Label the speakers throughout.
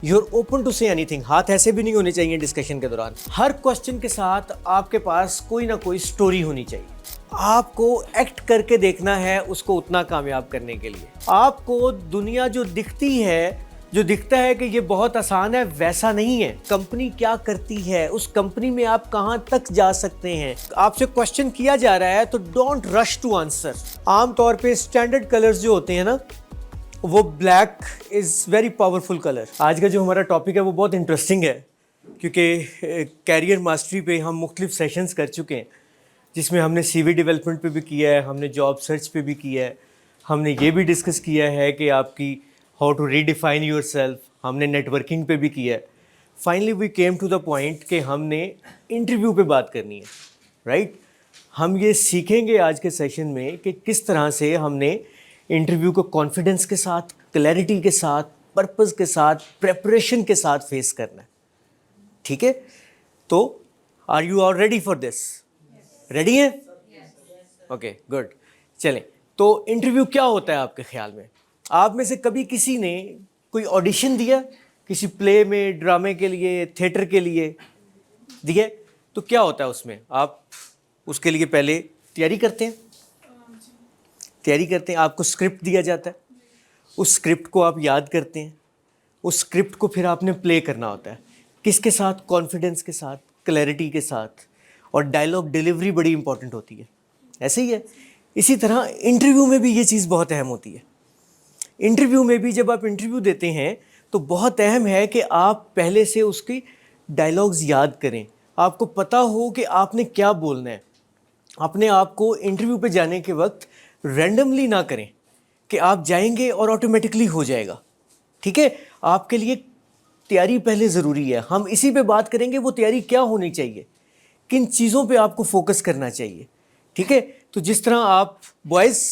Speaker 1: You're open to say anything. हाथ ऐसे भी नहीं होने चाहिए डिस्कशन के दौरान। हर क्वेश्चन के साथ आपके पास कोई ना कोई स्टोरी होनी चाहिए। आपको एक्ट करके देखना है उसको उतना कामयाब करने के लिए। आपको दुनिया जो दिखती है, जो दिखता है कि ये बहुत आसान है, वैसा नहीं है। कंपनी क्या करती है, उस कंपनी में आप कहां तक जा सकते हैं। आपसे क्वेश्चन किया जा रहा है तो डोंट रश टू आंसर। आमतौर पे स्टैंडर्ड कलर्स जो होते हैं ना, वो black is very powerful colour. आज का जो हमारा टॉपिक है वो बहुत इंटरेस्टिंग है, क्योंकि कैरियर मास्टरी पे हम मुख्तलिफ सेशंस कर चुके हैं, जिसमें हमने सीवी डेवलपमेंट पे भी किया है, हमने जॉब सर्च पे भी किया है, हमने ये भी डिस्कस किया है कि आपकी हाउ टू रीडिफाइन योरसेल्फ, हमने नेटवर्किंग पे भी किया है। Finally we came to the point कि हमने इंटरव्यू पे बात करनी है, राइट। हम ये सीखेंगे आज के सेशन में कि किस तरह से हमने इंटरव्यू को कॉन्फिडेंस के साथ, क्लैरिटी के साथ, पर्पस के साथ, प्रेपरेशन के साथ फेस करना है। ठीक है, तो are you all ready for this? Ready हैं? Okay, good. चलें, तो इंटरव्यू क्या होता है आपके ख्याल में? आप में से कभी किसी ने कोई ऑडिशन दिया किसी प्ले में, ड्रामे के लिए, थिएटर के लिए दिया? तो क्या होता है उसमें? आप उसके लिए पहले तैयारी करते हैं, आपको स्क्रिप्ट दिया जाता है, उस स्क्रिप्ट को आप याद करते हैं, उस स्क्रिप्ट को फिर आपने प्ले करना होता है। किसके साथ? कॉन्फिडेंस के साथ, क्लैरिटी के साथ, और डायलॉग डिलीवरी बड़ी इंपॉर्टेंट होती है। ऐसे ही है, इसी तरह इंटरव्यू में भी ये चीज़ बहुत अहम होती है। इंटरव्यू में भी जब आप इंटरव्यू देते हैं तो बहुत अहम है कि आप पहले से उसकी डायलॉग्स याद करें, आपको पता हो कि आपने क्या बोलना है। अपने आप को इंटरव्यू पे जाने के वक्त रैंडमली ना करें कि आप जाएंगे और ऑटोमेटिकली हो जाएगा। ठीक है, आपके लिए तैयारी पहले ज़रूरी है। हम इसी पे बात करेंगे, वो तैयारी क्या होनी चाहिए, किन चीज़ों पे आपको फोकस करना चाहिए। ठीक है, तो जिस तरह आप बॉयज़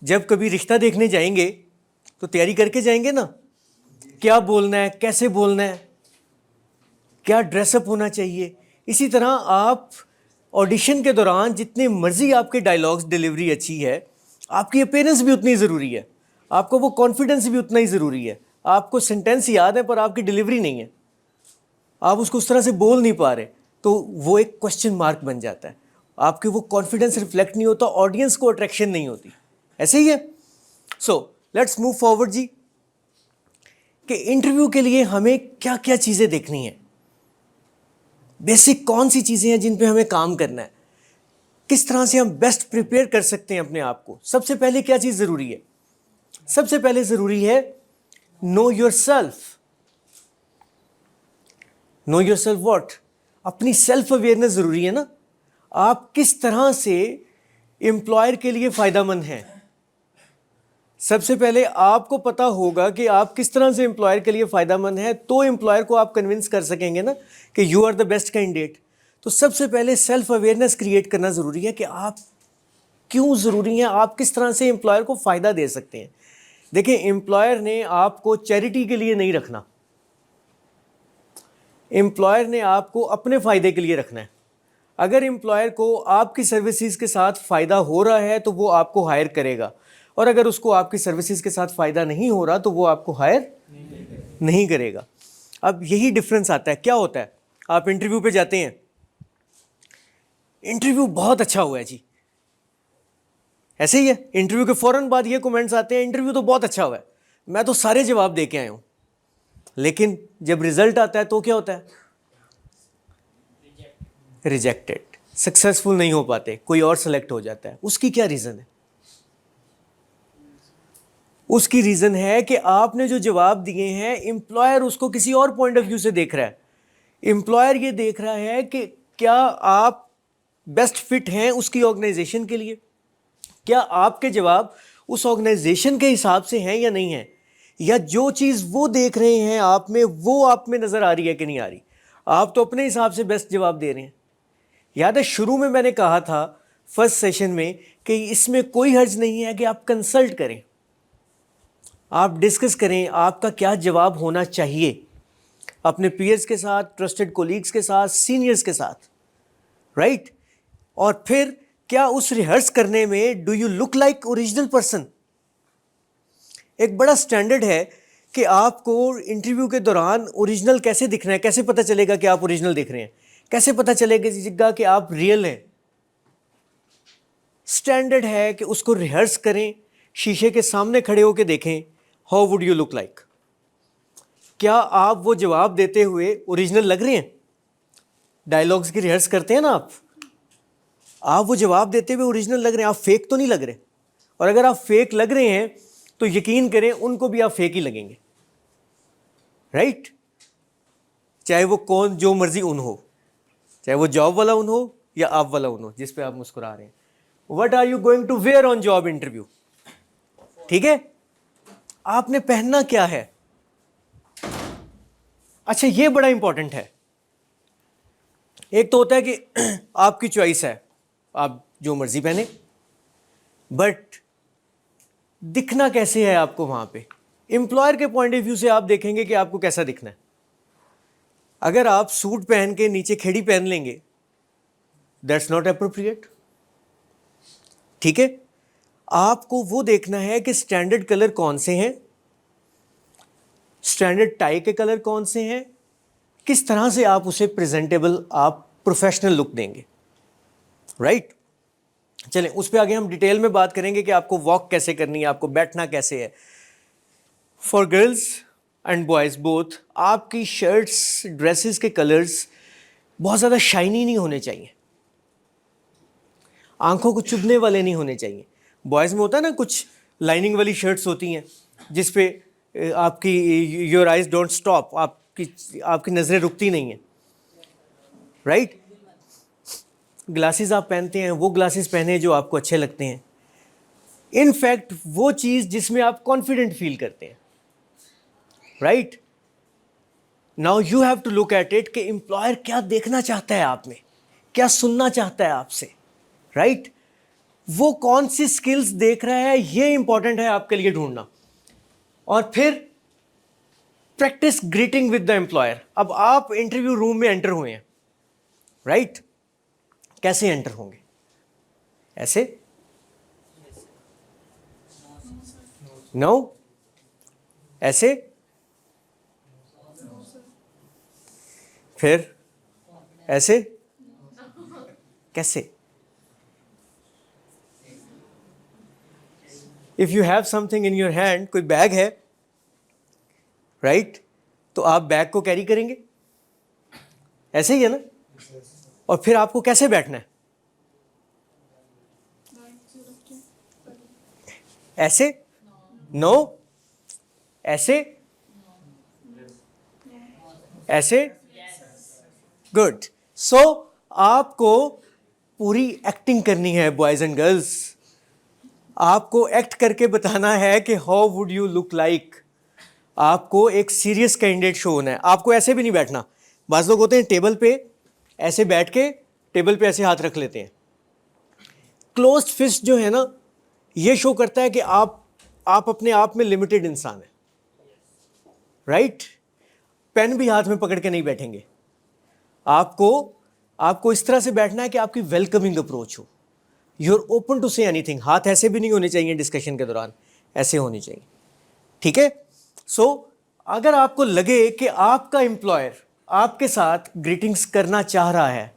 Speaker 1: जब कभी रिश्ता देखने जाएंगे तो तैयारी करके जाएंगे ना, क्या बोलना है, कैसे बोलना है, क्या ड्रेसअप होना चाहिए। इसी तरह आप ऑडिशन के दौरान जितने मर्जी आपके डायलॉग्स डिलीवरी अच्छी है, आपकी अपीयरेंस भी उतनी ज़रूरी है, आपको वो कॉन्फिडेंस भी उतना ही ज़रूरी है। आपको सेंटेंस याद है पर आपकी डिलीवरी नहीं है, आप उसको उस तरह से बोल नहीं पा रहे, तो वो एक क्वेश्चन मार्क बन जाता है। आपके वो कॉन्फिडेंस रिफ्लेक्ट नहीं होता, ऑडियंस को अट्रैक्शन नहीं होती। ऐसे ही है। सो लेट्स मूव फॉरवर्ड जी, कि इंटरव्यू के लिए हमें क्या क्या चीज़ें देखनी है, बेसिक कौन सी चीज़ें हैं जिन पे हमें काम करना है, किस तरह से हम बेस्ट प्रिपेयर कर सकते हैं अपने आप को। सबसे पहले क्या चीज़ ज़रूरी है? सबसे पहले ज़रूरी है no yourself. No yourself what? अपनी सेल्फ अवेयरनेस ज़रूरी है ना। आप किस तरह से एम्प्लॉयर के लिए फ़ायदेमंद हैं। सबसे पहले आपको पता होगा कि आप किस तरह से एम्प्लॉयर के लिए फ़ायदेमंद हैं, तो एम्प्लॉयर को आप कन्विंस कर सकेंगे ना कि you are the best candidate. तो सबसे पहले सेल्फ अवेयरनेस क्रिएट करना ज़रूरी है कि आप क्यों ज़रूरी हैं, आप किस तरह से एम्प्लॉयर को फ़ायदा दे सकते हैं। देखिए, एम्प्लॉयर ने आपको चैरिटी के लिए नहीं रखना, एम्प्लॉयर ने आपको अपने फ़ायदे के लिए रखना है। अगर एम्प्लॉयर को आपकी सर्विसेज के साथ फ़ायदा हो रहा है तो वो आपको हायर करेगा, और अगर उसको आपकी सर्विसेज के साथ फ़ायदा नहीं हो रहा तो वो आपको हायर नहीं करेगा। अब यही डिफरेंस आता है। क्या होता है, आप इंटरव्यू पे जाते हैं, इंटरव्यू बहुत अच्छा हुआ है जी, ऐसे ही है, इंटरव्यू के फ़ौरन बाद ये कमेंट्स आते हैं, इंटरव्यू तो बहुत अच्छा हुआ है, मैं तो सारे जवाब दे के आया हूँ। लेकिन जब रिजल्ट आता है तो क्या होता है? रिजेक्टेड, सक्सेसफुल नहीं हो पाते, कोई और सेलेक्ट हो जाता है। उसकी क्या रीज़न है? उसकी रीज़न है कि आपने जो जवाब दिए हैं, एम्प्लॉयर उसको किसी और पॉइंट ऑफ व्यू से देख रहा है। एम्प्लॉयर ये देख रहा है कि क्या आप बेस्ट फिट हैं उसकी ऑर्गेनाइजेशन के लिए, क्या आपके जवाब उस ऑर्गेनाइजेशन के हिसाब से हैं या नहीं है, या जो चीज़ वो देख रहे हैं आप में, वो आप में नज़र आ रही है कि नहीं आ रही। आप तो अपने हिसाब से बेस्ट जवाब दे रहे हैं। याद है शुरू में मैंने कहा था फर्स्ट सेशन में कि इसमें कोई हर्ज नहीं है कि आप कंसल्ट करें, आप डिस्कस करें आपका क्या जवाब होना चाहिए अपने पीयर्स के साथ, ट्रस्टेड कोलीग्स के साथ, सीनियर्स के साथ, राइट। और फिर क्या उस रिहर्स करने में do you look like original person. एक बड़ा स्टैंडर्ड है कि आपको इंटरव्यू के दौरान ओरिजिनल कैसे दिखना है, कैसे पता चलेगा कि आप ओरिजिनल दिख रहे हैं, कैसे पता चलेगा कि आप रियल हैं। स्टैंडर्ड है कि उसको रिहर्स करें, शीशे के सामने खड़े होकर देखें, how would you look like. क्या आप वो जवाब देते हुए ओरिजिनल लग रहे हैं? डायलॉग्स की रिहर्स करते हैं ना आप वो जवाब देते हुए ओरिजिनल लग रहे हैं, आप फेक तो नहीं लग रहे। और अगर आप फेक लग रहे हैं तो यकीन करें उनको भी आप फेक ही लगेंगे, राइट? चाहे वो कौन जो मर्जी उन हो, चाहे वो जॉब वाला उन हो या आप वाला उन हो जिस पे आप मुस्कुरा रहे हैं। What are you going to wear on job interview? ठीक है, आपने पहनना क्या है। अच्छा, ये बड़ा इंपॉर्टेंट है। एक तो होता है कि आपकी चॉइस है, आप जो मर्जी पहने, बट दिखना कैसे है आपको वहां पे। एम्प्लॉयर के पॉइंट ऑफ व्यू से आप देखेंगे कि आपको कैसा दिखना है। अगर आप सूट पहन के नीचे खेड़ी पहन लेंगे, दैट्स नॉट अप्रोप्रिएट। ठीक है, आपको वो देखना है कि स्टैंडर्ड कलर कौन से हैं, स्टैंडर्ड टाई के कलर कौन से हैं, किस तरह से आप उसे प्रेजेंटेबल, आप प्रोफेशनल लुक देंगे, राइट? चलें उस पर आगे हम डिटेल में बात करेंगे कि आपको वॉक कैसे करनी है, आपको बैठना कैसे है। For girls and boys both, आपकी शर्ट्स ड्रेसेस के कलर्स बहुत ज़्यादा शाइनी नहीं होने चाहिए, आंखों को चुभने वाले नहीं होने चाहिए। बॉयज़ में होता है ना, कुछ लाइनिंग वाली शर्ट्स होती हैं जिस पे आपकी योर आइज डोंट स्टॉप, आपकी नज़रें रुकती नहीं हैं, राइट? ग्लासेस आप पहनते हैं, वो ग्लासेस पहने जो आपको अच्छे लगते हैं। इनफैक्ट वो चीज़ जिसमें आप कॉन्फिडेंट फील करते हैं, right? Now you have to look at it कि एम्प्लॉयर क्या देखना चाहता है आप में, क्या सुनना चाहता है आपसे, राइट? वो कौन सी स्किल्स देख रहा है, ये इंपॉर्टेंट है आपके लिए ढूंढना। और फिर practice greeting with the employer. अब आप इंटरव्यू रूम में एंटर हुए हैं, राइट? कैसे एंटर होंगे? ऐसे? नो? ऐसे? फिर ऐसे? कैसे? If you have something in your hand, कोई बैग है, राइट? तो आप बैग को कैरी करेंगे, ऐसे ही है ना? और फिर आपको कैसे बैठना है? ऐसे? नो? ऐसे? ऐसे? गुड। सो आपको पूरी एक्टिंग करनी है बॉयज एंड गर्ल्स। आपको एक्ट करके बताना है कि how would you look like. आपको एक सीरियस कैंडिडेट शो होना है। आपको ऐसे भी नहीं बैठना। बाज़ लोग होते हैं टेबल पे ऐसे बैठ के टेबल पे ऐसे हाथ रख लेते हैं। क्लोज्ड फिस्ट जो है ना, ये शो करता है कि आप अपने आप में लिमिटेड इंसान है, राइट? पेन भी हाथ में पकड़ के नहीं बैठेंगे। आपको इस तरह से बैठना है कि आपकी वेलकमिंग अप्रोच हो, you are open to say anything. हाथ ऐसे भी नहीं होने चाहिए डिस्कशन के दौरान, ऐसे होनी चाहिए, ठीक है? सो अगर आपको लगे कि आपका एम्प्लॉयर आपके साथ ग्रीटिंग्स करना चाह रहा है,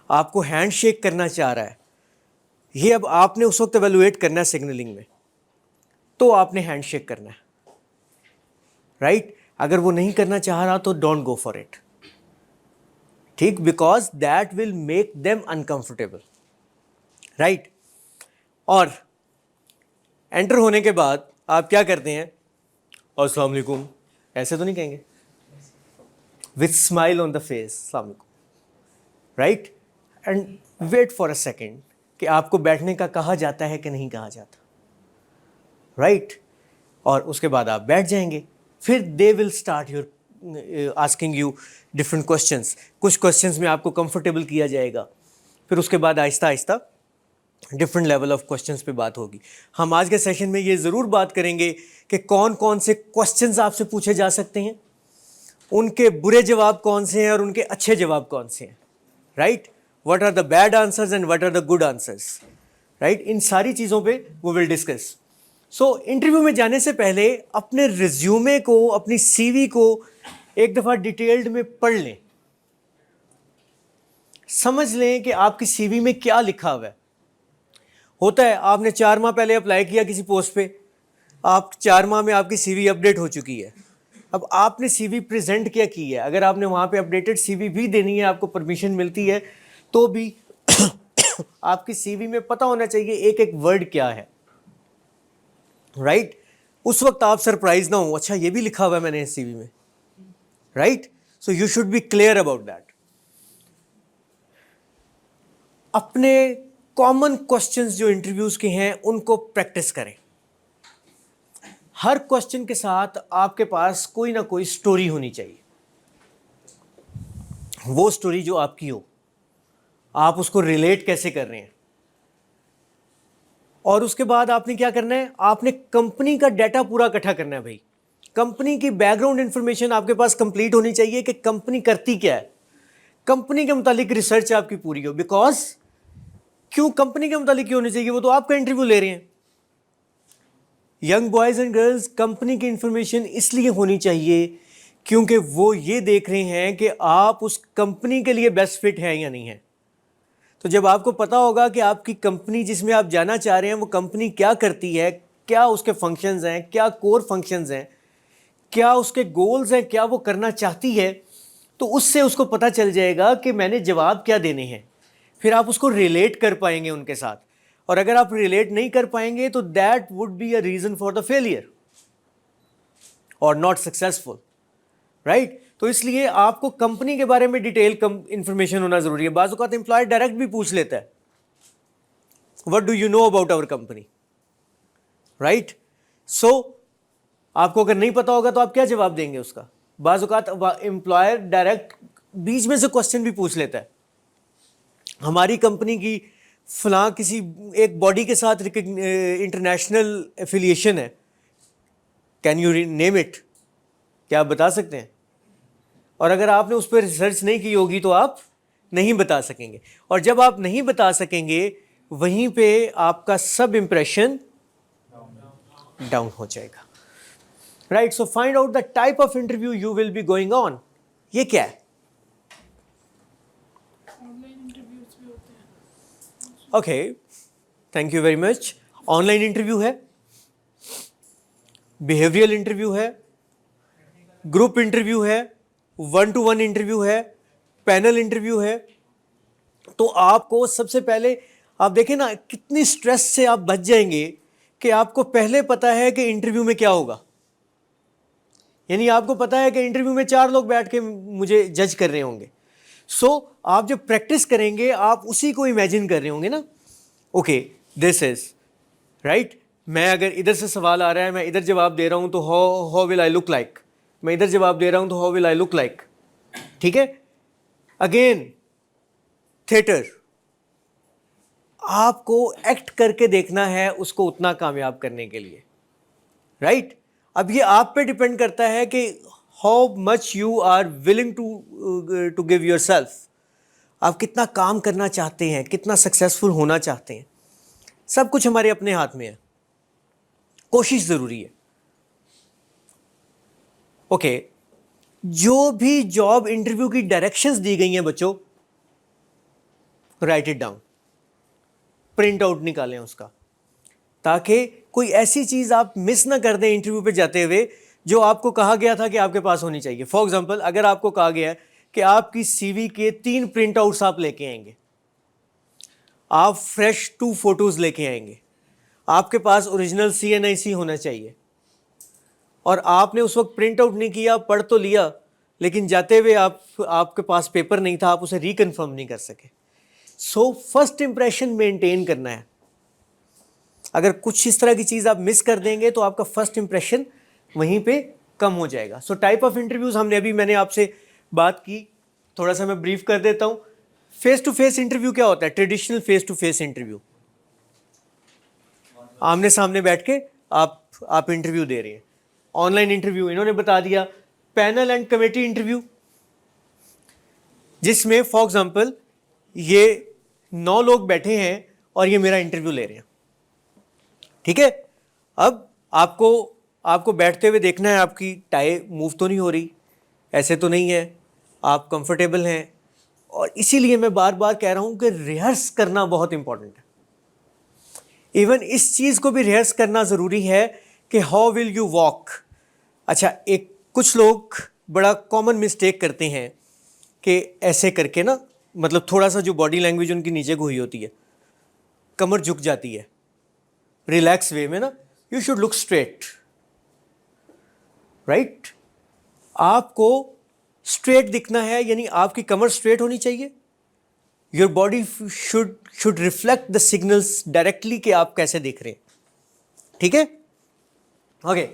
Speaker 1: आपको हैंड शेक करना चाह रहा है, ये अब आपने उस वक्त एवेलुएट करना है सिग्नलिंग में, तो आपने हैंड शेक करना है, राइट? अगर वो नहीं करना चाह रहा तो डोंट गो फॉर इट, ठीक? Because that will make them uncomfortable, right? और एंटर होने के बाद आप क्या करते हैं? अस्सलाम वालेकुम, ऐसे तो नहीं कहेंगे, with smile on the face, अस्सलाम वालेकुम, right? And wait for a second कि आपको बैठने का कहा जाता है कि नहीं कहा जाता, राइट? और उसके बाद आप बैठ जाएंगे। फिर they will start your asking you different questions. कुछ क्वेश्चंस में आपको कंफर्टेबल किया जाएगा, फिर उसके बाद Aahista Aahista different level of questions पे बात होगी। हम आज के सेशन में ये ज़रूर बात करेंगे कि कौन कौन से क्वेश्चंस आपसे पूछे जा सकते हैं, उनके बुरे जवाब कौन से हैं और उनके अच्छे जवाब कौन से हैं, right? What are the bad answers and what are the good answers, right? इन सारी चीज़ों पे वो विल डिस्कस। सो इंटरव्यू में जाने से पहले अपने रिज्यूमे को, अपनी सीवी को एक दफ़ा डिटेल्ड में पढ़ लें, समझ लें कि आपकी सीवी में क्या लिखा हुआ है। होता है आपने 4 माह पहले अप्लाई किया किसी पोस्ट पे, आप 4 माह में आपकी सीवी अपडेट हो चुकी है। अब आपने सीवी प्रेजेंट क्या की है, अगर आपने वहाँ पे अपडेटेड सीवी भी देनी है, आपको परमिशन मिलती है तो भी आपकी सीवी में पता होना चाहिए एक एक वर्ड क्या है, राइट? उस वक्त आप सरप्राइज ना हो, अच्छा ये भी लिखा हुआ है मैंने इस सीवी में, right? So you should be clear about that. अपने कॉमन क्वेश्चंस जो इंटरव्यूज के हैं उनको प्रैक्टिस करें। हर क्वेश्चन के साथ आपके पास कोई ना कोई स्टोरी होनी चाहिए, वो स्टोरी जो आपकी हो, आप उसको रिलेट कैसे कर रहे हैं। और उसके बाद आपने क्या करना है, आपने कंपनी का डाटा पूरा इकट्ठा करना है भाई। कंपनी की बैकग्राउंड इंफॉर्मेशन आपके पास कंप्लीट होनी चाहिए कि कंपनी करती क्या है, कंपनी के मुतालिक रिसर्च आपकी पूरी हो। बिकॉज क्यों कंपनी के मुतालिक क्यों होनी चाहिए, वो तो आपका इंटरव्यू ले रहे हैं। Young boys and girls, company की इंफॉर्मेशन इसलिए होनी चाहिए क्योंकि वो ये देख रहे हैं कि आप उस कंपनी के लिए बेस्ट फिट हैं या नहीं है। तो जब आपको पता होगा कि आपकी कंपनी जिसमें आप जाना चाह रहे हैं वो कंपनी क्या करती है, क्या उसके फंक्शंस हैं, क्या कोर फंक्शंस हैं, क्या उसके गोल्स हैं, क्या वो करना चाहती है, तो उससे उसको पता चल जाएगा कि मैंने जवाब क्या देने हैं। फिर आप उसको रिलेट कर पाएंगे उनके साथ। और अगर आप रिलेट नहीं कर पाएंगे तो that would be a reason for the failure और नॉट सक्सेसफुल, राइट? तो इसलिए आपको कंपनी के बारे में डिटेल इंफॉर्मेशन होना जरूरी है। बाज़ औक़ात एम्प्लॉयर डायरेक्ट भी पूछ लेता है, what do you know about our company, right? So आपको अगर नहीं पता होगा तो आप क्या जवाब देंगे उसका। बाज़ औक़ात एम्प्लॉयर डायरेक्ट बीच में से क्वेश्चन भी पूछ लेता है, हमारी कंपनी की फलां किसी एक बॉडी के साथ इंटरनेशनल एफिलिएशन है, कैन यू नेम इट, क्या आप बता सकते हैं? और अगर आपने उस पर रिसर्च नहीं की होगी तो आप नहीं बता सकेंगे। और जब आप नहीं बता सकेंगे वहीं पे आपका सब इंप्रेशन डाउन हो जाएगा, right? So find out the type of interview you will be going on. ये क्या है? Okay, thank you very much. Online interview है, बिहेवियरल इंटरव्यू है, ग्रुप इंटरव्यू है, 1-to-1 इंटरव्यू है, पैनल इंटरव्यू है। तो आपको सबसे पहले आप देखें ना कितनी स्ट्रेस से आप बच जाएंगे कि आपको पहले पता है कि इंटरव्यू में क्या होगा। यानी आपको पता है कि इंटरव्यू में 4 लोग बैठ के मुझे जज कर रहे होंगे। सो आप जब प्रैक्टिस करेंगे आप उसी को इमेजिन कर रहे होंगे ना, ओके दिस इज राइट। मैं अगर इधर से सवाल आ रहा है, मैं इधर जवाब दे रहा हूं तो how will I look like, मैं इधर जवाब दे रहा हूं तो how will I look like. ठीक है, अगेन थिएटर, आपको एक्ट करके देखना है उसको उतना कामयाब करने के लिए, राइट? अब ये आप पे डिपेंड करता है कि how much you are willing to give your self. आप कितना काम करना चाहते हैं, कितना सक्सेसफुल होना चाहते हैं, सब कुछ हमारे अपने हाथ में है। कोशिश जरूरी है। ओके, जो भी जॉब इंटरव्यू की डायरेक्शंस दी गई हैं बच्चों, right it down, print out निकालें उसका, ताकि कोई ऐसी चीज आप मिस ना कर दें इंटरव्यू पे जाते हुए जो आपको कहा गया था कि आपके पास होनी चाहिए। फॉर एग्जांपल, अगर आपको कहा गया है कि आपकी सीवी के 3 प्रिंट आउट्स आप लेके आएंगे, आप फ्रेश 2 फोटोज लेके आएंगे, आपके पास ओरिजिनल CNIC होना चाहिए, और आपने उस वक्त प्रिंट आउट नहीं किया, पढ़ तो लिया, लेकिन जाते हुए आपके पास पेपर नहीं था, आप उसे रिकन्फर्म नहीं कर सके। सो फर्स्ट इंप्रेशन मेंटेन करना है। अगर कुछ इस तरह की चीज़ आप मिस कर देंगे तो आपका फर्स्ट इंप्रेशन वहीं पे कम हो जाएगा। सो टाइप ऑफ इंटरव्यूज मैंने आपसे बात की, थोड़ा सा मैं ब्रीफ कर देता हूँ। फेस टू फेस इंटरव्यू क्या होता है? Traditional face to face interview, आमने सामने बैठ के आप इंटरव्यू दे रहे हैं। ऑनलाइन इंटरव्यू इन्होंने बता दिया। पैनल एंड कमेटी इंटरव्यू, जिसमें फॉर एग्जांपल ये 9 लोग बैठे हैं और ये मेरा इंटरव्यू ले रहे हैं, ठीक है? अब आपको बैठते हुए देखना है, आपकी टाई मूव तो नहीं हो रही, ऐसे तो नहीं है, आप कंफर्टेबल हैं। और इसीलिए मैं बार बार कह रहा हूं कि रिहर्स करना बहुत इंपॉर्टेंट है। इवन इस चीज़ को भी रिहर्स करना ज़रूरी है कि हाउ विल यू वॉक। अच्छा, एक कुछ लोग बड़ा कॉमन मिस्टेक करते हैं कि ऐसे करके ना, मतलब थोड़ा सा जो बॉडी लैंग्वेज उनकी नीचे को हुई होती है, कमर झुक जाती है रिलैक्स वे में ना, you should look straight, right. आपको स्ट्रेट दिखना है, यानी आपकी कमर स्ट्रेट होनी चाहिए। Your body should reflect the signals directly कि आप कैसे दिख रहे हैं, ठीक है। ओके,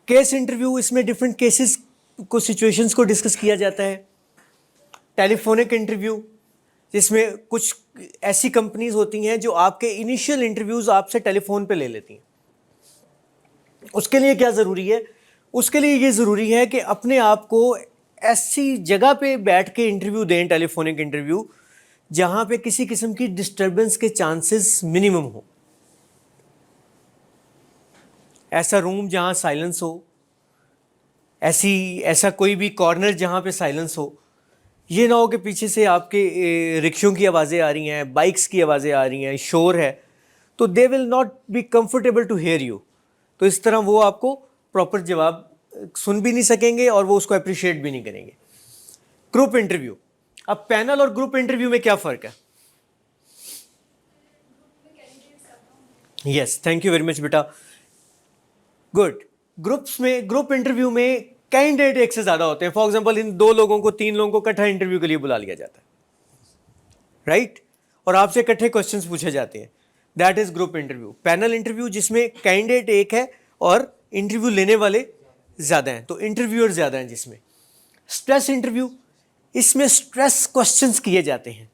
Speaker 1: केस इंटरव्यू, इसमें डिफरेंट केसेस को, सिचुएशंस को डिस्कस किया जाता है। टेलीफोनिक इंटरव्यू, जिसमें कुछ ऐसी कंपनीज होती हैं जो आपके इनिशियल इंटरव्यूज आपसे टेलीफोन पे ले लेती हैं। उसके लिए क्या ज़रूरी है? उसके लिए ये ज़रूरी है कि अपने आप को ऐसी जगह पे बैठ के इंटरव्यू दें, टेलीफोनिक इंटरव्यू, जहाँ पे किसी किस्म की डिस्टर्बेंस के चांसेस मिनिमम हो। ऐसा रूम जहाँ साइलेंस हो, ऐसा कोई भी कॉर्नर जहाँ पे साइलेंस हो। ये ना हो कि पीछे से आपके रिक्शों की आवाज़ें आ रही हैं, बाइक्स की आवाज़ें आ रही हैं, शोर है, तो they will not be comfortable to hear you. तो इस तरह वो आपको प्रॉपर जवाब सुन भी नहीं सकेंगे और वो उसको अप्रिशिएट भी नहीं करेंगे। ग्रुप इंटरव्यू, अब पैनल और ग्रुप इंटरव्यू में क्या फ़र्क है? Yes, thank you very much बेटा, गुड। ग्रुप इंटरव्यू में कैंडिडेट एक से ज़्यादा होते हैं। फॉर एग्जाम्पल, इन 2 लोगों को, 3 लोगों को इकट्ठा इंटरव्यू के लिए बुला लिया जाता है, राइट, और आपसे इकट्ठे क्वेश्चंस पूछे जाते हैं, that is group interview. Panel interview, जिसमें कैंडिडेट एक है और इंटरव्यू लेने वाले ज़्यादा हैं, तो इंटरव्यूअर ज़्यादा हैं जिसमें। स्ट्रेस इंटरव्यू, इसमें स्ट्रेस क्वेश्चंस किए जाते हैं,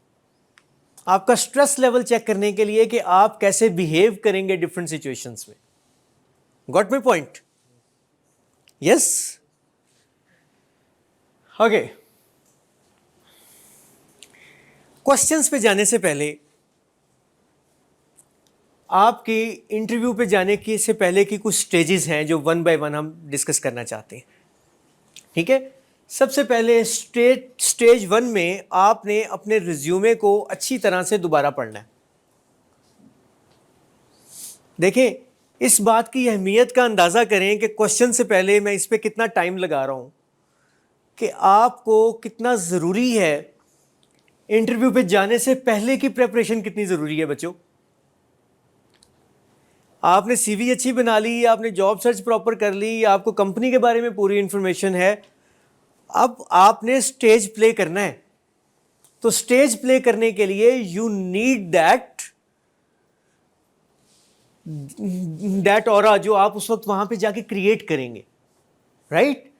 Speaker 1: आपका स्ट्रेस लेवल चेक करने के लिए कि आप कैसे बिहेव करेंगे डिफरेंट सिचुएशंस में। Got my point? Yes, okay. Questions पे जाने से पहले, आपके इंटरव्यू पे जाने की से पहले की कुछ स्टेजेस हैं जो 1 बाय 1 हम डिस्कस करना चाहते हैं, ठीक है। सबसे पहले स्टेज 1 में आपने अपने रिज्यूमे को अच्छी तरह से दोबारा पढ़ना है। देखें, इस बात की अहमियत का अंदाज़ा करें कि क्वेश्चन से पहले मैं इस पर कितना टाइम लगा रहा हूँ, कि आपको कितना ज़रूरी है इंटरव्यू पे जाने से पहले की प्रेपरेशन कितनी ज़रूरी है बच्चों। आपने सीवी अच्छी बना ली, आपने जॉब सर्च प्रॉपर कर ली, आपको कंपनी के बारे में पूरी इंफॉर्मेशन है, अब आपने स्टेज प्ले करना है। तो स्टेज प्ले करने के लिए यू नीड दैट ऑरा, जो आप उस वक्त वहां पे जाके क्रिएट करेंगे, right.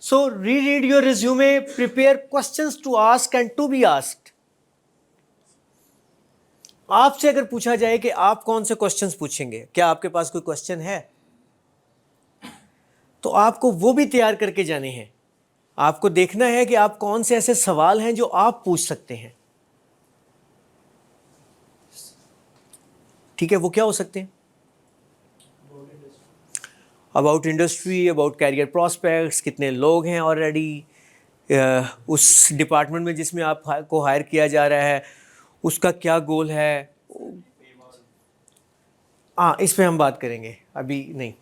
Speaker 1: So read your resume, prepare questions to ask and to be asked. आपसे अगर पूछा जाए कि आप कौन से क्वेश्चंस पूछेंगे, क्या आपके पास कोई क्वेश्चन है, तो आपको वो भी तैयार करके जाने हैं। आपको देखना है कि आप कौन से ऐसे सवाल हैं जो आप पूछ सकते हैं, ठीक है। वो क्या हो सकते हैं? About industry, about career prospects, कितने लोग हैं ऑलरेडी उस डिपार्टमेंट में जिसमें आप को हायर किया जा रहा है, उसका क्या गोल है। हाँ, इस पे हम बात करेंगे, अभी नहीं।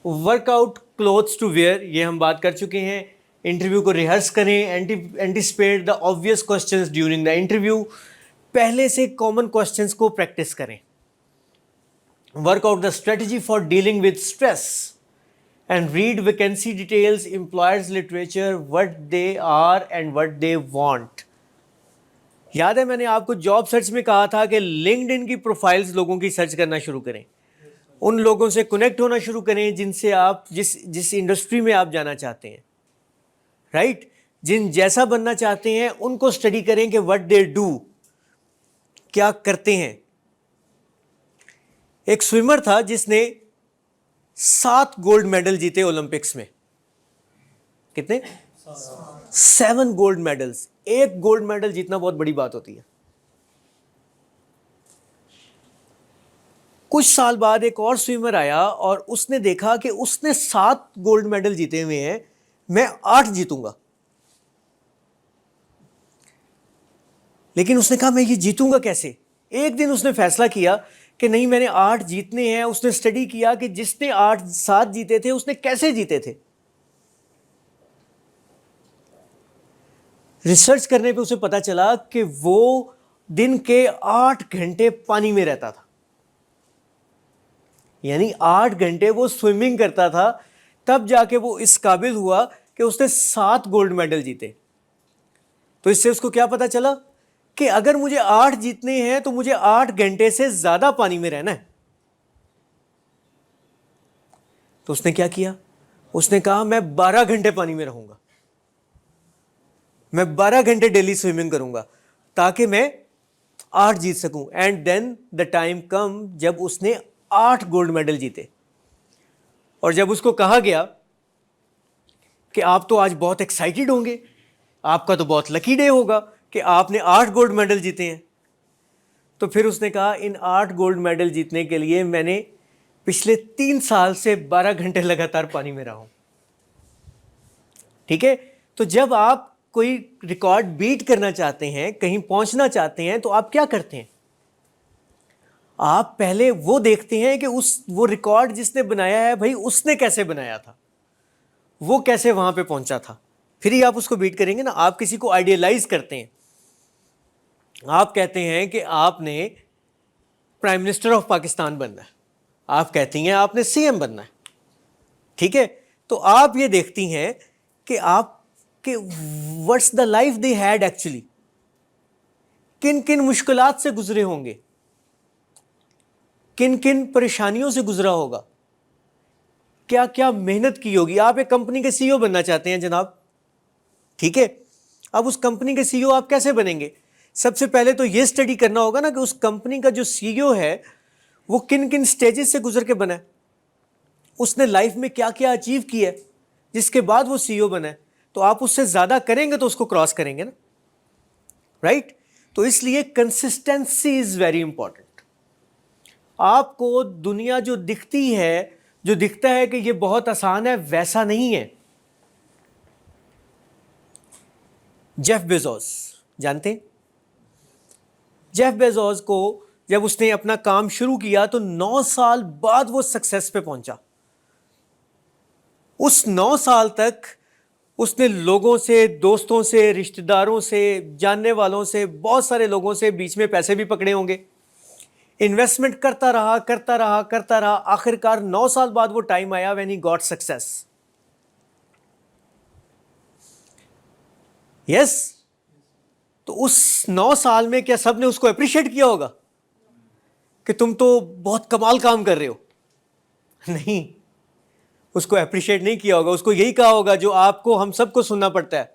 Speaker 1: वर्कआउट क्लोथ्स टू वेयर, ये हम बात कर चुके हैं। इंटरव्यू को रिहर्स करें, anticipate the obvious questions during the interview, पहले से कॉमन क्वेश्चंस को प्रैक्टिस करें। Work out the strategy for dealing with stress and read vacancy details, employers literature, what they are and what they want. याद है मैंने आपको job search में कहा था कि लिंक्डइन की प्रोफाइल्स लोगों की सर्च करना शुरू करें, उन लोगों से कनेक्ट होना शुरू करें जिनसे आप जिस इंडस्ट्री में आप जाना चाहते हैं, राइट। जिन जैसा बनना चाहते हैं उनको स्टडी करें कि व्हाट दे डू, क्या करते हैं। एक स्विमर था जिसने 7 गोल्ड मेडल जीते ओलंपिक्स में। कितने? 7 गोल्ड मेडल्स। एक गोल्ड मेडल जीतना बहुत बड़ी बात होती है। कुछ साल बाद एक और स्विमर आया और उसने देखा कि उसने 7 गोल्ड मेडल जीते हुए हैं, मैं 8 जीतूंगा। लेकिन उसने कहा मैं ये जीतूंगा कैसे। एक दिन उसने फैसला किया कि नहीं, मैंने 8 जीतने हैं। उसने स्टडी किया कि जिसने 7 जीते थे उसने कैसे जीते थे। रिसर्च करने पे उसे पता चला कि वो दिन के 8 घंटे पानी में रहता था, यानी 8 घंटे वो स्विमिंग करता था। तब जाके वो इस काबिल हुआ कि उसने 7 गोल्ड मेडल जीते। तो इससे उसको क्या पता चला कि अगर मुझे 8 जीतने हैं तो मुझे 8 घंटे से ज्यादा पानी में रहना है। तो उसने क्या किया, उसने कहा मैं 12 घंटे पानी में रहूंगा, मैं 12 घंटे डेली स्विमिंग करूंगा ताकि मैं 8 जीत सकूं। एंड देन द टाइम कम जब उसने 8 गोल्ड मेडल जीते। और जब उसको कहा गया कि आप तो आज बहुत एक्साइटेड होंगे, आपका तो बहुत लकी डे होगा कि आपने 8 गोल्ड मेडल जीते हैं, तो फिर उसने कहा इन 8 गोल्ड मेडल जीतने के लिए मैंने पिछले 3 साल से 12 घंटे लगातार पानी में रहा हूं। ठीक है, तो जब आप कोई रिकॉर्ड बीट करना चाहते हैं, कहीं पहुंचना चाहते हैं, तो आप क्या करते हैं, आप पहले वो देखते हैं कि वो रिकॉर्ड जिसने बनाया है भाई उसने कैसे बनाया था, वो कैसे वहां पे पहुंचा था, फिर ही आप उसको बीट करेंगे ना। आप किसी को आइडियलाइज करते हैं, आप कहते हैं कि आपने प्राइम मिनिस्टर ऑफ पाकिस्तान बनना है, आप कहती हैं आपने सीएम बनना है। ठीक है, तो आप ये देखती हैं कि आप कि what's the life they had actually, किन किन मुश्किलात से गुजरे होंगे, किन किन परेशानियों से गुजरा होगा, क्या क्या मेहनत की होगी। आप एक कंपनी के सीईओ बनना चाहते हैं जनाब, ठीक है, अब उस कंपनी के सीईओ आप कैसे बनेंगे। सबसे पहले तो यह स्टडी करना होगा ना कि उस कंपनी का जो सीईओ है वो किन किन स्टेजेस से गुजर के बना है, उसने लाइफ में क्या क्या अचीव किया है जिसके बाद वो सीईओ बना है। तो आप उससे ज्यादा करेंगे तो उसको क्रॉस करेंगे ना, राइट। तो इसलिए कंसिस्टेंसी इज वेरी इंपॉर्टेंट। आपको दुनिया जो दिखती है, जो दिखता है कि ये बहुत आसान है, वैसा नहीं है। जेफ बेजोस जानते हैं, जेफ बेजोस को जब उसने अपना काम शुरू किया तो 9 साल बाद वो सक्सेस पे पहुंचा। उस 9 साल तक उसने लोगों से, दोस्तों से, रिश्तेदारों से, जानने वालों से, बहुत सारे लोगों से बीच में पैसे भी पकड़े होंगे, इन्वेस्टमेंट करता रहा करता रहा करता रहा। आखिरकार 9 साल बाद वो टाइम आया when he got success. Yes, तो उस 9 साल में क्या सबने उसको अप्रिशिएट किया होगा कि तुम तो बहुत कमाल काम कर रहे हो? नहीं, उसको अप्रिशिएट नहीं किया होगा। उसको यही कहा होगा जो आपको, हम सबको सुनना पड़ता है,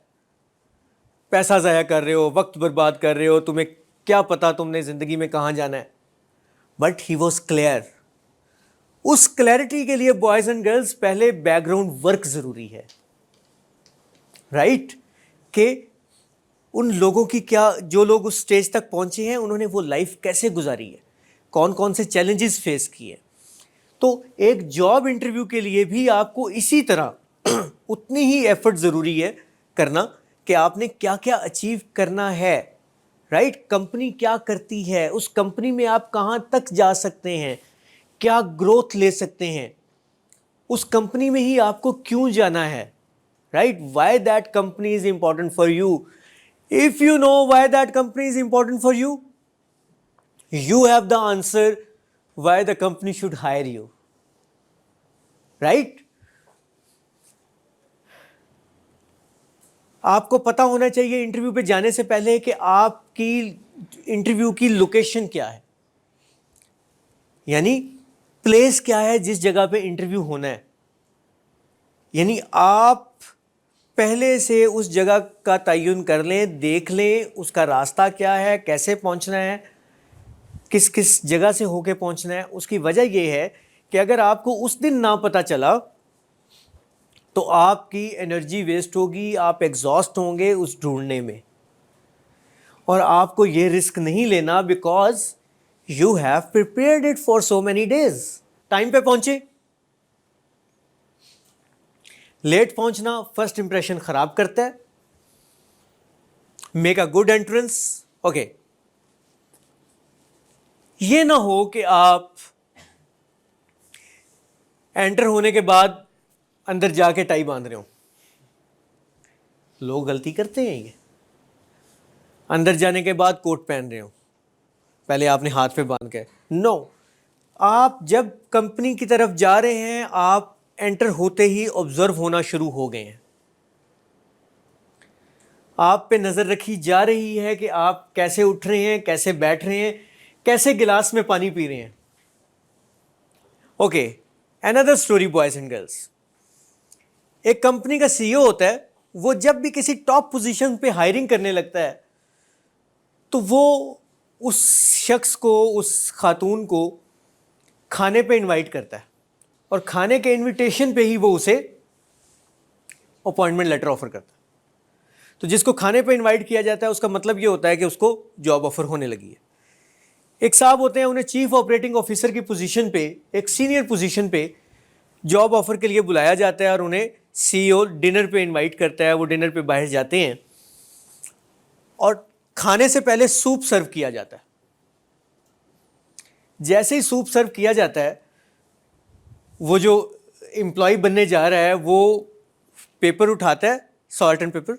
Speaker 1: पैसा जाया कर रहे हो, वक्त बर्बाद कर रहे हो, तुम्हें क्या पता तुमने जिंदगी में कहां जाना है। But he was clear. उस क्लैरिटी के लिए बॉयज एंड गर्ल्स पहले बैकग्राउंड वर्क जरूरी है, राइट। कि उन लोगों की क्या, जो लोग उस स्टेज तक पहुंचे हैं उन्होंने वो लाइफ कैसे गुजारी है, कौन कौन से चैलेंजेस फेस किए। तो एक जॉब इंटरव्यू के लिए भी आपको इसी तरह उतनी ही एफर्ट ज़रूरी है करना कि आपने क्या क्या अचीव करना है, राइट। कंपनी क्या करती है, उस कंपनी में आप कहाँ तक जा सकते हैं, क्या ग्रोथ ले सकते हैं, उस कंपनी में ही आपको क्यों जाना है, right. Why that company is important for you. If you know why that company is important for you, you have the answer why the company should hire you, right। आपको पता होना चाहिए इंटरव्यू पे जाने से पहले कि आपकी इंटरव्यू की लोकेशन क्या है, यानी प्लेस क्या है जिस जगह पे इंटरव्यू होना है। यानी आप पहले से उस जगह का तयन कर लें, देख लें उसका रास्ता क्या है, कैसे पहुंचना है, किस किस जगह से होके पहुंचना है। उसकी वजह यह है कि अगर आपको उस दिन ना पता चला तो आपकी एनर्जी वेस्ट होगी, आप एग्जॉस्ट होंगे उस ढूंढने में, और आपको ये रिस्क नहीं लेना, because you have prepared it for so many days. Time पे पहुंचे, लेट पहुंचना फर्स्ट इंप्रेशन खराब करता है। Make a good entrance. Okay, ये ना हो कि आप एंटर होने के बाद अंदर जाके टाई बांध रहे हो। लोग गलती करते हैं ये, अंदर जाने के बाद कोट पहन रहे हो, पहले आपने हाथ पे बांध के। नो, आप जब कंपनी की तरफ जा रहे हैं, आप एंटर होते ही ऑब्जर्व होना शुरू हो गए हैं। आप पे नजर रखी जा रही है कि आप कैसे उठ रहे हैं, कैसे बैठ रहे हैं, कैसे गिलास में पानी पी रहे हैं। Okay, another story boys and girls. एक कंपनी का सीईओ होता है, वो जब भी किसी टॉप पोजीशन पे हायरिंग करने लगता है तो वो उस शख्स को, उस खातून को खाने पे इनवाइट करता है और खाने के इनविटेशन पे ही वो उसे अपॉइंटमेंट लेटर ऑफर करता है। तो जिसको खाने पे इनवाइट किया जाता है उसका मतलब ये होता है कि उसको जॉब ऑफर होने लगी है। एक साहब होते हैं, उन्हें चीफ ऑपरेटिंग ऑफिसर की पोजीशन पे, एक सीनियर पोजीशन पे जॉब ऑफर के लिए बुलाया जाता है और उन्हें सीईओ डिनर पे इनवाइट करता है। वो डिनर पे बाहर जाते हैं और खाने से पहले सूप सर्व किया जाता है। जैसे ही सूप सर्व किया जाता है, वो जो एम्प्लॉय बनने जा रहा है वो पेपर उठाता है, salt and paper,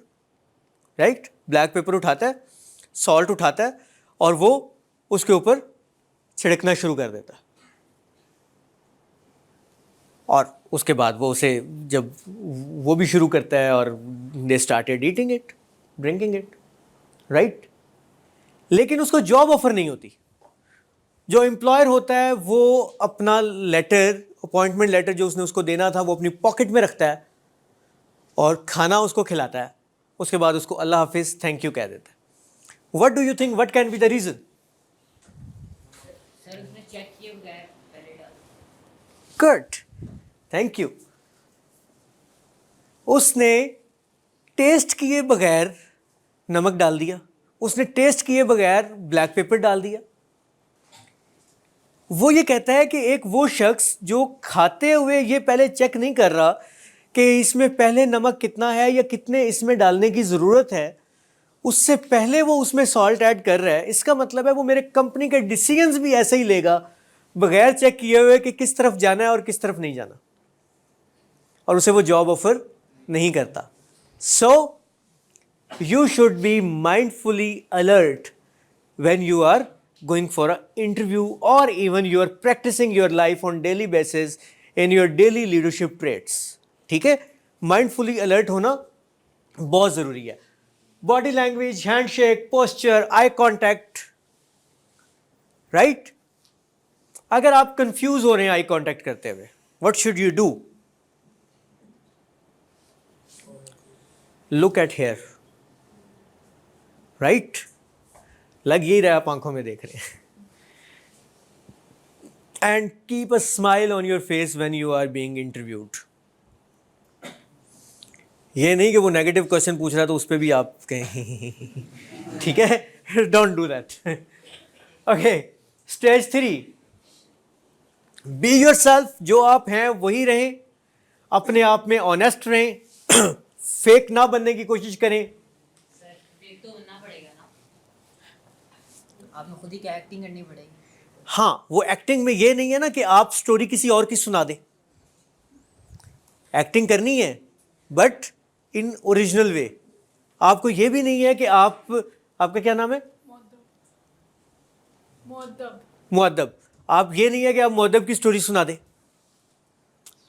Speaker 1: right, black pepper उठाता है, सॉल्ट उठाता है और वो उसके ऊपर छिड़कना शुरू कर देता है। और उसके बाद वो उसे जब वो भी शुरू करता है और they started eating it, drinking it, right. लेकिन उसको जॉब ऑफर नहीं होती। जो एम्प्लॉयर होता है वो अपना लेटर, अपॉइंटमेंट लेटर जो उसने उसको देना था, वो अपनी पॉकेट में रखता है और खाना उसको खिलाता है। उसके बाद उसको अल्लाह हाफिज, थैंक यू कह देता है। What do you think, what can be the reason?
Speaker 2: Sir उसने चेक किए बगैर पहले डाल।
Speaker 1: Good, thank you. उसने टेस्ट किए बगैर नमक डाल दिया, उसने टेस्ट किए बगैर ब्लैक पेपर डाल दिया। वो ये कहता है कि एक वो शख्स जो खाते हुए ये पहले चेक नहीं कर रहा कि इसमें पहले नमक कितना है या कितने इसमें डालने की ज़रूरत है, उससे पहले वो उसमें सॉल्ट ऐड कर रहा है। इसका मतलब है वो मेरे कंपनी के डिसीजंस भी ऐसे ही लेगा, बगैर चेक किए हुए कि किस तरफ जाना है और किस तरफ नहीं जाना, और उसे वो जॉब ऑफर नहीं करता। So you should be mindfully alert when you are going for an interview or even you are practicing your life on daily basis in your daily leadership traits. ठीक है, माइंडफुली अलर्ट होना बहुत ज़रूरी है। Body language, handshake, posture, eye contact, right. अगर आप confuse हो रहे हैं आई कॉन्टैक्ट करते हुए, what should you do? Look at here, right, लग यही रहा, आप आंखों में देख रहे हैं। And keep a smile on your face when you are being interviewed. ये नहीं कि वो नेगेटिव क्वेश्चन पूछ रहा है तो उस पर भी आप कहें, ठीक है, don't do that. Okay, stage 3, be yourself, जो आप हैं वही रहें, अपने आप में ऑनेस्ट रहें, फेक ना बनने की कोशिश करें।
Speaker 2: सर फेक तो बनना पड़ेगा ना, आपने खुद ही क्या एक्टिंग करनी पड़ेगी।
Speaker 1: हाँ, वो एक्टिंग में ये नहीं है ना कि आप स्टोरी किसी और की सुना दें। एक्टिंग करनी है बट इन ओरिजिनल वे। आपको ये भी नहीं है कि आपका क्या नाम है? मुअद्दब। आप ये नहीं है कि आप मुअद्दब की स्टोरी सुना दें।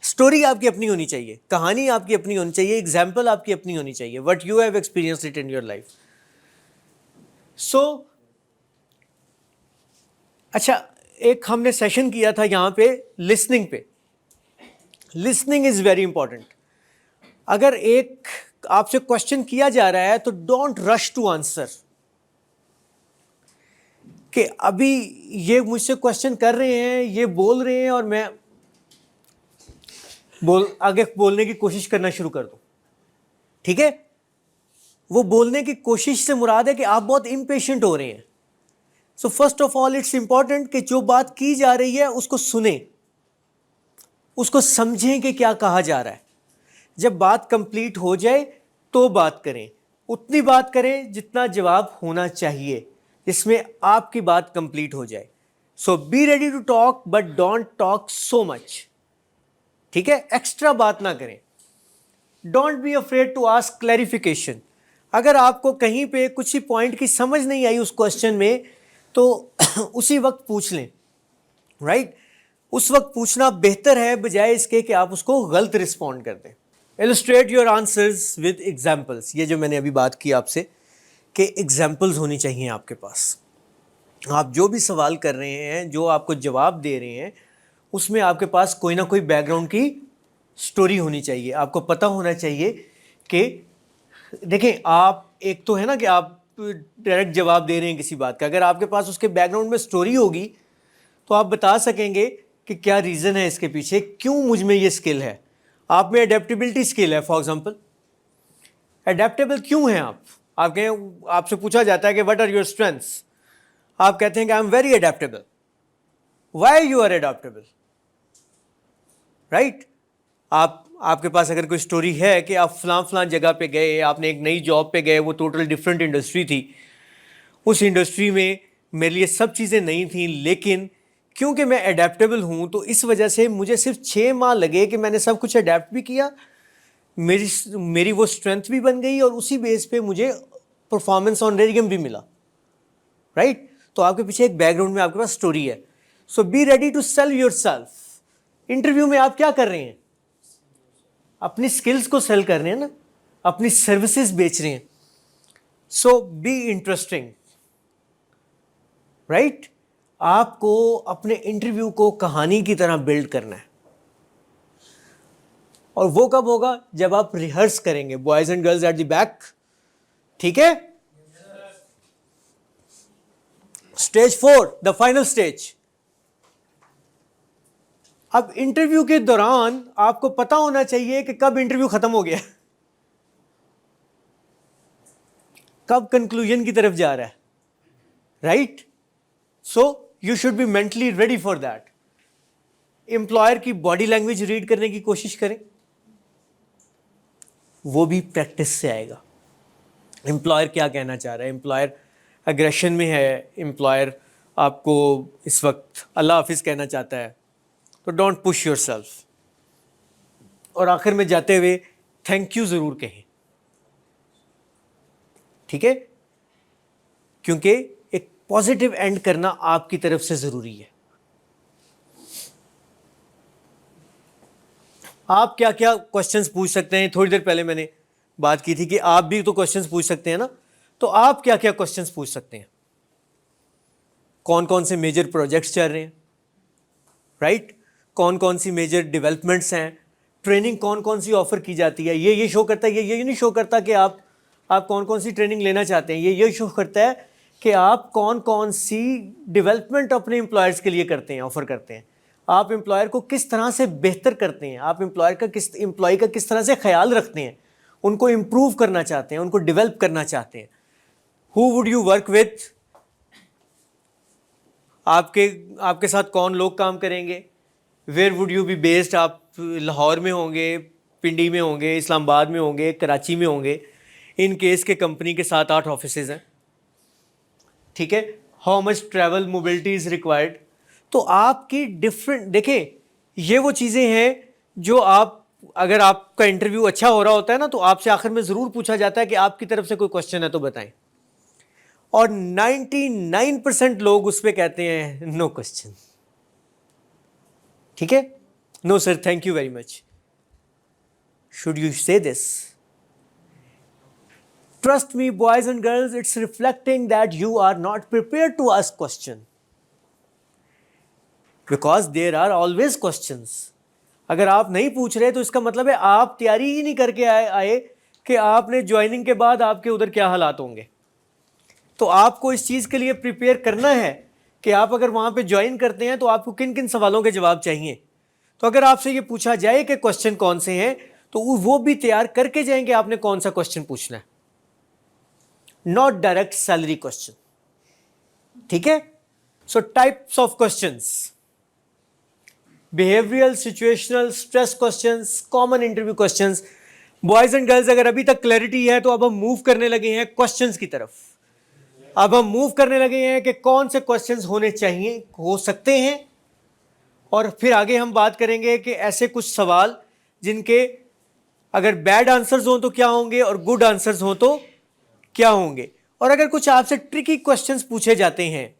Speaker 1: स्टोरी आपकी अपनी होनी चाहिए, कहानी आपकी अपनी होनी चाहिए, एग्जाम्पल आपकी अपनी होनी चाहिए, what you have experienced it in your life. So अच्छा, एक हमने सेशन किया था यहाँ पे लिसनिंग पे। Listening is very important. अगर एक आपसे क्वेश्चन किया जा रहा है तो डोंट रश टू आंसर, कि अभी ये मुझसे क्वेश्चन कर रहे हैं, ये बोल रहे हैं और मैं आगे बोलने की कोशिश करना शुरू कर दूं। ठीक है, वो बोलने की कोशिश से मुराद है कि आप बहुत इम्पेशेंट हो रहे हैं। So first of all it's important कि जो बात की जा रही है उसको सुने, उसको समझें कि क्या कहा जा रहा है। जब बात कंप्लीट हो जाए तो बात करें, उतनी बात करें जितना जवाब होना चाहिए, जिसमें आपकी बात कंप्लीट हो जाए। So be ready to talk but don't talk so much, ठीक है, एक्स्ट्रा बात ना करें। Don't be afraid to ask clarification. अगर आपको कहीं पे कुछ ही पॉइंट की समझ नहीं आई उस क्वेश्चन में तो उसी वक्त पूछ लें, राइट? उस वक्त पूछना बेहतर है बजाय इसके कि आप उसको गलत रिस्पॉन्ड कर दें। Illustrate your answers with examples. ये जो मैंने अभी बात की आपसे कि एग्जाम्पल्स होनी चाहिए आपके पास। आप जो भी सवाल कर रहे हैं, जो आपको जवाब दे रहे हैं, उसमें आपके पास कोई ना कोई बैकग्राउंड की स्टोरी होनी चाहिए। आपको पता होना चाहिए कि देखें, आप एक तो है ना कि आप डायरेक्ट जवाब दे रहे हैं किसी बात का, अगर आपके पास उसके बैकग्राउंड में स्टोरी होगी तो आप बता सकेंगे कि क्या रीज़न है इसके पीछे, क्यों मुझ में ये स्किल है। आप में अडेप्टेबिलिटी स्किल है, फॉर एग्जांपल, अडेप्टेबल क्यों हैं आप? आप कहें, आपसे पूछा जाता है कि व्हाट आर योर स्ट्रेंथ्स, आप कहते हैं कि I am very adaptable. Why you are adaptable, right? आपके पास अगर कोई स्टोरी है कि आप फलां जगह पे गए, आपने एक नई जॉब पे गए, वो टोटल डिफरेंट इंडस्ट्री थी, उस इंडस्ट्री में मेरे लिए सब चीज़ें नई थी, लेकिन क्योंकि मैं अडेप्टेबल हूँ तो इस वजह से मुझे सिर्फ 6 माह लगे कि मैंने सब कुछ अडेप्ट भी किया, मेरी वो स्ट्रेंथ भी बन गई और उसी बेस पे मुझे परफॉर्मेंस ऑनरेरियम भी मिला, राइट? तो आपके पीछे एक बैकग्राउंड में आपके पास स्टोरी है। So be ready to sell yourself. Interview में आप क्या कर रहे हैं? अपनी स्किल्स को सेल कर रहे हैं ना, अपनी सर्विसेज बेच रहे हैं। सो बी इंटरेस्टिंग, राइट? आपको अपने इंटरव्यू को कहानी की तरह बिल्ड करना है। और वो कब होगा? जब आप रिहर्स करेंगे। Boys and girls at the back, ठीक है? Stage 4, the final stage. अब इंटरव्यू के दौरान आपको पता होना चाहिए कि कब इंटरव्यू खत्म हो गया, कब कंक्लूजन की तरफ जा रहा है, right? So you should be mentally ready for that. Employer की बॉडी लैंग्वेज रीड करने की कोशिश करें, वो भी प्रैक्टिस से आएगा। एम्प्लॉयर क्या कहना चाह रहा है, एम्प्लॉयर एग्रेशन में है, एम्प्लॉयर आपको इस वक्त अल्लाह हाफिज़ कहना चाहता है, तो डोंट पुश योर सेल्फ। और आखिर में जाते हुए थैंक यू ज़रूर कहें, ठीक है? क्योंकि एक पॉजिटिव एंड करना आपकी तरफ से ज़रूरी है। आप क्या क्या क्वेश्चंस पूछ सकते हैं? थोड़ी देर पहले मैंने बात की थी कि आप भी तो क्वेश्चंस पूछ सकते हैं ना, तो आप क्या क्या क्वेश्चंस पूछ सकते हैं? कौन कौन से मेजर प्रोजेक्ट्स चल रहे हैं, राइट? कौन कौन सी मेजर डेवलपमेंट्स हैं? ट्रेनिंग कौन कौन सी ऑफर की जाती है? ये शो करता है, ये नहीं शो करता कि आप कौन कौन सी ट्रेनिंग लेना चाहते हैं। ये शो करता है कि आप कौन कौन सी डेवलपमेंट अपने एम्प्लॉयर्स के लिए करते हैं, ऑफर करते हैं। आप एम्प्लॉयर को किस तरह से बेहतर करते हैं, आप एम्प्लॉय का किस तरह से ख्याल रखते हैं, उनको इम्प्रूव करना चाहते हैं, उनको डेवलप करना चाहते हैं। Who would you work with? आपके साथ कौन लोग काम करेंगे? Where would you be based? आप लाहौर में होंगे, पिंडी में होंगे, इस्लामाबाद में होंगे, कराची में होंगे। इन केस के कंपनी के 7-8 ऑफिसेज हैं, ठीक है? How much travel mobility is required? तो आपकी डिफरेंट, देखें, ये वो चीज़ें हैं जो अगर आपका इंटरव्यू अच्छा हो रहा होता है ना, तो आपसे आखिर में ज़रूर पूछा जाता है कि आपकी तरफ से कोई क्वेश्चन है तो बताएं। और 99% लोग उस पर कहते हैं नो क्वेश्चन, ठीक है? No sir, thank you very much. Should you say this? Trust me, boys and girls, it's reflecting that you are not prepared to ask question. Because there are always questions. अगर आप नहीं पूछ रहे तो इसका मतलब है आप तैयारी ही नहीं करके आए कि आपने ज्वाइनिंग के बाद आपके उधर क्या हालात होंगे। तो आपको इस चीज़ के लिए प्रिपेयर करना है कि आप अगर वहाँ पे ज्वाइन करते हैं तो आपको किन किन सवालों के जवाब चाहिए। तो अगर आपसे ये पूछा जाए कि क्वेश्चन कौन से हैं, तो वो भी तैयार करके जाएंगे आपने कौन सा क्वेश्चन पूछना है। नॉट डायरेक्ट सैलरी क्वेश्चन, ठीक है। सो types of questions, behavioural, situational, stress questions, common interview questions. Boys and girls, अगर अभी तक क्लैरिटी है तो अब हम मूव करने लगे हैं क्वेश्चंस की तरफ। अब हम मूव करने लगे हैं कि कौन से क्वेश्चंस होने चाहिए, हो सकते हैं, और फिर आगे हम बात करेंगे कि ऐसे कुछ सवाल जिनके अगर बैड आंसर्स हो तो क्या होंगे और गुड आंसर्स हो तो क्या होंगे, और अगर कुछ आपसे ट्रिकी क्वेश्चंस पूछे जाते हैं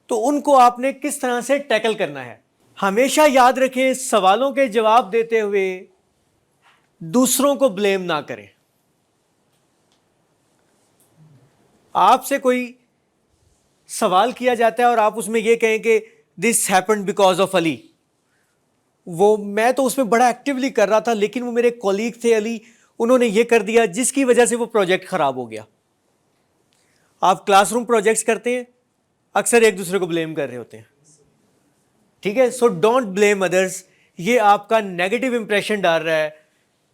Speaker 1: तो उनको आपने किस तरह से टैकल करना है। हमेशा याद रखें, सवालों के जवाब देते हुए दूसरों को ब्लेम ना करें। आपसे कोई सवाल किया जाता है और आप उसमें यह कहें कि this happened because of Ali, वो मैं तो उसमें बड़ा एक्टिवली कर रहा था लेकिन वो मेरे कॉलीग थे अली, उन्होंने ये कर दिया जिसकी वजह से वो प्रोजेक्ट खराब हो गया। आप क्लासरूम प्रोजेक्ट्स करते हैं, अक्सर एक दूसरे को ब्लेम कर रहे होते हैं, ठीक है। So don't blame others. ये आपका नेगेटिव इंप्रेशन डाल रहा है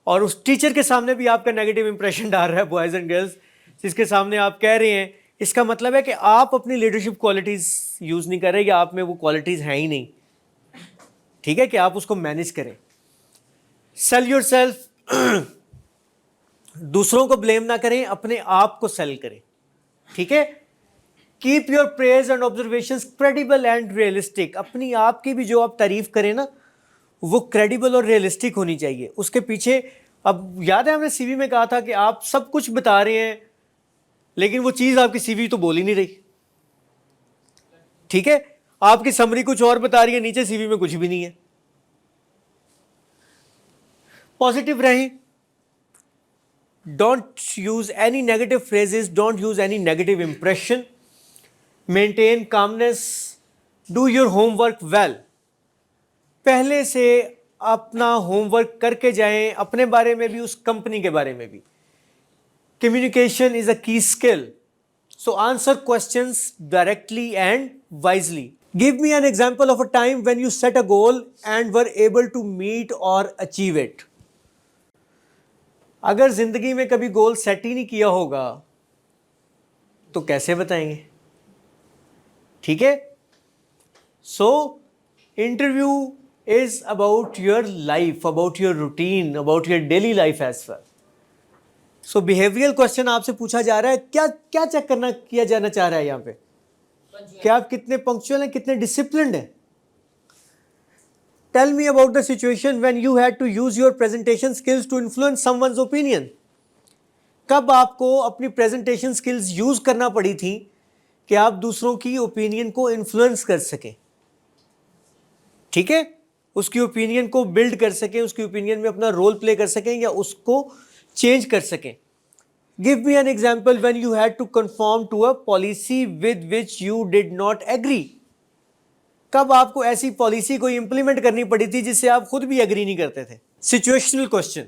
Speaker 1: और उस टीचर के सामने भी आपका नेगेटिव इंप्रेशन डाल रहा है, बॉयज एंड गर्ल्स, जिसके सामने आप कह रहे हैं। इसका मतलब है कि आप अपनी लीडरशिप क्वालिटीज यूज नहीं कर रहे या आप में वो क्वालिटीज हैं ही नहीं, ठीक है, कि आप उसको मैनेज करें। सेल योरसेल्फ, दूसरों को ब्लेम ना करें, अपने आप को सेल करें, ठीक है। Keep your praise and observations credible and realistic. अपनी आप की भी जो आप तारीफ करें ना, वो क्रेडिबल और रियलिस्टिक होनी चाहिए। उसके पीछे, अब याद है हमने सीवी में कहा था कि आप सब कुछ बता रहे हैं लेकिन वो चीज आपकी सीवी तो बोल ही नहीं रही, ठीक है। आपकी समरी कुछ और बता रही है, नीचे सीवी में कुछ भी नहीं है। पॉजिटिव रहें, don't use any negative phrases, don't use any negative impression, maintain calmness, do your homework well. पहले से अपना होमवर्क करके जाएं, अपने बारे में भी, उस कंपनी के बारे में भी। Communication is a key skill. So answer questions directly and wisely. Give me an example of a time when you set a goal and were able to meet or achieve it. अगर जिंदगी में कभी goal set ही नहीं किया होगा तो कैसे बताएंगे, ठीक है। So interview is about your life, about your routine, about your daily life as well. So behavioural question आपसे पूछा जा रहा है, क्या क्या चेक करना किया जाना चाह रहा है यहाँ पे, क्या आप कितने पंक्चुअल हैं, कितने डिसिप्लिन्ड हैं। Tell me about the situation when you had to use your presentation skills to influence someone's opinion. कब आपको अपनी प्रेजेंटेशन स्किल्स यूज करना पड़ी थी कि आप दूसरों की ओपिनियन को इन्फ्लुएंस कर सकें, ठीक है, उसकी ओपिनियन को बिल्ड कर सकें, उसकी ओपिनियन में अपना रोल प्ले कर सकें या उसको चेंज कर सकें। Give me an example when you had to conform to a policy with which you did not agree. कब आपको ऐसी पॉलिसी को इंप्लीमेंट करनी पड़ी थी जिससे आप खुद भी एग्री नहीं करते थे। Situational question,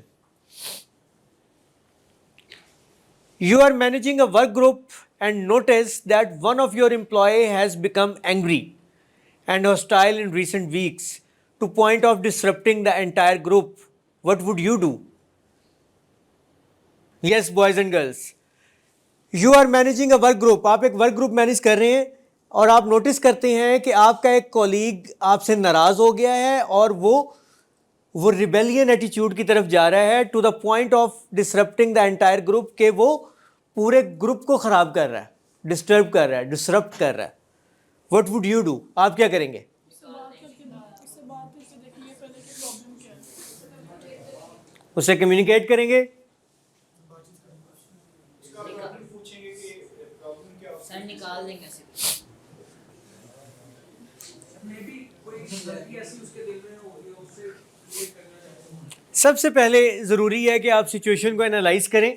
Speaker 1: you are managing a work group and notice that one of your employee has become angry and hostile in recent weeks to point of disrupting the entire group. What would you do? Yes, boys and girls. You are managing a work group. आप एक work group manage कर रहे हैं और आप notice करते हैं कि आपका एक कॉलीग आपसे नाराज हो गया है और वो रिबेलियन एटीट्यूड की तरफ जा रहा है, to the point of disrupting the entire group, के वो पूरे ग्रुप को खराब कर रहा है, डिस्टर्ब कर रहा है, डिसरप्ट कर रहा है। What would you do? आप क्या करेंगे? उससे कम्युनिकेट करेंगे,
Speaker 2: सर निकाल देंगे सिर्फ।
Speaker 1: सबसे पहले ज़रूरी है कि आप सिचुएशन को एनालाइज करें,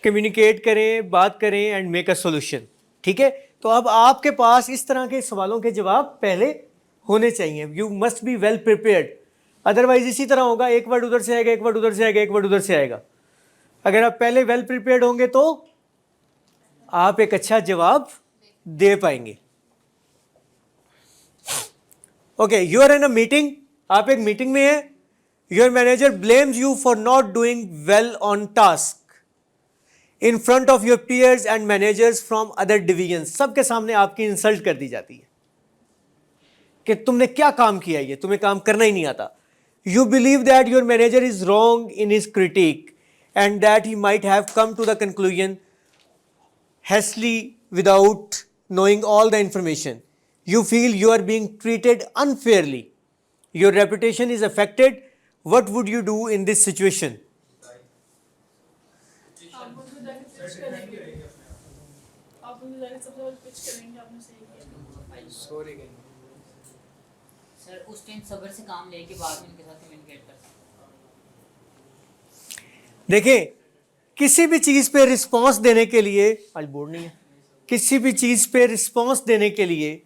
Speaker 1: कम्युनिकेट करें, बात करें एंड मेक अ सॉल्यूशन, ठीक है। तो अब आपके पास इस तरह के सवालों के जवाब पहले होने चाहिए। You must be well prepared, otherwise इसी तरह होगा, एक वर्ड उधर से आएगा, एक वर्ड उधर से आएगा, एक वर्ड उधर से आएगा। अगर आप पहले वेल प्रिपेयर्ड होंगे तो आप एक अच्छा जवाब दे पाएंगे। Okay, you are in a meeting, आप एक मीटिंग में हैं, your manager blames you for not doing well on task. In front of your peers and managers from other division, सबके सामने आपकी इंसल्ट कर दी जाती है कि तुमने क्या काम किया, ये तुम्हें काम करना ही नहीं आता. You believe that your manager is wrong in his critique and that he might have come to the conclusion hastily without knowing all the information. You feel you are being treated unfairly. Your reputation is affected. What would you do in this situation?
Speaker 3: आप उनको जाके pitch करेंगे, आप उनको जाके सबसे पहले pitch करेंगे आपने सही किया.
Speaker 4: सॉरी कहेंगे
Speaker 2: सर उस टाइम सब्र से काम लेके बाद में उनके साथ कम्युनिकेट कर सकते
Speaker 1: देखें, किसी भी चीज़ पे रिस्पॉन्स देने के लिए, आज बोर्ड नहीं है, किसी भी चीज़ पे रिस्पॉन्स देने के लिए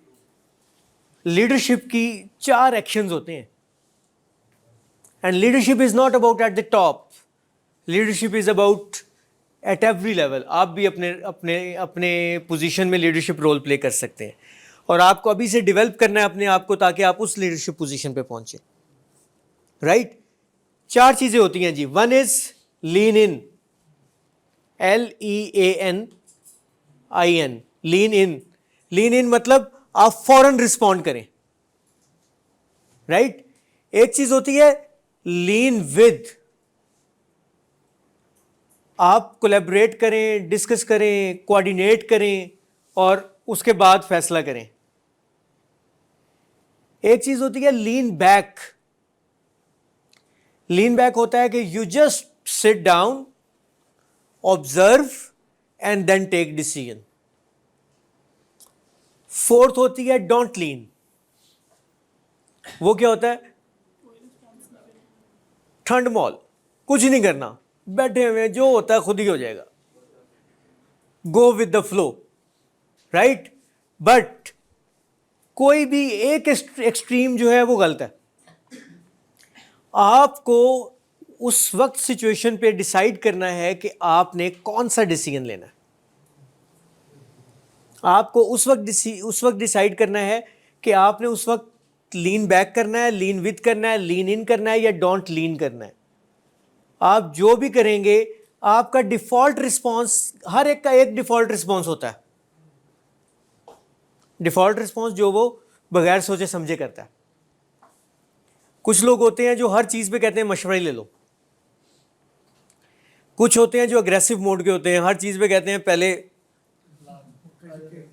Speaker 1: लीडरशिप की 4 एक्शंस होते हैं. And leadership is not about at the top, leadership is about at every level. आप भी अपने अपने अपने पोजीशन में लीडरशिप रोल प्ले कर सकते हैं और आपको अभी से डेवलप करना है अपने आप को ताकि आप उस लीडरशिप पोजीशन पे पहुंचे. राइट 4 चीज़ें होती हैं जी. 1 इज़ लीन इन, LEANIN, लीन इन. लीन इन मतलब आप फौरन रिस्पॉन्ड करें. राइट एक चीज़ होती है लीन विद, आप कोलैबोरेट करें, डिस्कस करें, कोऑर्डिनेट करें और उसके बाद फैसला करें. एक चीज होती है लीन बैक. लीन बैक होता है कि you just sit down, observe and then take decision. 4th होती है डोंट लीन. वो क्या होता है? ठंड मॉल, कुछ नहीं करना, बैठे हुए, जो होता है खुद ही हो जाएगा. Go with the flow. Right but कोई भी एक एक्सट्रीम जो है वो गलत है. आपको उस वक्त सिचुएशन पे डिसाइड करना है कि आपने कौन सा डिसीजन लेना है. आपको उस वक्त डिसाइड करना है कि आपने उस वक्त लीन बैक करना है, लीन विद करना है, लीन इन करना है या डोंट लीन करना है. आप जो भी करेंगे आपका डिफॉल्ट रिस्पॉन्स, हर एक का एक डिफॉल्ट रिस्पॉन्स होता है. डिफॉल्ट रिस्पॉन्स जो वो बगैर सोचे समझे करता है. कुछ लोग होते हैं जो हर चीज़ पे कहते हैं मशवरा ही ले लो. कुछ होते हैं जो अग्रेसिव मोड के होते हैं, हर चीज़ पे कहते हैं पहले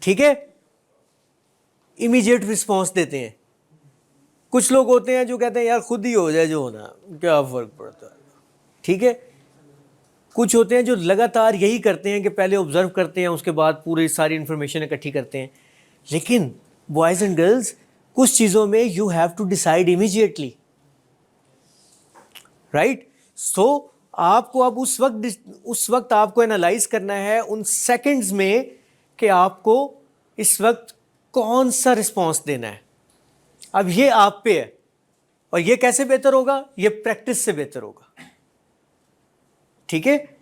Speaker 1: ठीक है, इमीडिएट रिस्पॉन्स देते हैं. कुछ लोग होते हैं जो कहते हैं यार खुद ही हो जाए जो होना, क्या फ़र्क पड़ता है. ठीक है. कुछ होते हैं जो लगातार यही करते हैं कि पहले ऑब्जर्व करते हैं, उसके बाद पूरी सारी इंफॉर्मेशन इकट्ठी करते हैं. लेकिन बॉयज़ एंड गर्ल्स, कुछ चीज़ों में you have to decide immediately. Right so आपको अब उस वक्त आपको एनालाइज करना है उन सेकंड्स में कि आपको इस वक्त कौन सा रिस्पॉन्स देना है. अब ये आप पे है. और ये कैसे बेहतर होगा? ये प्रैक्टिस से बेहतर होगा. ठीक है.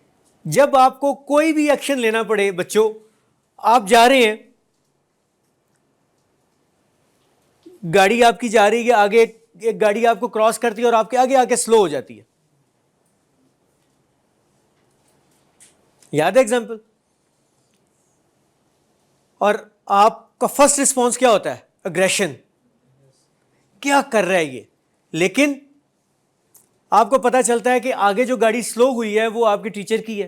Speaker 1: जब आपको कोई भी एक्शन लेना पड़े, बच्चों आप जा रहे हैं, गाड़ी आपकी जा रही है, आगे एक गाड़ी आपको क्रॉस करती है और आपके आगे आके स्लो हो जाती है. याद है एग्जांपल? और आपका फर्स्ट रिस्पॉन्स क्या होता है? अग्रेशन. क्या कर रहा है ये? लेकिन आपको पता चलता है कि आगे जो गाड़ी स्लो हुई है वो आपके टीचर की है.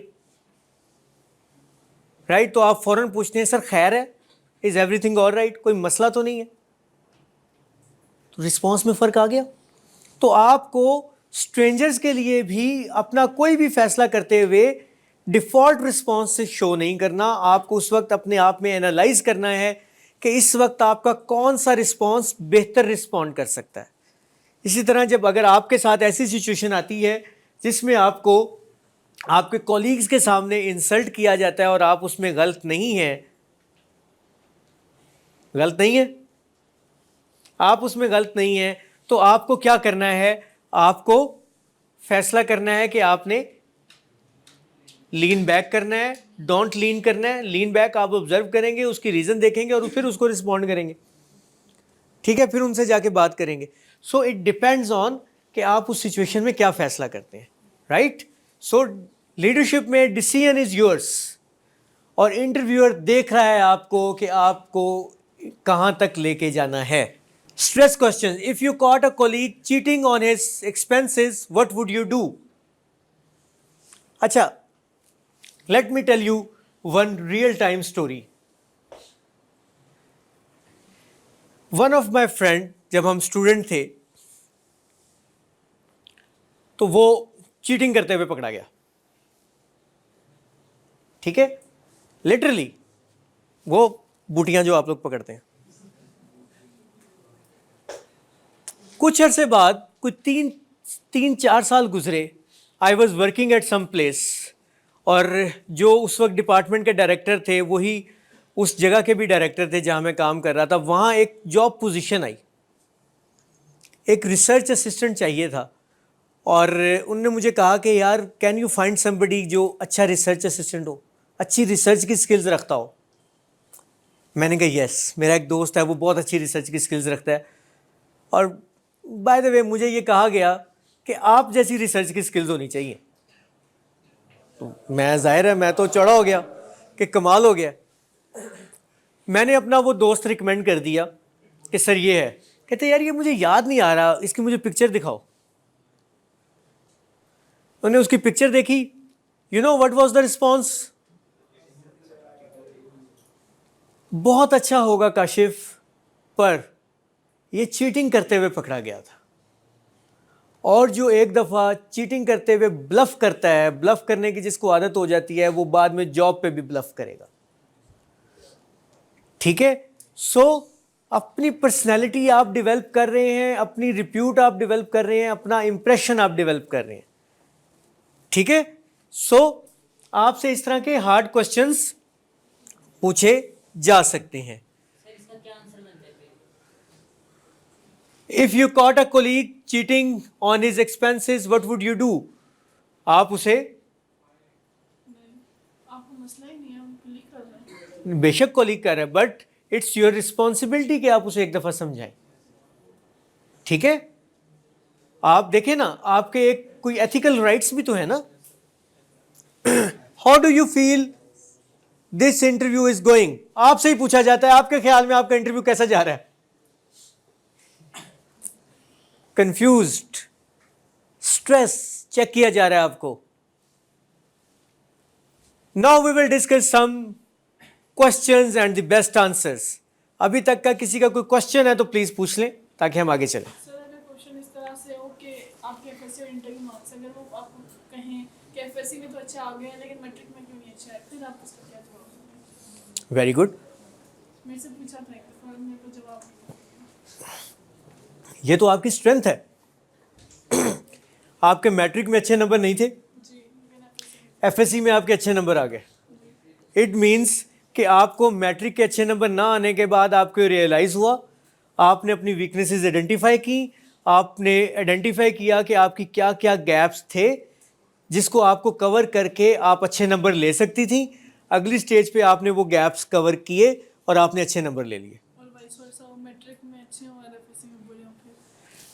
Speaker 1: राइट तो आप फौरन पूछते हैं सर खैर है, इज एवरीथिंग ऑल राइट, कोई मसला तो नहीं है. तो रिस्पॉन्स में फ़र्क आ गया. तो आपको स्ट्रेंजर्स के लिए भी अपना कोई भी फैसला करते हुए डिफ़ॉल्ट रिस्पॉन्स से शो नहीं करना. आपको उस वक्त अपने आप में एनालाइज करना है कि इस वक्त आपका कौन सा रिस्पॉन्स बेहतर रिस्पॉन्ड कर सकता है. इसी तरह जब अगर आपके साथ ऐसी सिचुएशन आती है जिसमें आपको आपके कॉलीग्स के सामने इंसल्ट किया जाता है और आप उसमें गलत नहीं हैं, आप उसमें गलत नहीं हैं, तो आपको क्या करना है? आपको फैसला करना है कि आपने लीन बैक करना है, डोंट लीन करना है. लीन बैक आप ऑब्जर्व करेंगे, उसकी रीज़न देखेंगे और फिर उसको रिस्पॉन्ड करेंगे. ठीक है, फिर उनसे जाके बात करेंगे. सो इट डिपेंड्स ऑन कि आप उस सिचुएशन में क्या फ़ैसला करते हैं. राइट सो लीडरशिप में डिसीजन इज योर्स, और इंटरव्यूअर देख रहा है आपको कि आपको कहां तक लेके जाना है. Stress question. If you caught a colleague cheating on his expenses, what would you do? अच्छा, let me tell you one real time story. One of my friend, जब हम स्टूडेंट थे तो वो चीटिंग करते हुए पकड़ा गया. ठीक है, लिटरली वो बूटियां जो आप लोग पकड़ते हैं. कुछ अरसे बाद, कुछ तीन चार साल गुजरे. I was working at some place, और जो उस वक्त डिपार्टमेंट के डायरेक्टर थे वही उस जगह के भी डायरेक्टर थे जहां मैं काम कर रहा था. वहां एक जॉब पोजीशन आई, एक रिसर्च असिस्टेंट चाहिए था, और उनने मुझे कहा कि यार कैन यू फाइंड समबडी जो अच्छा रिसर्च असिस्टेंट हो, अच्छी रिसर्च की स्किल्स रखता हो. मैंने कहा यस, मेरा एक दोस्त है वो बहुत अच्छी रिसर्च की स्किल्स रखता है, और बाय द वे मुझे ये कहा गया कि आप जैसी रिसर्च की स्किल्स होनी चाहिए. तो मैं, जाहिर है मैं तो चढ़ा हो गया कि कमाल हो गया. मैंने अपना वो दोस्त रिकमेंड कर दिया कि सर ये है. कहते यार ये मुझे याद नहीं आ रहा, इसकी मुझे पिक्चर दिखाओ. उन्होंने उसकी पिक्चर देखी. You know what was the response? बहुत अच्छा होगा काशिफ, पर ये चीटिंग करते हुए पकड़ा गया था. और जो एक दफ़ा चीटिंग करते हुए ब्लफ करता है, ब्लफ करने की जिसको आदत हो जाती है, वो बाद में जॉब पे भी ब्लफ करेगा. ठीक है, सो अपनी पर्सनैलिटी आप डेवलप कर रहे हैं, अपनी रिप्यूट आप डेवलप कर रहे हैं, अपना इंप्रेशन आप डेवलप कर रहे हैं. ठीक है, सो आपसे इस तरह के हार्ड क्वेश्चंस पूछे जा सकते हैं.
Speaker 2: सर इसका क्या आंसर बनता है फिर?
Speaker 1: If you caught a colleague cheating on his expenses, what would you do? आप उसे,
Speaker 3: नहीं, आपको मसला ही नहीं है, हम क्लिक कर रहे हैं.
Speaker 1: बेशक कोलीग कर रहे हैं, बट इट्स योर रिस्पॉन्सिबिलिटी कि आप उसे एक दफा समझाएं. ठीक है, आप देखें ना, आपके एक कोई एथिकल राइट्स भी तो है ना. How do you feel this interview is going? आपसे ही पूछा जाता है, आपके ख्याल में आपका इंटरव्यू कैसा जा रहा है? कंफ्यूज्ड, स्ट्रेस चेक किया जा रहा है आपको. Now we will discuss some questions and the best answers. अभी तक का किसी का कोई क्वेश्चन है तो प्लीज पूछ लें ताकि हम आगे चलें.
Speaker 3: सर अगर क्वेश्चन इस तरह से हो कि आपके एफएससी और इंटरव्यू मार्क्स अगर वो आपको कहें कि एफएससी में तो अच्छा आ गया लेकिन मैट्रिक में क्यों नहीं अच्छा है, फिर आप उसका क्या जवाब देंगे?
Speaker 1: Very good.
Speaker 3: मेरे से पूछा था एक दफ़ा, मेरे को जवाब नहीं दिया.
Speaker 1: ये तो आपकी स्ट्रेंथ है. आपके मैट्रिक में अच्छे नंबर नहीं थे,
Speaker 3: जी, लेकिन एफएससी
Speaker 1: एफएससी में आपके अच्छे नंबर आ गए. इट मीन्स कि आपको मैट्रिक के अच्छे नंबर ना आने के बाद आपको रियलाइज़ हुआ, आपने अपनी वीकनेसेस आइडेंटिफाई की, आपने आइडेंटिफाई किया कि आपकी क्या क्या गैप्स थे जिसको आपको कवर करके आप अच्छे नंबर ले सकती थी. अगली स्टेज पे आपने वो गैप्स कवर किए और आपने अच्छे नंबर ले लिए.
Speaker 3: और वाइस वर्सा, वो मैट्रिक में अच्छे हों और एफएससी में बुरे हों फिर.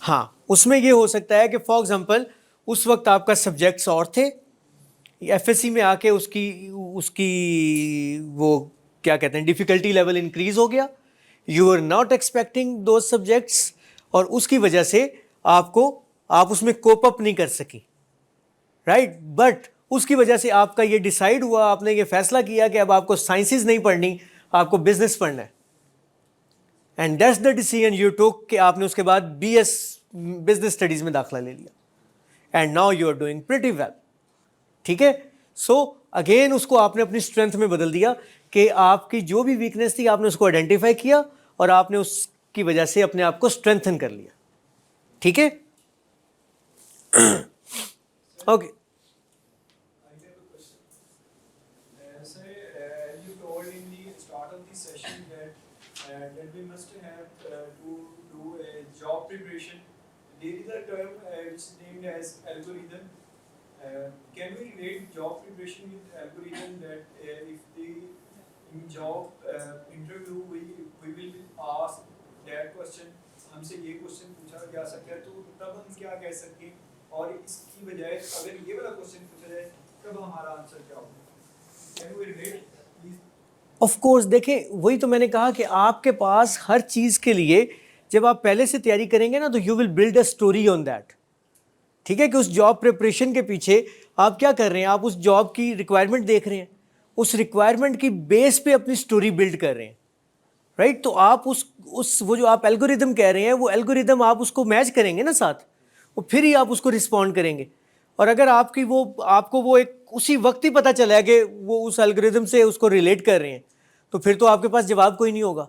Speaker 1: हाँ, उसमें ये हो सकता है कि फॉर एग्जांपल उस वक्त आपका सब्जेक्ट्स और थे, एफएससी में आके उसकी उसकी वो क्या कहते हैं डिफ़िकल्टी लेवल इंक्रीज हो गया. यू आर नॉट एक्सपेक्टिंग दो सब्जेक्ट्स, और उसकी वजह से आप उसमें कोप अप नहीं कर सकी. राइट, बट उसकी वजह से आपका ये डिसाइड हुआ, आपने ये फैसला किया कि अब आपको साइंसेज नहीं पढ़नी, आपको बिजनेस पढ़ना है. And that's the decision you took कि आपने उसके बाद बीएस बिजनेस स्टडीज में दाखिला ले लिया. And now you are doing pretty well. ठीक है, सो अगेन उसको आपने अपनी स्ट्रेंथ में बदल दिया कि आपकी जो भी वीकनेस थी आपने उसको आइडेंटिफाई किया और आपने उसकी वजह से अपने आप को स्ट्रेंथन कर लिया. ठीक है, okay.
Speaker 4: You told in the start of the session that we must have to do a job preparation. There is a term which is named as algorithm. Can we relate job preparation with algorithm that if the in job interview we will be asked that question, हमसे ये question पूछा जा सकता है तो तब हम क्या कह सकते हैं, और इसकी बजाय अगर ये वाला क्वेश्चन पूछा जाए तब हमारा आंसर क्या होगा? Can we relate please?
Speaker 1: Of course, देखें वही तो मैंने कहा कि आपके पास हर चीज़ के लिए जब आप पहले से तैयारी करेंगे ना तो you will build a story on that. ठीक है कि उस जॉब प्रिपरेशन के पीछे आप क्या कर रहे हैं, आप उस जॉब की रिक्वायरमेंट देख रहे हैं, उस रिक्वायरमेंट की बेस पे अपनी स्टोरी बिल्ड कर रहे हैं, राइट? तो आप उस वो जो आप एल्गोरिदम कह रहे हैं वो एल्गोरिदम आप उसको मैच करेंगे ना साथ, वो फिर ही आप उसको रिस्पॉन्ड करेंगे। और अगर आपको वो एक उसी वक्त ही पता चला है कि वो उस एल्गोरिदम से उसको रिलेट कर रहे हैं, तो फिर तो आपके पास जवाब कोई नहीं होगा।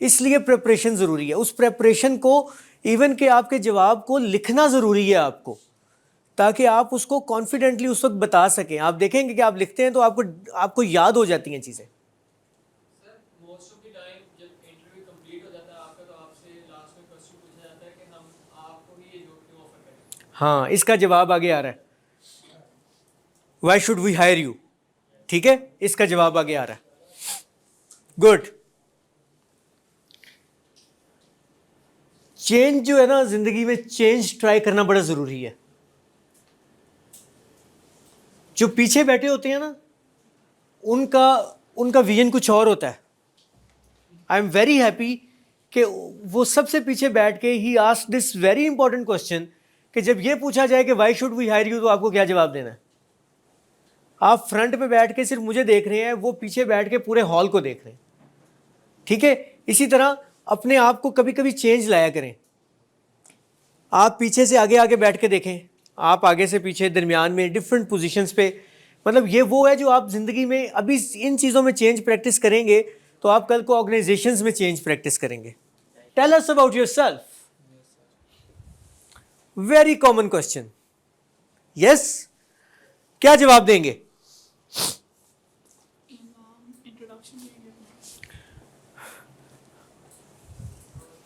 Speaker 1: इसलिए प्रिपरेशन ज़रूरी है। उस प्रिपरेशन को इवन कि आपके जवाब को लिखना ज़रूरी है आपको, ताकि आप उसको कॉन्फिडेंटली उस वक्त बता सकें। आप देखेंगे कि आप लिखते हैं तो आपको याद हो जाती हैं चीज़ें।
Speaker 5: Sir most of the time जब इंटरव्यू कंप्लीट हो जाता है आपका तो आपसे लास्ट में क्वेश्चन पूछा जाता है कि हम आपको ही ये जॉब क्यों ऑफर करें?
Speaker 1: हाँ, इसका जवाब आगे आ रहा है, why should we hire you. ठीक है, इसका जवाब आगे आ रहा है। गुड। चेंज जो है ना, जिंदगी में चेंज ट्राई करना बड़ा जरूरी है। जो पीछे बैठे होते हैं ना, उनका विजन कुछ और होता है। आई एम वेरी हैप्पी कि वो सबसे पीछे बैठ के ही asked this very important question कि जब ये पूछा जाए कि why should we hire you, तो आपको क्या जवाब देना है? आप फ्रंट पे बैठ के सिर्फ मुझे देख रहे हैं, वो पीछे बैठ के पूरे हॉल को देख रहे हैं। ठीक है, इसी तरह अपने आप को कभी कभी चेंज लाया करें। आप पीछे से आगे आगे बैठ के देखें, आप आगे से पीछे, दरमियान में, डिफरेंट पोजीशंस पे। मतलब ये वो है जो आप ज़िंदगी में अभी इन चीज़ों में चेंज प्रैक्टिस करेंगे तो आप कल को ऑर्गेनाइजेशंस में चेंज प्रैक्टिस करेंगे। Tell us about yourself. Very common question. Yes, क्या जवाब देंगे?
Speaker 3: इंट्रोडक्शन देंगे।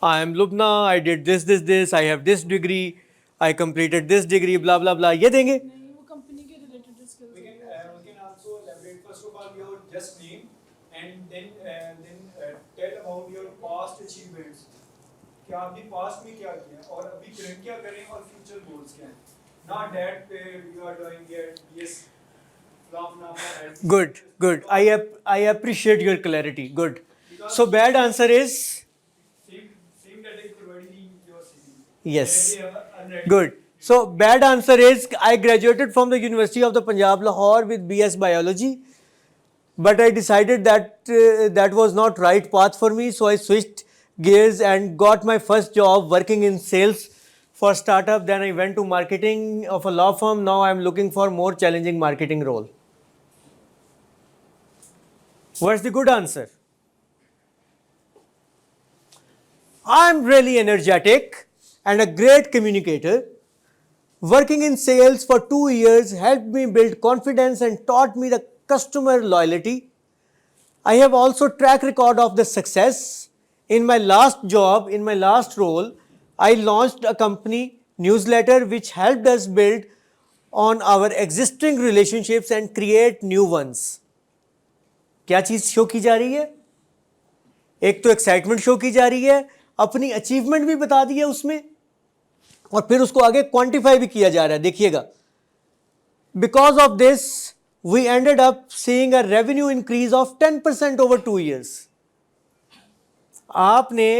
Speaker 1: I am Lubna, I did this, I have this degree, I completed this degree, blah blah blah, ये देंगे?
Speaker 3: नहीं, वो कंपनी के related skills
Speaker 4: We can also elaborate first of all your just name and then tell about your past achievements. कि आपने past में क्या किया और अभी current क्या करें और future goals क्या हैं? Not that you are doing it, yes.
Speaker 1: Good. I appreciate your clarity. Good. So bad answer is
Speaker 4: Same that is provided in your CV.
Speaker 1: yes.
Speaker 4: Unready.
Speaker 1: Good. So bad answer is I graduated from the University of the Punjab Lahore with BS Biology, but I decided that that was not right path for me, so I switched gears and got my first job working in sales for startup. Then I went to marketing of a law firm. Now I am looking for more challenging marketing role. What's the good answer? I'm really energetic and a great communicator. Working in sales for 2 years helped me build confidence and taught me the customer loyalty. I have also track record of the success. In my last job, in my last role, I launched a company newsletter which helped us build on our existing relationships and create new ones. क्या चीज़ show की जा रही है? एक तो excitement show की जा रही है, अपनी अचीवमेंट भी बता दी है उसमें, और फिर उसको आगे क्वांटिफाई भी किया जा रहा है। देखिएगा, because of this we ended up seeing a revenue increase of 10% over 2 years. आपने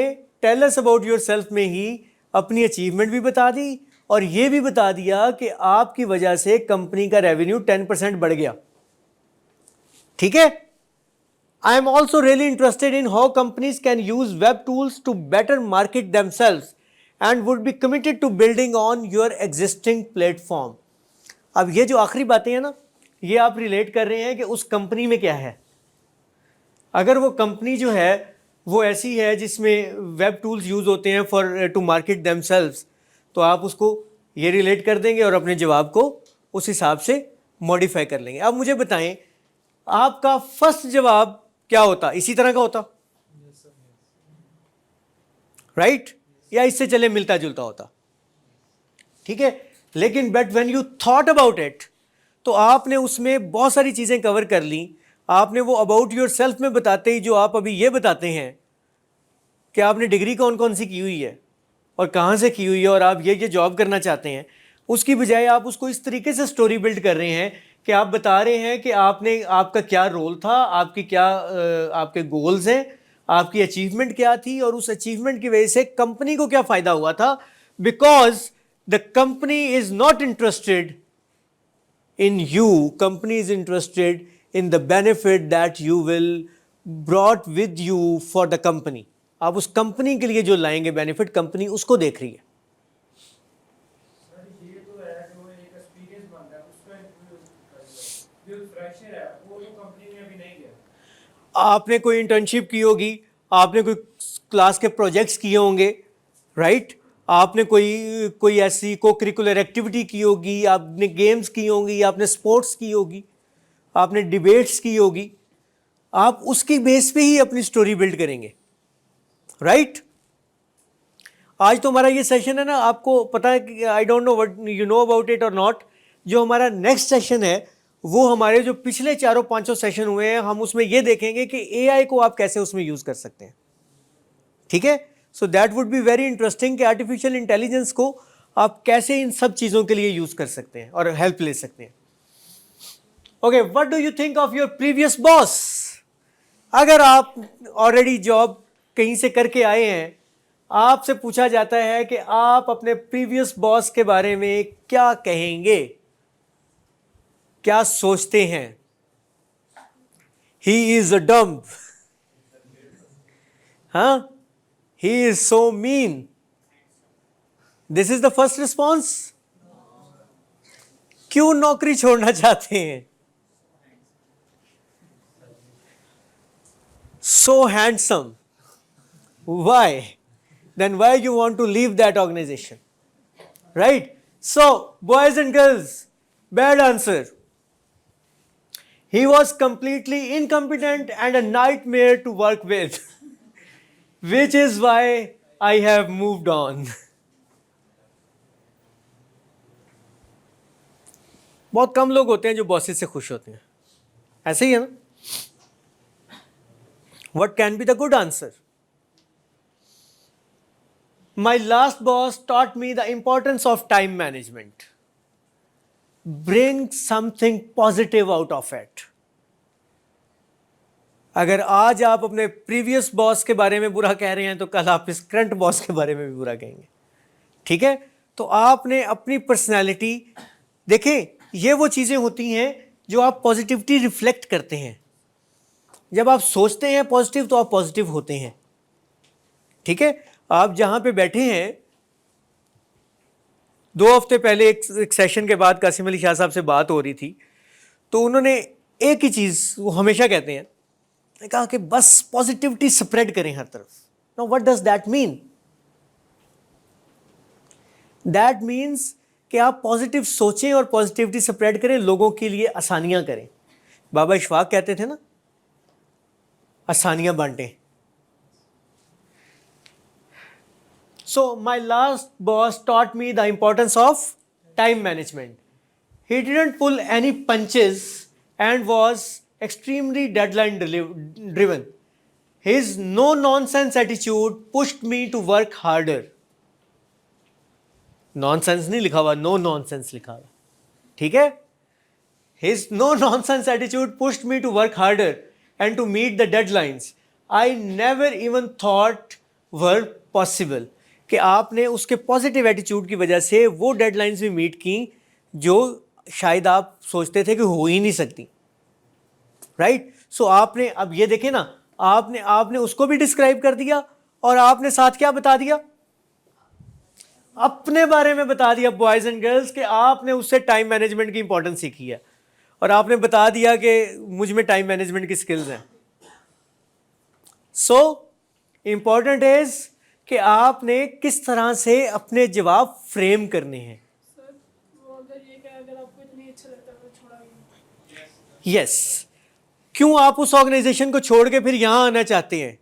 Speaker 1: टेल अस अबाउट योरसेल्फ में ही अपनी अचीवमेंट भी बता दी और ये भी बता दिया कि आपकी वजह से कंपनी का रेवेन्यू 10% बढ़ गया। ठीक है? I am also really interested in how companies can use web tools to better market themselves and would be committed to building on your existing platform. अब ये जो आखिरी बातें हैं ना, ये आप रिलेट कर रहे हैं कि उस कंपनी में क्या है। अगर वो कंपनी जो है वो ऐसी है जिसमें वेब टूल्स यूज़ होते हैं फॉर टू मार्केट देमसेल्व्स, तो आप उसको ये रिलेट कर देंगे और अपने जवाब को उस हिसाब से मॉडिफाई कर लेंगे। अब मुझे बताएं, आपका फर्स्ट जवाब क्या होता? इसी तरह का होता, राइट? या इससे चले मिलता जुलता होता? ठीक है, लेकिन but when you thought about it, तो आपने उसमें बहुत सारी चीज़ें कवर कर ली। आपने वो अबाउट योर सेल्फ में बताते ही जो आप अभी ये बताते हैं कि आपने डिग्री कौन कौन सी की हुई है और कहाँ से की हुई है और आप ये जॉब करना चाहते हैं, उसकी बजाय आप उसको इस तरीके से स्टोरी बिल्ड कर रहे हैं कि आप बता रहे हैं कि आपका क्या रोल था, आपके गोल्स हैं, आपकी अचीवमेंट क्या थी और उस अचीवमेंट की वजह से कंपनी को क्या फ़ायदा हुआ था, because the company is not interested in you, company is interested in the benefit that you will brought with you for the company. आप उस कंपनी के लिए जो लाएंगे बेनिफिट, कंपनी उसको देख रही है।
Speaker 4: सर ये तो है जो एक एक्सपीरियंस बनता है उसका इंटरव्यू जो फ्रेशर है वो तो कंपनी में अभी नहीं गया।
Speaker 1: आपने कोई इंटर्नशिप की होगी, आपने कोई क्लास के प्रोजेक्ट्स किए होंगे, राइट? आपने कोई ऐसी को करिकुलर एक्टिविटी की होगी, आपने गेम्स की होंगी, आपने स्पोर्ट्स की होगी, आपने डिबेट्स की होगी, आप उसकी बेस पे ही अपनी स्टोरी बिल्ड करेंगे, राइट? आज तो हमारा ये सेशन है ना, आपको पता है कि I don't know what you know about it और नॉट, जो हमारा नेक्स्ट सेशन है वो हमारे जो पिछले 4-5 सेशन हुए हैं, हम उसमें ये देखेंगे कि एआई को आप कैसे उसमें यूज़ कर सकते हैं, ठीक है? So that would be very interesting कि आर्टिफिशियल इंटेलिजेंस को आप कैसे इन सब चीज़ों के लिए यूज़ कर सकते हैं और हेल्प ले सकते हैं। Okay, what do you think of your previous boss? अगर आप ऑलरेडी जॉब कहीं से करके आए हैं, आपसे पूछा जाता है कि आप अपने प्रीवियस बॉस के बारे में क्या कहेंगे, क्या सोचते हैं? ही इज अ डम्प, हाँ, he is so mean. This is the first response. क्यों नौकरी छोड़ना चाहते हैं? So handsome. Why? Then why you want to leave that organization? Right? So, boys and girls, bad answer. He was completely incompetent and a nightmare to work with. Which is why I have moved on. बहुत कम लोग होते हैं जो bosses से खुश होते हैं, ऐसे ही है ना? What can be the good answer? My last boss taught me the importance of time management. Bring something positive out of it. अगर आज आप अपने प्रीवियस बॉस के बारे में बुरा कह रहे हैं तो कल आप इस करंट बॉस के बारे में भी बुरा कहेंगे, ठीक है? तो आपने अपनी पर्सनैलिटी, देखें, ये वो चीज़ें होती हैं जो आप पॉजिटिविटी रिफ्लेक्ट करते हैं। जब आप सोचते हैं पॉजिटिव तो आप पॉजिटिव होते हैं, ठीक है? आप जहाँ पे बैठे हैं, 2 हफ्ते पहले एक सेशन के बाद कासिम अली शाह साहब से बात हो रही थी, तो उन्होंने एक ही चीज़ वो हमेशा कहते हैं, कहा कि बस पॉजिटिविटी स्प्रेड करें हर तरफ। Now what does that mean? That means कि आप पॉजिटिव सोचें और पॉजिटिविटी स्प्रेड करें, लोगों के लिए आसानियां करें। बाबा इशफाक कहते थे ना, आसानियां बांटें। So my last boss taught me the importance of time management. He didn't pull any punches and was extremely deadline driven. His no nonsense attitude pushed me to work harder. Nonsense नहीं लिखा हुआ, no nonsense लिखा हुआ, ठीक है? His no nonsense attitude pushed me to work harder and to meet the deadlines I never even thought were possible. कि आपने उसके पॉजिटिव एटीट्यूड की वजह से वो डेडलाइंस भी मीट की जो शायद आप सोचते थे कि हो ही नहीं सकती, राइट? सो आपने, अब ये देखें ना, आपने उसको भी डिस्क्राइब कर दिया और आपने साथ क्या बता दिया? अपने बारे में बता दिया, बॉयज एंड गर्ल्स, कि आपने उससे टाइम मैनेजमेंट की इंपॉर्टेंस सीखी है और आपने बता दिया कि मुझ में टाइम मैनेजमेंट की स्किल्स हैं। सो इंपॉर्टेंट इज कि आपने किस तरह से अपने जवाब फ्रेम करने हैं।
Speaker 3: सर वो अगर ये कहे अगर आपको इतनी अच्छा लगता है तो छोड़ा
Speaker 1: यस, क्यों आप उस ऑर्गेनाइजेशन को छोड़ के फिर यहाँ आना चाहते हैं?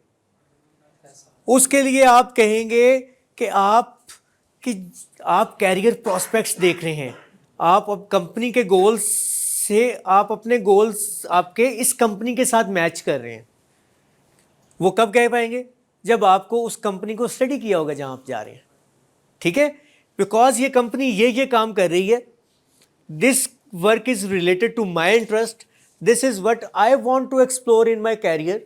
Speaker 1: उसके लिए आप कहेंगे कि आप कैरियर प्रॉस्पेक्ट्स देख रहे हैं, आप अब कंपनी के गोल्स से आप अपने गोल्स आपके इस कंपनी के साथ मैच कर रहे हैं। वो कब कह पाएंगे? जब आपको उस कंपनी को स्टडी किया होगा जहाँ आप जा रहे हैं, ठीक है? बिकॉज ये कंपनी ये काम कर रही है, this work is related to my interest, this is what I want to explore in my career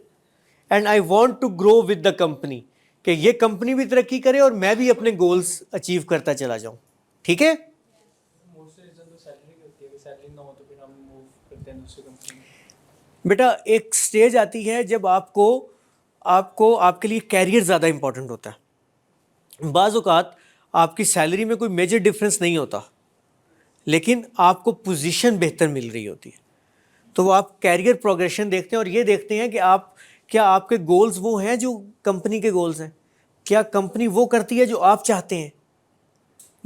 Speaker 1: and I want to grow with the company, कि ये कंपनी भी तरक्की करे और मैं भी अपने गोल्स अचीव करता चला जाऊं. ठीक है.
Speaker 4: मोस्ट रीजन तो सैलरी की होती है कि सैलरी ना हो तो फिर हम मूव करते हैं दूसरी कंपनी में.
Speaker 1: बेटा एक स्टेज आती है जब आपको आपके लिए कैरियर ज़्यादा इंपॉर्टेंट होता है. बाज़ औक़ात आपकी सैलरी में कोई मेजर डिफरेंस नहीं होता, लेकिन आपको पोजीशन बेहतर मिल रही होती है, तो आप कैरियर प्रोग्रेशन देखते हैं और ये देखते हैं कि क्या आपके गोल्स वो हैं जो कंपनी के गोल्स हैं, क्या कंपनी वो करती है जो आप चाहते हैं,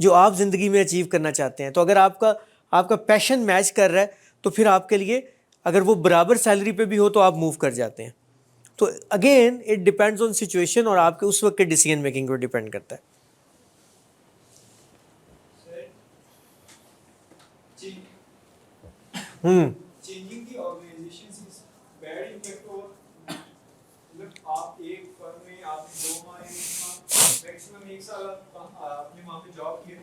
Speaker 1: जो आप ज़िंदगी में अचीव करना चाहते हैं. तो अगर आपका पैशन मैच कर रहा है तो फिर आपके लिए अगर वो बराबर सैलरी पे भी हो तो आप मूव कर जाते हैं. तो again it depends on situation और आपके उस वक्त के डिसीजन मेकिंग को डिपेंड करता है.
Speaker 4: Changing the organisation is bad impact और मतलब आप एक फर्म में आपने 2 माह मैक्सिमम 1 साल आपने वहाँ पे जॉब की,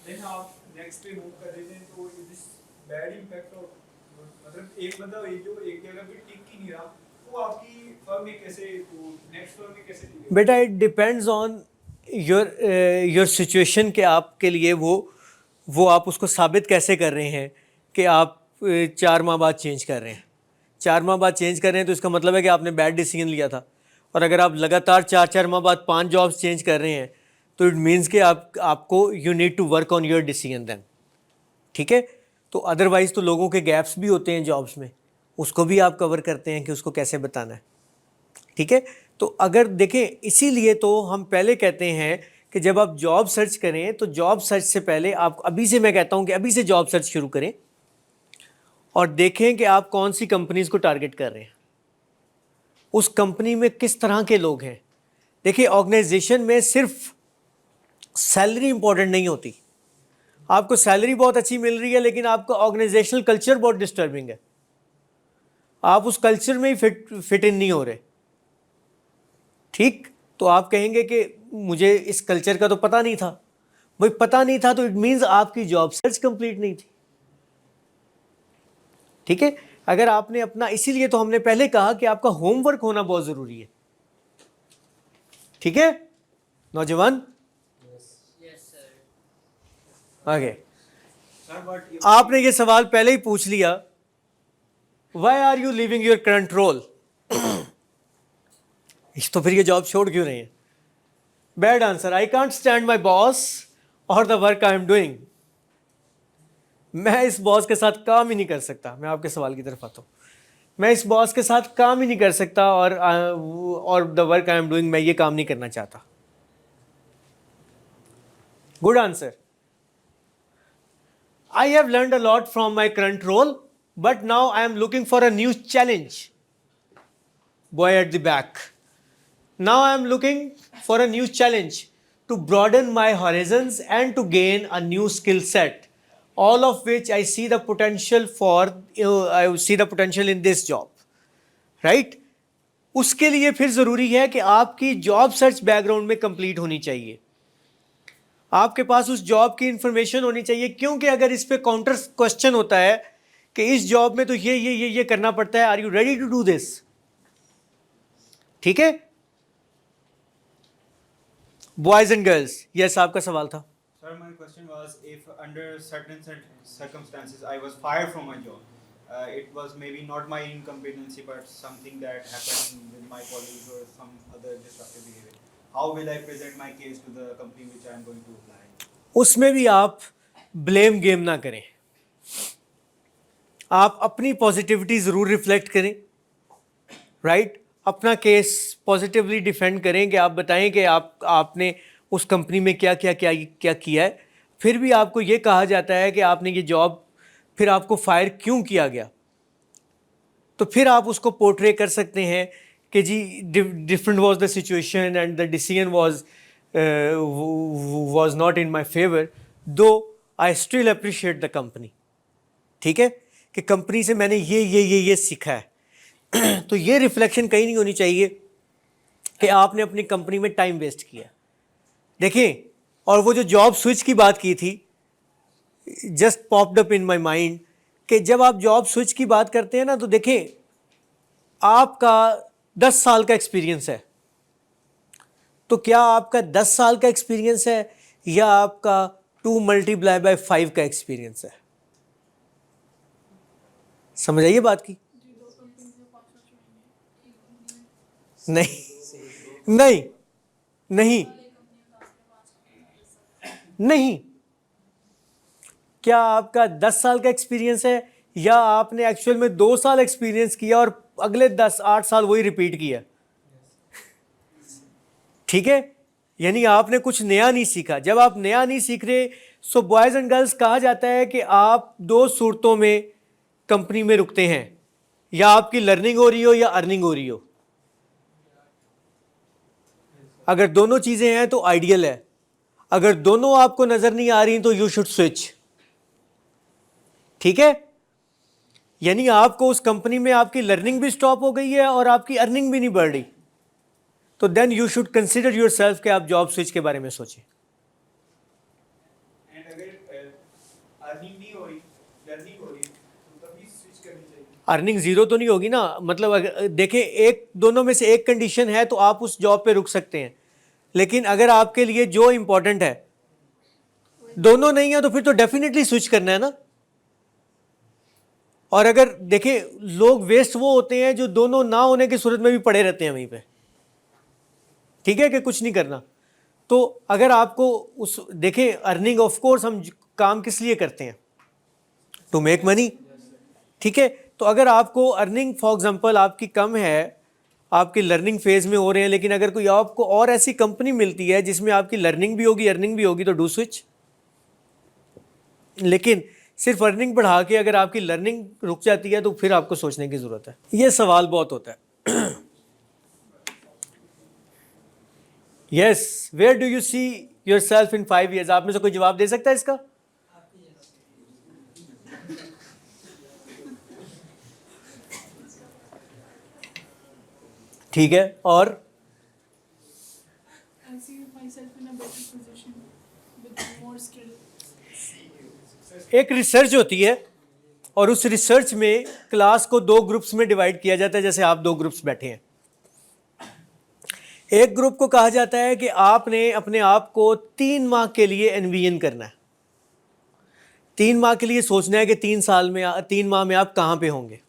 Speaker 4: देन आप नेक्स्ट पे मूव कर देते हैं, तो दिस बैड इम्पैक्ट और मतलब एक बंदा एक जगह पे टिक ही नहीं रहा, तो आपकी फर्म में कैसे नेक्स्ट फर्म में कैसे टिके?
Speaker 1: बेटा it depends on your situation कि आपके लिए वो आप उसको साबित कैसे कर रहे हैं कि आप 4 माह बाद चेंज कर रहे हैं. 4 माह बाद चेंज कर रहे हैं तो इसका मतलब है कि आपने बैड डिसीजन लिया था. और अगर आप लगातार 4 माह बाद 5 जॉब्स चेंज कर रहे हैं तो इट मीन्स कि आपको you need to work on your decision then. ठीक है. तो अदरवाइज़ तो लोगों के गैप्स भी होते हैं जॉब्स में, उसको भी आप कवर करते हैं कि उसको कैसे बताना है. ठीक है. तो अगर देखें, इसीलिए तो हम पहले कहते हैं कि जब आप जॉब सर्च करें तो जॉब सर्च से पहले आप अभी से, मैं कहता हूं कि अभी से जॉब सर्च शुरू करें और देखें कि आप कौन सी कंपनीज को टारगेट कर रहे हैं, उस कंपनी में किस तरह के लोग हैं. देखिए ऑर्गेनाइजेशन में सिर्फ सैलरी इंपॉर्टेंट नहीं होती. आपको सैलरी बहुत अच्छी मिल रही है लेकिन आपका ऑर्गेनाइजेशनल कल्चर बहुत डिस्टर्बिंग है, आप उस कल्चर में ही फिट इन नहीं हो रहे. ठीक. तो आप कहेंगे कि मुझे इस कल्चर का तो पता नहीं था. भाई पता नहीं था तो इट मीन्स आपकी जॉब सर्च कंप्लीट नहीं थी. ठीक है. अगर आपने अपना, इसीलिए तो हमने पहले कहा कि आपका होमवर्क होना बहुत ज़रूरी है. ठीक है नौजवान. आगे आपने ये सवाल पहले ही पूछ लिया, why are you living your current role. तो फिर ये जॉब छोड़ क्यों रहे हैं? Bad answer. I can't stand my boss और the work I am doing. मैं इस बॉस के साथ काम ही नहीं कर सकता. मैं आपके सवाल की तरफ आता हूँ. मैं इस बॉस के साथ काम ही नहीं कर सकता और the work I am doing, मैं ये काम नहीं करना चाहता. Good answer. I have learned a lot from my current role, but now I am looking for a new challenge. Boy at the back. Now I am looking for a new challenge to broaden my horizons and to gain a new skill set. All of which I see the potential I see the potential in this job. Right? उसके लिए फिर ज़रूरी है कि आपकी job search background में complete होनी चाहिए. आपके पास उस जॉब की इंफॉर्मेशन होनी चाहिए, क्योंकि अगर इस पे काउंटर क्वेश्चन होता है कि इस जॉब में तो ये करना पड़ता है, are you ready to do this. ठीक है. बॉयज एंड गर्ल्स, यस आपका सवाल था.
Speaker 6: Sir, my question was, if under certain circumstances I was fired from my job, it was maybe not my incompetency but something that happened with my colleagues or some other disruptive behavior. How will I present my case to the company which I am going to apply?
Speaker 1: उसमें भी आप blame game ना करें. आप अपनी positivity ज़रूर reflect करें. Right. अपना केस पॉजिटिवली डिफेंड करें कि आप बताएं कि आपने उस कंपनी में क्या किया है. फिर भी आपको ये कहा जाता है कि आपने ये जॉब, फिर आपको फायर क्यों किया गया, तो फिर आप उसको पोर्ट्रे कर सकते हैं कि जी different was the situation and the decision was not in my favour, though I still appreciate the company. ठीक है. कि कंपनी से मैंने ये सीखा है. तो ये रिफ्लेक्शन कहीं नहीं होनी चाहिए कि आपने अपनी कंपनी में टाइम वेस्ट किया. देखें, और वो जो जॉब स्विच की बात की थी, just popped up in my mind कि जब आप जॉब स्विच की बात करते हैं ना, तो देखें आपका 10 साल का एक्सपीरियंस है, तो क्या आपका 10 साल का एक्सपीरियंस है या आपका 2 मल्टीप्लाई बाय 5 का एक्सपीरियंस है? समझ आइए बात की?
Speaker 3: जी, 2 कंपनी से 5 होंगे।
Speaker 1: नहीं नहीं नहीं नहीं। क्या आपका 10 साल का एक्सपीरियंस है या आपने एक्चुअल में 2 साल एक्सपीरियंस किया और अगले 8 साल वही रिपीट किया? ठीक है, यानी आपने कुछ नया नहीं सीखा। जब आप नया नहीं सीख रहे, सो बॉयज़ एंड गर्ल्स कहा जाता है कि आप 2 सूरतों में कंपनी में रुकते हैं, या आपकी लर्निंग हो रही हो या अर्निंग हो रही हो। अगर दोनों चीज़ें हैं तो आइडियल है, अगर दोनों आपको नज़र नहीं आ रही तो यू शुड स्विच। ठीक है, यानी आपको उस कंपनी में आपकी लर्निंग भी स्टॉप हो गई है और आपकी अर्निंग भी नहीं बढ़ रही, तो then you should consider yourself कि आप जॉब स्विच के बारे में सोचें।
Speaker 4: एंड अगर अर्निंग नहीं हो रही, लर्निंग हो रही, तो तभी स्विच करनी चाहिए।
Speaker 1: अर्निंग जीरो तो नहीं होगी ना, मतलब अगर देखें एक दोनों में से एक कंडीशन है तो आप उस जॉब पे रुक सकते हैं, लेकिन अगर आपके लिए जो इंपॉर्टेंट है दोनों नहीं है तो फिर तो डेफिनेटली स्विच करना है ना। और अगर देखें लोग वेस्ट वो होते हैं जो दोनों ना होने की सूरत में भी पड़े रहते हैं वहीं पे, ठीक है, कि कुछ नहीं करना। तो अगर आपको उस देखें अर्निंग, ऑफ कोर्स हम काम किस लिए करते हैं? To make money. ठीक है, तो अगर आपको अर्निंग फॉर एग्जांपल आपकी कम है, आपकी लर्निंग फेज में हो रहे हैं, लेकिन अगर कोई आपको और ऐसी कंपनी मिलती है जिसमें आपकी लर्निंग भी होगी अर्निंग भी होगी, तो डू स्विच। लेकिन सिर्फ अर्निंग बढ़ा के अगर आपकी लर्निंग रुक जाती है तो फिर आपको सोचने की जरूरत है। ये सवाल बहुत होता है। Yes, where do you see yourself in 5 years? आप में से कोई जवाब दे सकता है इसका? ठीक है, और
Speaker 3: I see myself in a better position with more skill.
Speaker 1: एक रिसर्च होती है और उस रिसर्च में क्लास को 2 ग्रुप्स में डिवाइड किया जाता है, जैसे आप 2 ग्रुप्स बैठे हैं। एक ग्रुप को कहा जाता है कि आपने अपने आप को 3 माह के लिए एनविजन करना है, 3 माह के लिए सोचना है कि 3 माह में आप कहाँ पे होंगे,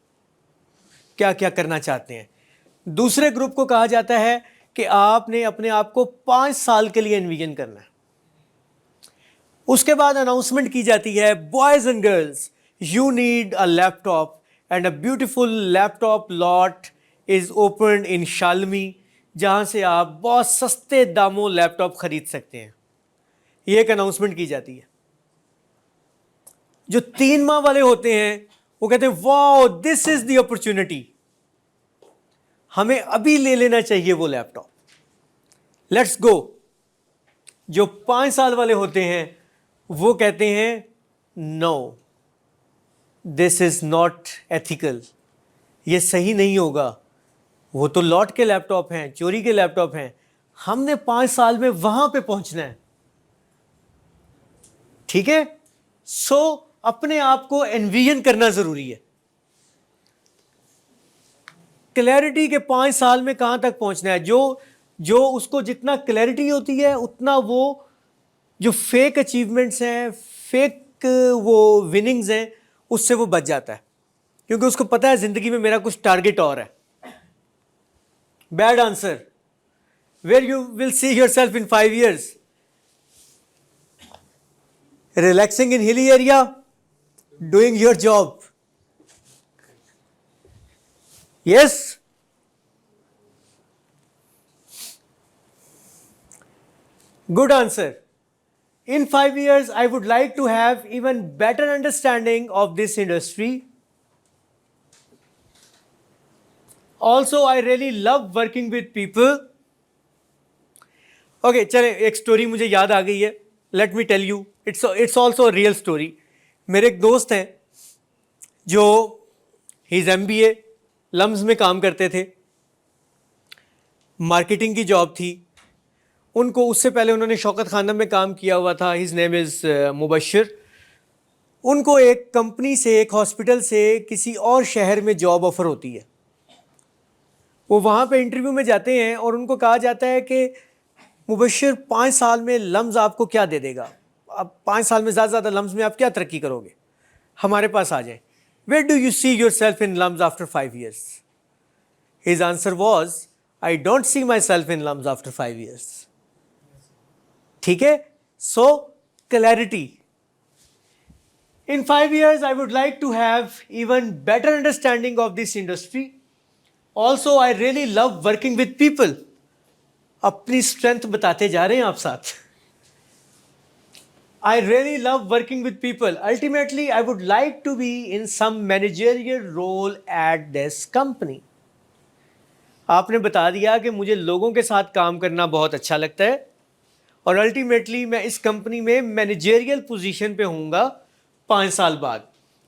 Speaker 1: क्या क्या करना चाहते हैं। दूसरे ग्रुप को कहा जाता है कि आपने अपने आप को 5 साल के लिए एनविजन करना है। उसके बाद अनाउंसमेंट की जाती है, boys and girls you need a laptop and a beautiful laptop lot is open in शालमी, जहां से आप बहुत सस्ते दामों लैपटॉप खरीद सकते हैं। ये एक अनाउंसमेंट की जाती है। जो 3 माह वाले होते हैं वो कहते हैं wow this is the opportunity, हमें अभी ले लेना चाहिए वो लैपटॉप, लेट्स गो। जो 5 साल वाले होते हैं वो कहते हैं no this is not ethical, ये सही नहीं होगा, वो तो लॉट के लैपटॉप हैं, चोरी के लैपटॉप हैं, हमने 5 साल में वहां पे पहुंचना है। ठीक है, सो अपने आप को एनविजन करना जरूरी है। क्लैरिटी के 5 साल में कहां तक पहुंचना है, जो उसको जितना क्लैरिटी होती है उतना वो जो फेक अचीवमेंट्स हैं, फेक वो विनिंग्स हैं, उससे वो बच जाता है, क्योंकि उसको पता है जिंदगी में मेरा कुछ टारगेट और है। Bad answer, where you will see yourself in 5 years? Relaxing in hilly area, doing your job. Yes? Good answer. In 5 years, I would like to have even better understanding of this industry. Also, I really love working with people. Okay, चले एक story मुझे याद आ गई है। Let me tell you. It's also a real story. मेरे एक दोस्त हैं जो he is MBA लम्स में काम करते थे, मार्केटिंग की जॉब थी उनको। उससे पहले उन्होंने शौकत खानम में काम किया हुआ था। His name is Mubashir. उनको एक कंपनी से, एक हॉस्पिटल से किसी और शहर में जॉब ऑफर होती है। वो वहाँ पे इंटरव्यू में जाते हैं और उनको कहा जाता है कि मुबशिर 5 साल में लम्स आपको क्या दे देगा, अब 5 साल में ज़्यादा लम्स में आप क्या तरक्की करोगे, हमारे पास आ जाएं। Where do you see yourself in LUMS after 5 years? His answer was, I don't see myself in lumps after 5 years. ठीक है? So, clarity. In 5 years, I would like to have even better understanding of this industry. Also, I really love working with people. अपनी strength बताते जा रहे हैं आप साथ. I really love working with people. Ultimately, I would like to be in some managerial role at this company. आपने बता दिया कि मुझे लोगों के साथ काम करना बहुत अच्छा लगता है और अल्टीमेटली मैं इस कंपनी में मैनेजरियल पोजीशन पे होऊंगा 5 साल बाद,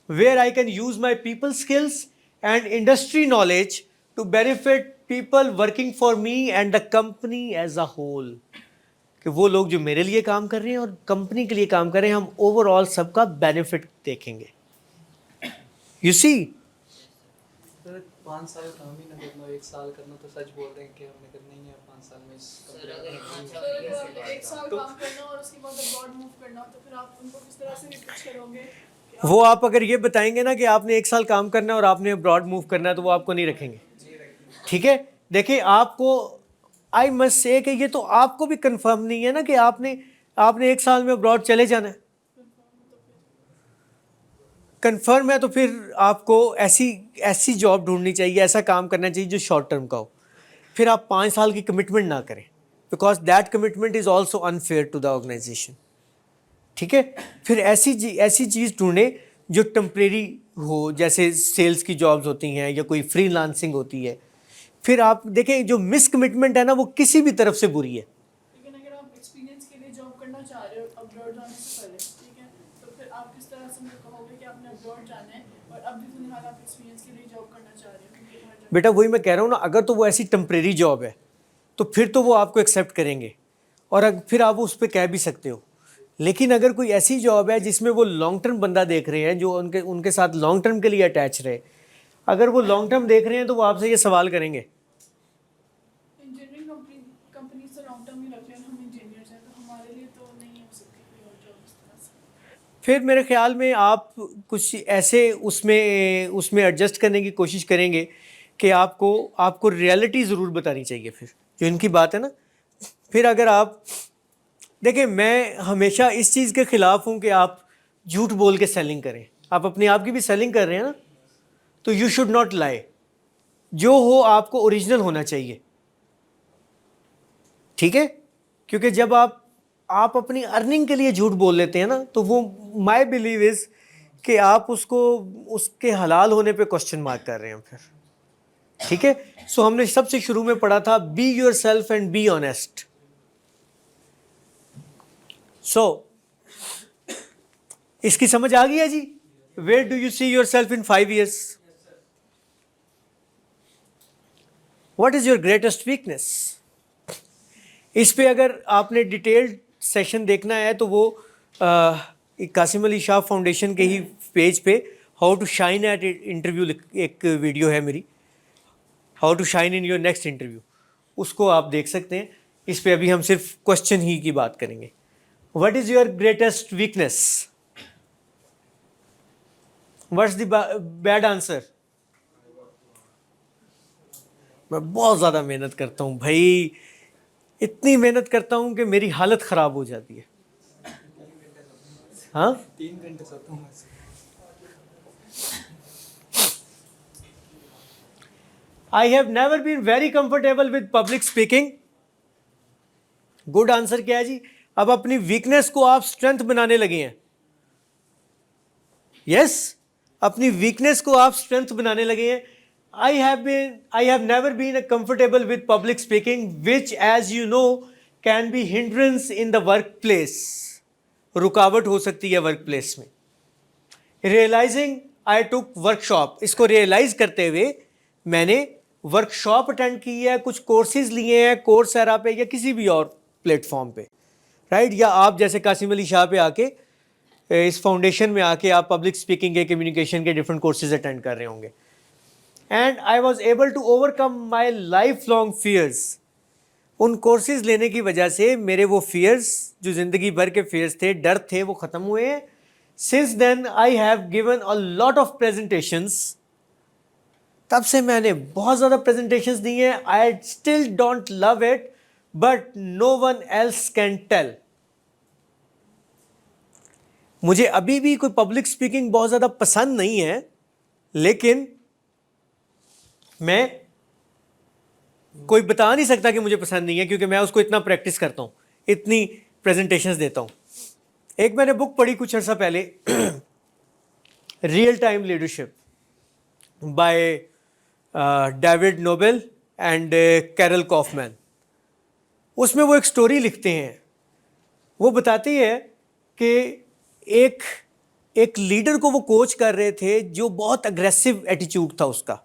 Speaker 1: where I can use my people skills and industry knowledge to benefit people working for me and the company as a whole. कि वो लोग जो मेरे लिए काम कर रहे हैं और कंपनी के लिए काम कर रहे हैं, हम ओवरऑल सबका बेनिफिट देखेंगे। यू सी,
Speaker 7: 5 साल काम ही ना करना, 1 साल करना, तो सच बोल रहे हैं कि हमने करना ही है 5 साल में इस
Speaker 2: सर अगर 5
Speaker 3: तो
Speaker 2: साल
Speaker 3: अगर 1 साल काम करना और उसके बाद अब्रॉड मूव करना, तो फिर आप उनको किस तरह से रिक्रूट करोगे? कि
Speaker 1: वो आप अगर ये बताएंगे ना कि आपने 1 साल काम करना है और आपने अब्रॉड मूव करना है, तो वो आपको नहीं रखेंगे। ठीक है, देखिए आपको आई मस्ट से कि ये तो आपको भी कंफर्म नहीं है ना कि आपने 1 साल में अब्रॉड चले जाना है। कंफर्म है तो फिर आपको ऐसी जॉब ढूंढनी चाहिए, ऐसा काम करना चाहिए जो शॉर्ट टर्म का हो। फिर आप 5 साल की कमिटमेंट ना करें, because that commitment is also unfair to the organisation. ठीक है, फिर ऐसी चीज़ ढूंढें जो टेम्परेरी हो, जैसे सेल्स की जॉब्स होती हैं या कोई फ्रीलांसिंग होती है। फिर आप देखें, जो मिस कमिटमेंट है ना, वो किसी भी तरफ से बुरी है।
Speaker 3: लेकिन अगर आप एक्सपीरियंस के लिए जॉब करना चाह रहे हो अब्रॉड जाने से पहले, ठीक है, तो फिर आप किस तरह से मुझे कहोगे कि आपने अब्रॉड जाना है और अब भी फिलहाल आप एक्सपीरियंस के लिए जॉब करना चाह रहे हो? क्योंकि हर जगह
Speaker 1: बेटा वही मैं कह रहा हूँ ना, अगर तो वो ऐसी टेम्परेरी जॉब है तो फिर तो वो आपको एक्सेप्ट करेंगे और फिर आप उस पर कह भी सकते हो। लेकिन अगर कोई ऐसी जॉब है जिसमें वो लॉन्ग टर्म बंदा देख रहे हैं, जो उनके साथ लॉन्ग टर्म के लिए अटैच रहे, अगर वो लॉन्ग टर्म देख रहे हैं तो वो आपसे ये सवाल करेंगे।
Speaker 3: इंजीनियरिंग कंपनी से लॉन्ग टर्म ही रख लें, हम इंजीनियर्स हैं, तो हमारे लिए तो नहीं हो सकती कोई और जॉब इस तरह से।
Speaker 1: फिर मेरे ख्याल में आप कुछ ऐसे उसमें एडजस्ट करने की कोशिश करेंगे कि आपको रियलिटी ज़रूर बतानी चाहिए। फिर जो इनकी बात है ना, फिर अगर आप देखिए, मैं हमेशा इस चीज़ के ख़िलाफ़ हूँ कि आप झूठ बोल के सेलिंग करें। आप अपने आप की भी सेलिंग कर रहे हैं ना, तो यू शुड नॉट लाई। जो हो आपको ओरिजिनल होना चाहिए। ठीक है, क्योंकि जब आप अपनी अर्निंग के लिए झूठ बोल लेते हैं ना, तो वो माय बिलीव इज़ कि आप उसके हलाल होने पे क्वेश्चन मार्क कर रहे हैं फिर। ठीक है, सो हमने सबसे शुरू में पढ़ा था, be yourself and be honest. So इसकी समझ आ गई है जी? Where do you see yourself in 5 years? What is your greatest weakness? इस पे अगर आपने डिटेल्ड सेशन देखना है तो वो कासिम अली शाह फाउंडेशन के ही पेज पे how to shine at interview एक वीडियो है मेरी, how to shine in your next interview, उसको आप देख सकते हैं। इस पे अभी हम सिर्फ क्वेश्चन ही की बात करेंगे। What is your greatest weakness? What's the bad answer? मैं बहुत ज़्यादा मेहनत करता हूँ भाई, इतनी मेहनत करता हूँ कि मेरी हालत ख़राब हो जाती है। हाँ,
Speaker 7: 3 घंटे सोता हूँ मैं।
Speaker 1: I have never been very comfortable with public speaking. Good answer क्या है जी? अब अपनी वीकनेस को आप स्ट्रेंथ बनाने लगे हैं। यस, अपनी वीकनेस को आप स्ट्रेंथ बनाने लगे हैं। I have never been comfortable with public speaking, which, as you know, can be hindrance in the workplace. रुकावट हो सकती है वर्कप्लेस में। Realizing I took workshop, इसको रियलाइज करते हुए मैंने वर्कशॉप अटेंड की है, कुछ कोर्सेज लिए हैं कोर्सेरा पे या किसी भी और प्लेटफॉर्म पे, राइट? या आप जैसे कासिम अली शाह पे आके इस फाउंडेशन में आके आप पब्लिक स्पीकिंग के, कम्युनिकेशन के डिफरेंट कोर्सेज अटेंड कर रहे होंगे. And I was able to overcome my life long fears. उन कोर्सेज लेने की वजह से मेरे वो फियर्स, जो ज़िंदगी भर के फियर्स थे, डर थे, वो ख़त्म हुए हैं. Since then I have given a lot of presentations. तब से मैंने बहुत ज़्यादा प्रेजेंटेशंस दी हैं. I still don't love it, but no one else can tell. मुझे अभी भी कोई पब्लिक स्पीकिंग बहुत ज़्यादा पसंद नहीं है, लेकिन मैं कोई बता नहीं सकता कि मुझे पसंद नहीं है, क्योंकि मैं उसको इतना प्रैक्टिस करता हूँ, इतनी प्रेजेंटेशंस देता हूँ. एक मैंने बुक पढ़ी कुछ अर्सा पहले, real time leadership by David Noble and Carol Kaufman. उसमें वो एक स्टोरी लिखते हैं. वो बताती है कि एक लीडर को वो कोच कर रहे थे जो बहुत अग्रेसिव एटीट्यूड था उसका.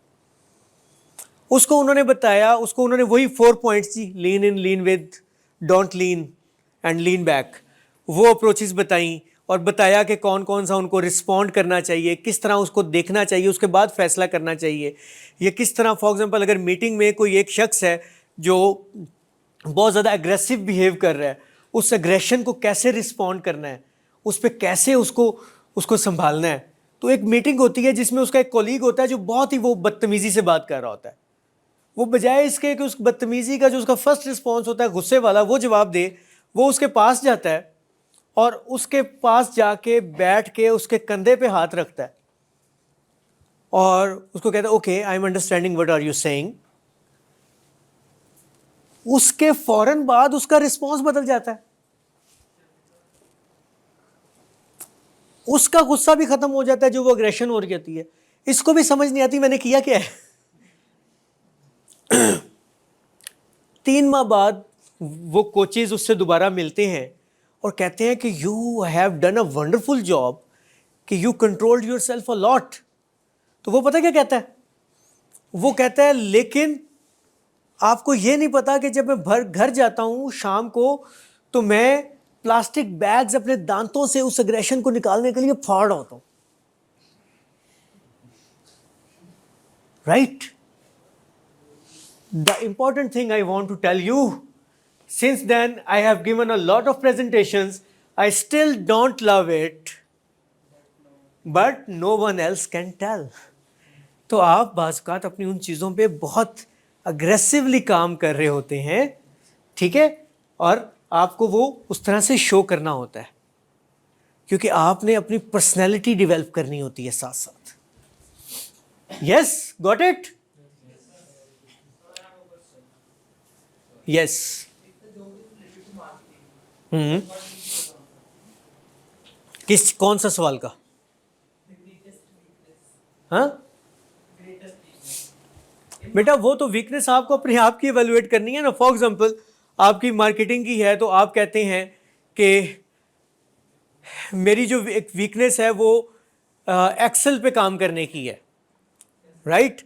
Speaker 1: उसको उन्होंने बताया, उसको उन्होंने वही 4 points the, lean in, lean with, don't lean and lean back, वो अप्रोचेस बताई और बताया कि कौन कौन सा उनको रिस्पॉन्ड करना चाहिए, किस तरह उसको देखना चाहिए, उसके बाद फैसला करना चाहिए. ये किस तरह, फॉर एग्जांपल अगर मीटिंग में कोई एक शख्स है जो बहुत ज़्यादा एग्रेसिव बिहेव कर रहा है, उस एग्रेशन को कैसे रिस्पॉन्ड करना है, उस पर कैसे उसको संभालना है. तो एक मीटिंग होती है जिसमें उसका एक कोलीग होता है जो बहुत ही वो बदतमीज़ी से बात कर रहा होता है. वो बजाय इसके कि उस बदतमीज़ी का जो उसका फर्स्ट रिस्पॉन्स होता है गुस्से वाला, वो जवाब दे, वो उसके पास जाता है और उसके पास जाके बैठ के उसके कंधे पे हाथ रखता है और उसको कहता है, okay, I am understanding what are you saying. उसके फौरन बाद उसका रिस्पॉन्स बदल जाता है, उसका गुस्सा भी खत्म हो जाता है, जो वो अग्रेशन हो रही होती है. इसको भी समझ नहीं आती मैंने किया क्या है. 3 माह बाद वो कोचेज उससे दोबारा मिलते हैं और कहते हैं कि you have done a wonderful job, कि you controlled yourself a lot. तो वो पता क्या कहता है, वो कहता है लेकिन आपको ये नहीं पता कि जब मैं घर जाता हूँ शाम को, तो मैं प्लास्टिक बैग्स अपने दांतों से उस एग्रेशन को निकालने के लिए फाड़ होता हूँ. Right? The important thing I want to tell you, since then I have given a lot of presentations, I still don't love it, but no one else can tell. तो आप बाज़-औक़ात अपनी उन चीज़ों पे बहुत अग्रेसिवली काम कर रहे होते हैं, ठीक है, और आपको वो उस तरह से शो करना होता है, क्योंकि आपने अपनी पर्सनैलिटी डेवलप करनी होती है साथ साथ. Yes, got it? यस. कौन सा सवाल का? हाँ बेटा, वो तो वीकनेस आपको अपने आप की एवेलुएट करनी है ना. फॉर एग्जांपल आपकी मार्केटिंग की है, तो आप कहते हैं कि मेरी जो एक वीकनेस है वो एक्सेल पे काम करने की है. राइट?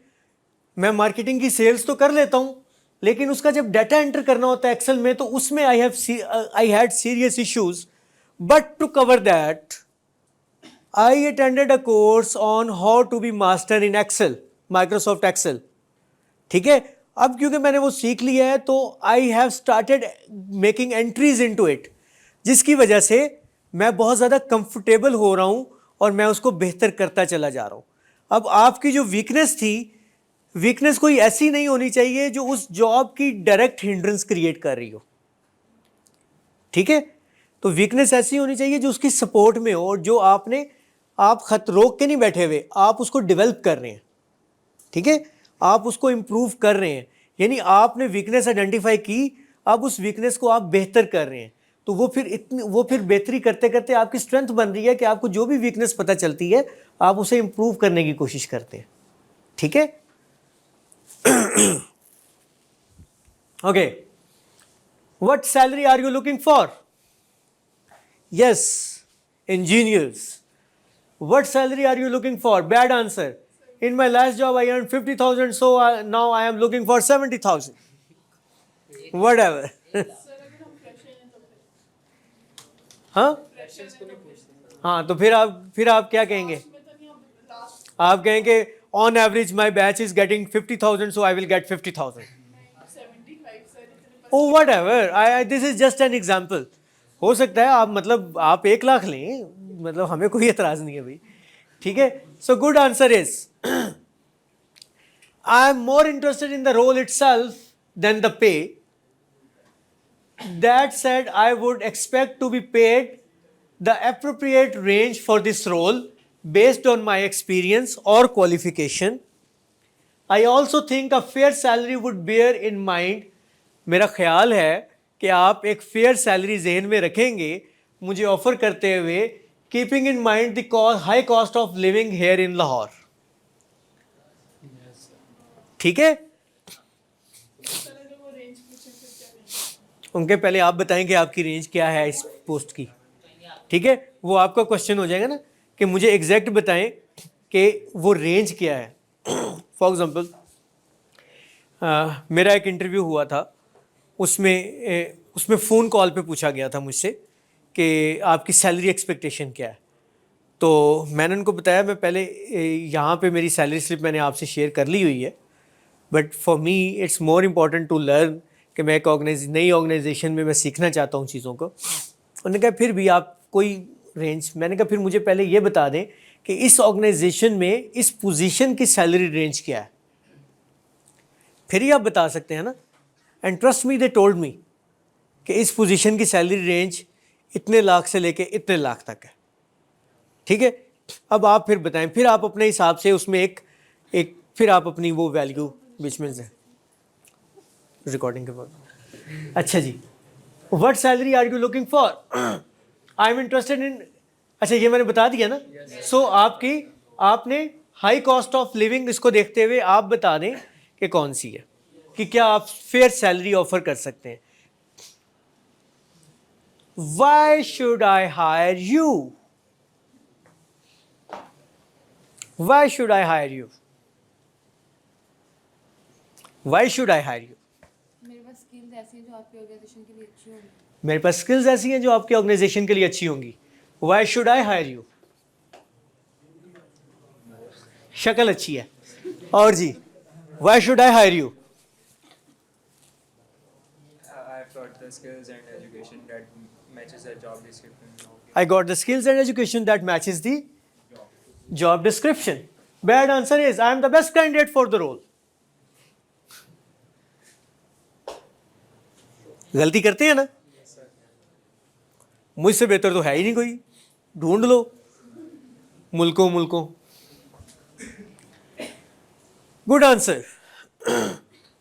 Speaker 1: मैं मार्केटिंग की सेल्स तो कर लेता हूँ, लेकिन उसका जब डाटा एंटर करना होता है एक्सेल में, तो उसमें I had serious issues. But to cover that I attended a course on how to be master in Excel, Microsoft Excel. ठीक है, अब क्योंकि मैंने वो सीख लिया है, तो I have started making entries into it, जिसकी वजह से मैं बहुत ज़्यादा कंफर्टेबल हो रहा हूँ और मैं उसको बेहतर करता चला जा रहा हूँ. अब आपकी जो वीकनेस थी, वीकनेस कोई ऐसी नहीं होनी चाहिए जो उस जॉब की डायरेक्ट हिंड्रेंस क्रिएट कर रही हो. ठीक है, तो वीकनेस ऐसी होनी चाहिए जो उसकी सपोर्ट में हो, और जो आप खत रोक के नहीं बैठे हुए, आप उसको डेवलप कर रहे हैं. ठीक है, आप उसको इम्प्रूव कर रहे हैं, यानी आपने वीकनेस आइडेंटिफाई की, अब उस वीकनेस को आप बेहतर कर रहे हैं. तो वो फिर बेहतरी करते करते आपकी स्ट्रेंथ बन रही है कि आपको जो भी वीकनेस पता चलती है आप उसे इम्प्रूव करने की कोशिश करते हैं. ठीक है. Okay, what salary are you looking for? Yes, engineers. What salary are you looking for? Bad answer. In my last job I earned 50,000, so now I am looking for 70,000. Whatever.
Speaker 3: Sir अगर हम fresher हैं तो फिर
Speaker 1: हाँ
Speaker 7: freshers को नहीं पूछते.
Speaker 1: हाँ, तो फिर आप क्या कहेंगे?
Speaker 3: में तो नहीं, अब लास्ट
Speaker 1: आप कहेंगे on average my batch is getting 50,000 so I will get 50,000.
Speaker 3: 75 sir इतने
Speaker 1: or whatever, I this is just an example. हो सकता है आप मतलब आप 1 लाख लें, मतलब हमें कोई एतराज़ नहीं है भाई. ठीक है. So good answer is I am more interested in the role itself than the pay. That said, I would expect to be paid the appropriate range for this role based on my experience or qualification. I also think a fair salary would bear in mind. मेरा ख्याल है कि आप एक fair salary जहन में रखेंगे मुझे ऑफर करते हुए, keeping in mind the high cost of living here in Lahore. ठीक है.
Speaker 3: सर अगर वो रेंज पूछे फिर क्या करेंगे?
Speaker 1: उनके पहले आप बताएं कि आपकी रेंज क्या है इस पोस्ट की. ठीक है, वो आपका क्वेश्चन हो जाएगा ना कि मुझे एग्जैक्ट बताएं कि वो रेंज क्या है. फॉर एग्जांपल मेरा एक इंटरव्यू हुआ था, उसमें फ़ोन कॉल पे पूछा गया था मुझसे कि आपकी सैलरी एक्सपेक्टेशन क्या है. तो मैंने उनको बताया मैं पहले यहाँ पे मेरी सैलरी स्लिप मैंने आपसे शेयर कर ली हुई है, but for me it's more important to learn कि मैं एक नई ऑर्गेनाइजेशन में मैं सीखना चाहता हूँ चीज़ों को. उन्होंने कहा फिर भी आप कोई रेंज. मैंने कहा फिर मुझे पहले ये बता दें कि इस ऑर्गेनाइजेशन में इस पोजीशन की सैलरी रेंज क्या है, फिर ही आप बता सकते हैं ना. And trust me, they told me कि इस पोजीशन की सैलरी रेंज इतने लाख से लेके इतने लाख तक है. ठीक है. अब आप फिर बताएं, फिर आप अपने हिसाब से उसमें एक फिर आप अपनी वो वैल्यू बीच में से रिकॉर्डिंग के बाद. अच्छा जी, what salary are you looking for? I am interested in. अच्छा ये मैंने बता दिया ना. सो आपने हाई कॉस्ट ऑफ लिविंग इसको देखते हुए आप बता दें कि कौन सी है, कि क्या आप फेयर सैलरी ऑफर कर सकते हैं. Why should I hire you? Why should I hire you? Why should I hire you?
Speaker 8: मेरे पास स्किल्स ऐसी हैं जो आपकी ऑर्गेनाइजेशन के लिए अच्छी होंगी.
Speaker 1: मेरे पास स्किल्स ऐसी हैं जो आपकी ऑर्गेनाइजेशन के लिए अच्छी होंगी. Why should I hire you? शक्ल अच्छी है. और जी, Why should I hire you?
Speaker 9: I've got the skills and education that matches the job description.
Speaker 1: I got the skills and education that matches the job description. Bad answer is I am the best candidate for the role. गलती करते हैं ना. मुझसे बेहतर तो है ही नहीं कोई, ढूंढ लो मुल्कों. Good answer.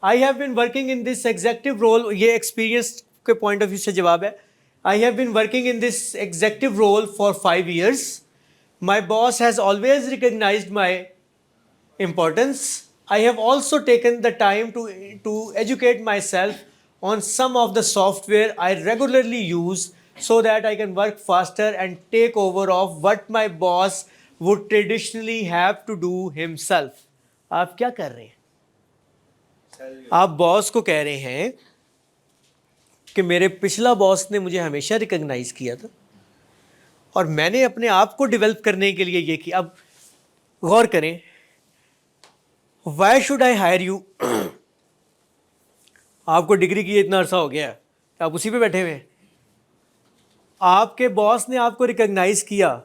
Speaker 1: I have been working in this executive role. ये एक्सपीरियंस के पॉइंट ऑफ व्यू से जवाब है. I have been working in this executive role for 5 years. My boss has always recognized my importance. I have also taken the time to educate myself on some of the software I regularly use so that I can work faster and take over of what my boss would traditionally have to do himself. आप क्या कर रहे हैं? आप boss को कह रहे हैं कि मेरे पिछला बॉस ने मुझे हमेशा रिकॉग्नाइज किया था और मैंने अपने आप को डेवलप करने के लिए ये किया. अब गौर करें, why should I hire you? आपको डिग्री किए इतना अरसा हो गया है, आप उसी पे बैठे हुए हैं. आपके बॉस ने आपको रिकॉग्नाइज किया,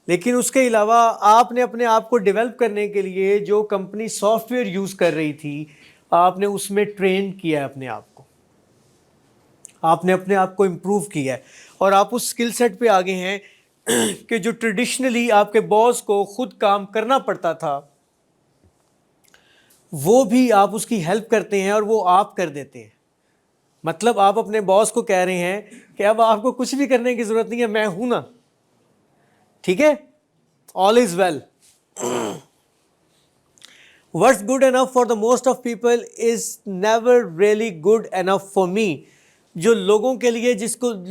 Speaker 1: लेकिन उसके अलावा आपने अपने आप को डेवलप करने के लिए जो कंपनी सॉफ्टवेयर यूज़ कर रही थी, आपने उसमें ट्रेन किया है अपने आप को, आपने अपने आप को इम्प्रूव किया है और आप उस स्किल सेट पे आगे हैं कि जो ट्रेडिशनली आपके बॉस को खुद काम करना पड़ता था, वो भी आप उसकी हेल्प करते हैं और वो आप कर देते हैं. मतलब आप अपने बॉस को कह रहे हैं कि अब आपको कुछ भी करने की ज़रूरत नहीं है, मैं हूं ना. ठीक है, all is well. What's good enough for the most of people is never really good enough for me. जो लोगों के लिए,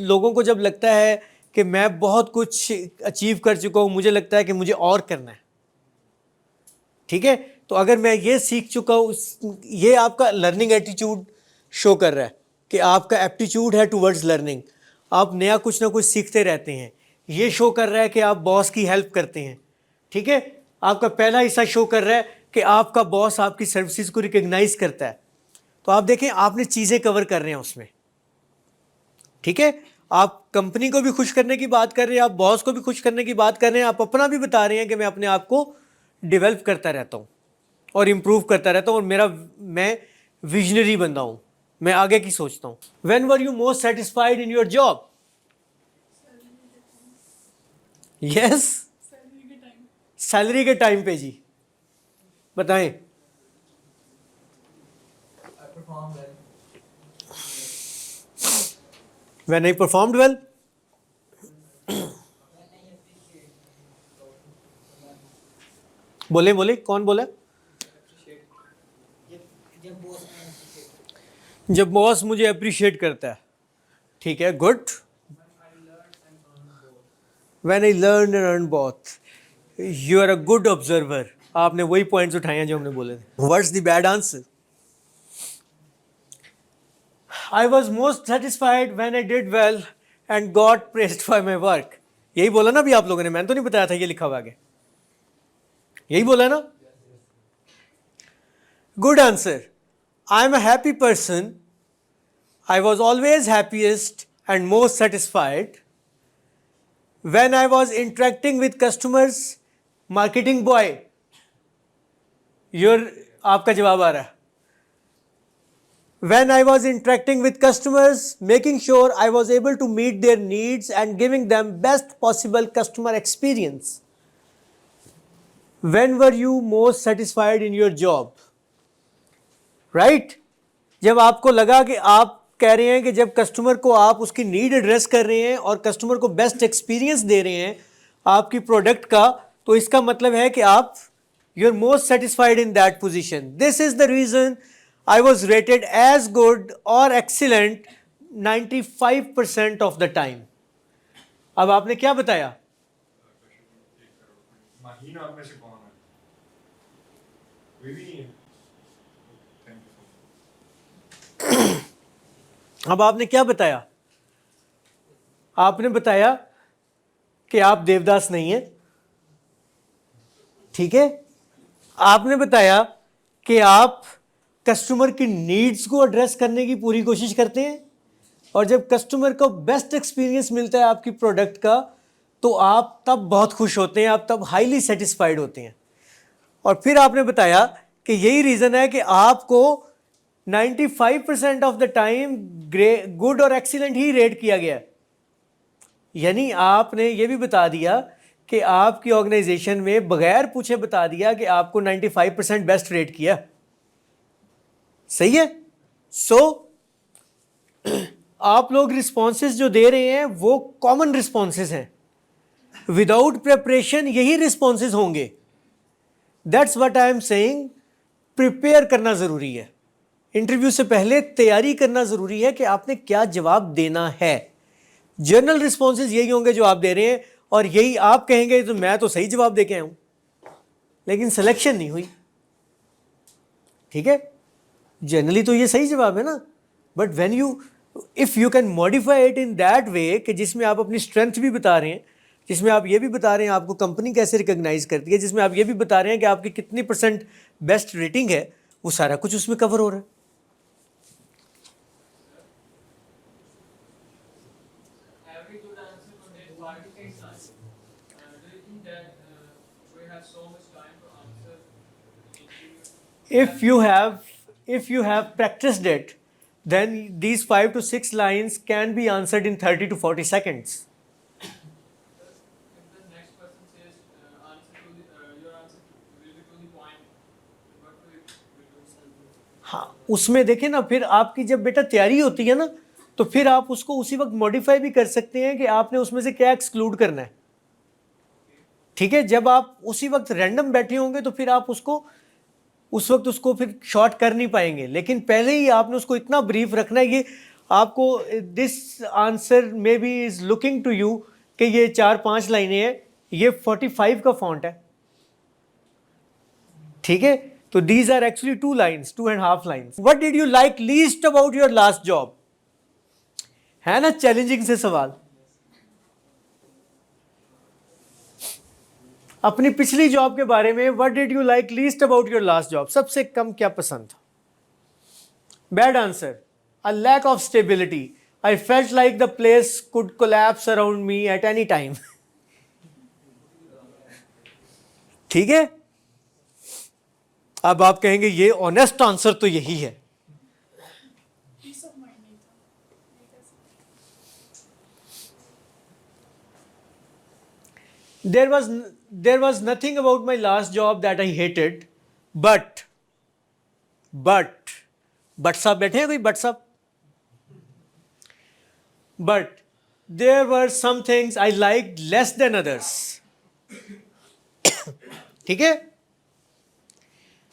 Speaker 1: लोगों को जब लगता है कि मैं बहुत कुछ अचीव कर चुका हूँ, मुझे लगता है कि मुझे और करना है. ठीक है, तो अगर मैं ये सीख चुका हूँ, ये आपका लर्निंग एटीट्यूड शो कर रहा है कि आपका एप्टीट्यूड है टूवर्ड्स लर्निंग. आप नया कुछ ना कुछ सीखते रहते हैं. ये शो कर रहा है कि आप बॉस की हेल्प करते हैं, ठीक है। आपका पहला हिस्सा शो कर रहा है कि आपका बॉस आपकी सर्विसेज को रिकग्नाइज करता है। तो आप देखें आपने चीज़ें कवर कर रहे हैं उसमें, ठीक है। आप कंपनी को भी खुश करने की बात कर रहे हैं, आप बॉस को भी खुश करने की बात कर रहे हैं, आप अपना भी बता रहे हैं कि मैं अपने आप को डेवलप करता रहता हूँ और इम्प्रूव करता रहता हूँ और मैं विजनरी बंदा हूँ, मैं आगे की सोचता हूँ। When were you most satisfied in your job? Yes,
Speaker 3: salary के टाइम।
Speaker 1: सैलरी के टाइम पे जी, बताएं। When I performed well? बोले बोले, कौन बोला? जब बॉस मुझे अप्रिशिएट करता है, ठीक है, good. When I learn and earn both, you are a good observer. आपने वही पॉइंट्स उठाए हैं जो हमने बोले थे। What's the bad answer? I was most satisfied when I did well and got praised for my work. यही बोला ना अभी आप लोगों ने, मैंने तो नहीं बताया था ये लिखा हुआ आगे, यही बोला ना। Good answer. I am a happy person. I was always happiest and most satisfied when I was interacting with customers. Marketing boy, आपका जवाब आ रहा है। When I was interacting with customers, making sure I was able to meet their needs and giving them best possible customer experience. When were you most satisfied in your job? Right? जब आपको लगा कि आप कह रहे हैं कि जब कस्टमर को आप उसकी नीड एड्रेस कर रहे हैं और कस्टमर को बेस्ट एक्सपीरियंस दे रहे हैं आपकी प्रोडक्ट का, तो इसका मतलब है कि आप you are most satisfied in that position. This is the reason I was rated as good or excellent 95% of the time. अब आपने क्या बताया?
Speaker 4: महीना आप में से कौन है? कोई भी नहीं है।
Speaker 1: अब आपने क्या बताया? आपने बताया कि आप देवदास नहीं हैं, ठीक है। आपने बताया कि आप कस्टमर की नीड्स को एड्रेस करने की पूरी कोशिश करते हैं और जब कस्टमर को बेस्ट एक्सपीरियंस मिलता है आपकी प्रोडक्ट का तो आप तब बहुत खुश होते हैं, आप तब हाईली सेटिस्फाइड होते हैं। और फिर आपने बताया कि यही रीज़न है कि आपको 95% ऑफ द टाइम गुड और एक्सीलेंट ही रेट किया गया। यानी आपने ये भी बता दिया कि आपकी ऑर्गेनाइजेशन में बगैर पूछे बता दिया कि आपको 95% बेस्ट रेट किया। सही है। सो आप लोग रिस्पॉन्सेज जो दे रहे हैं वो कॉमन रिस्पॉन्सेज हैं, विदाउट प्रिपरेशन यही रिस्पॉन्सेज होंगे। That's what I am saying. Prepare करना ज़रूरी है, इंटरव्यू से पहले तैयारी करना ज़रूरी है कि आपने क्या जवाब देना है। जनरल रिस्पॉन्सेज यही होंगे जो आप दे रहे हैं और यही आप कहेंगे तो मैं तो सही जवाब दे के आया हूँ, लेकिन सिलेक्शन नहीं हुई, ठीक है। जनरली तो ये सही जवाब है ना, but when you if you can modify it in that way कि जिसमें आप अपनी स्ट्रेंथ भी बता रहे हैं, जिसमें आप ये भी बता रहे हैं आपको कंपनी कैसे रिकॉग्नाइज करती है, जिसमें आप ये भी बता रहे हैं कि आपकी कितनी % बेस्ट रेटिंग है, वो सारा कुछ उसमें कवर हो रहा है।
Speaker 5: Every good answer contains 5 to 6 lines. Do you think that we have so much time to answer interview? If you have practiced it,
Speaker 1: then these 5 to 6 lines can be answered in 30 to 40 seconds.
Speaker 5: If the next person says your answer will be to the point, what will do?
Speaker 1: हाँ, उसमें देखें ना, फिर आपकी जब बेटा तैयारी होती है ना तो फिर आप उसको उसी वक्त मॉडिफाई भी कर सकते हैं कि आपने उसमें से क्या एक्सक्लूड करना है, ठीक है। जब आप उसी वक्त रैंडम बैठे होंगे तो फिर आप उसको उस वक्त उसको फिर शॉर्ट कर नहीं पाएंगे, लेकिन पहले ही आपने उसको इतना ब्रीफ रखना है कि आपको this answer maybe is looking to you कि ये 4-5 लाइनें हैं, ये 45 का फॉन्ट है, ठीक है। तो these are actually 2 lines, 2.5 lines. What did you like least about your last job? है ना चैलेंजिंग से सवाल। अपनी पिछली जॉब के बारे में, what did you like least about your last job? सबसे कम क्या पसंद था? Bad answer, a lack of stability, I felt like the place could collapse around me at any time. ठीक है, अब आप कहेंगे ये ऑनेस्ट आंसर तो यही है।
Speaker 3: पीस ऑफ माइंड नहीं था।
Speaker 1: There was nothing about my last job that I hated, but साहब बैठे हैं कोई? बट साहब, but there were some things I liked less than others. ठीक है,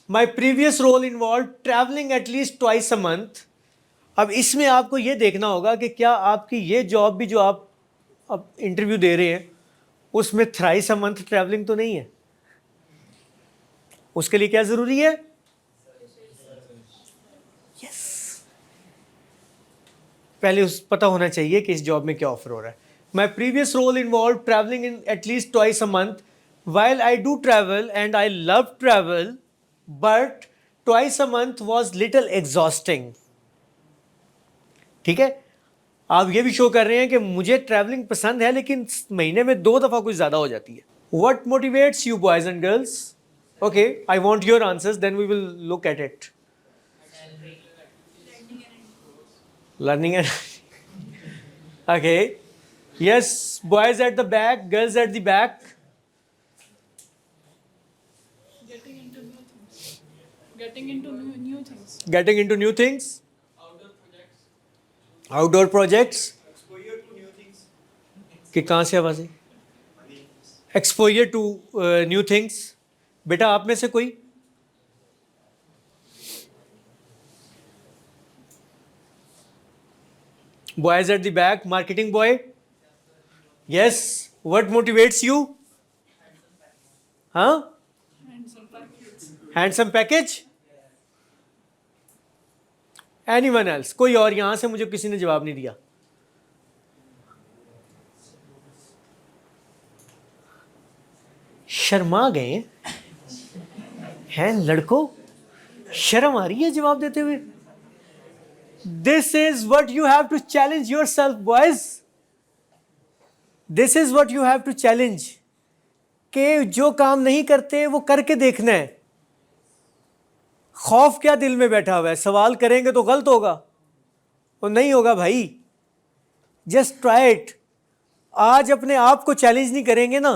Speaker 1: My previous role involved traveling at least twice a month. अब इसमें आपको ये देखना होगा कि क्या आपकी ये जॉब भी जो आप अब इंटरव्यू दे रहे हैं उसमें थ्राइस अ मंथ ट्रैवलिंग तो नहीं है। उसके लिए क्या जरूरी है? यस, पहले उस पता होना चाहिए कि इस जॉब में क्या ऑफर हो रहा है। My previous role involve travelling in at least twice a month. While I do travel and I love travel, but twice a month was little exhausting. ठीक है, आप ये भी शो कर रहे हैं कि मुझे ट्रैवलिंग पसंद है लेकिन महीने में 2 दफ़ा कुछ ज़्यादा हो जाती है. What motivates you boys and girls? Okay, I want your answers, then we will look at it. Learning and okay. Yes, boys at the back, girls at the back.
Speaker 3: Getting into new things.
Speaker 1: Getting into new things. Outdoor projects.
Speaker 6: Exposure to new things.
Speaker 1: कि कहाँ से आवाज़ है? Exposure to new things. बेटा आप में से कोई? Boys at the back, marketing boy. Yes. What motivates you? Huh? Handsome package. Anyone else? कोई और? यहां से मुझे किसी ने जवाब नहीं दिया. शर्मा गए हैं लड़कों, शर्म आ रही है जवाब देते हुए. This is what you have to challenge yourself, boys. This is what you have to challenge. कि जो काम नहीं करते वो करके देखना है. खौफ क्या दिल में बैठा हुआ है? सवाल करेंगे तो गलत होगा, वो नहीं होगा भाई. Just try it. आज अपने आप को चैलेंज नहीं करेंगे ना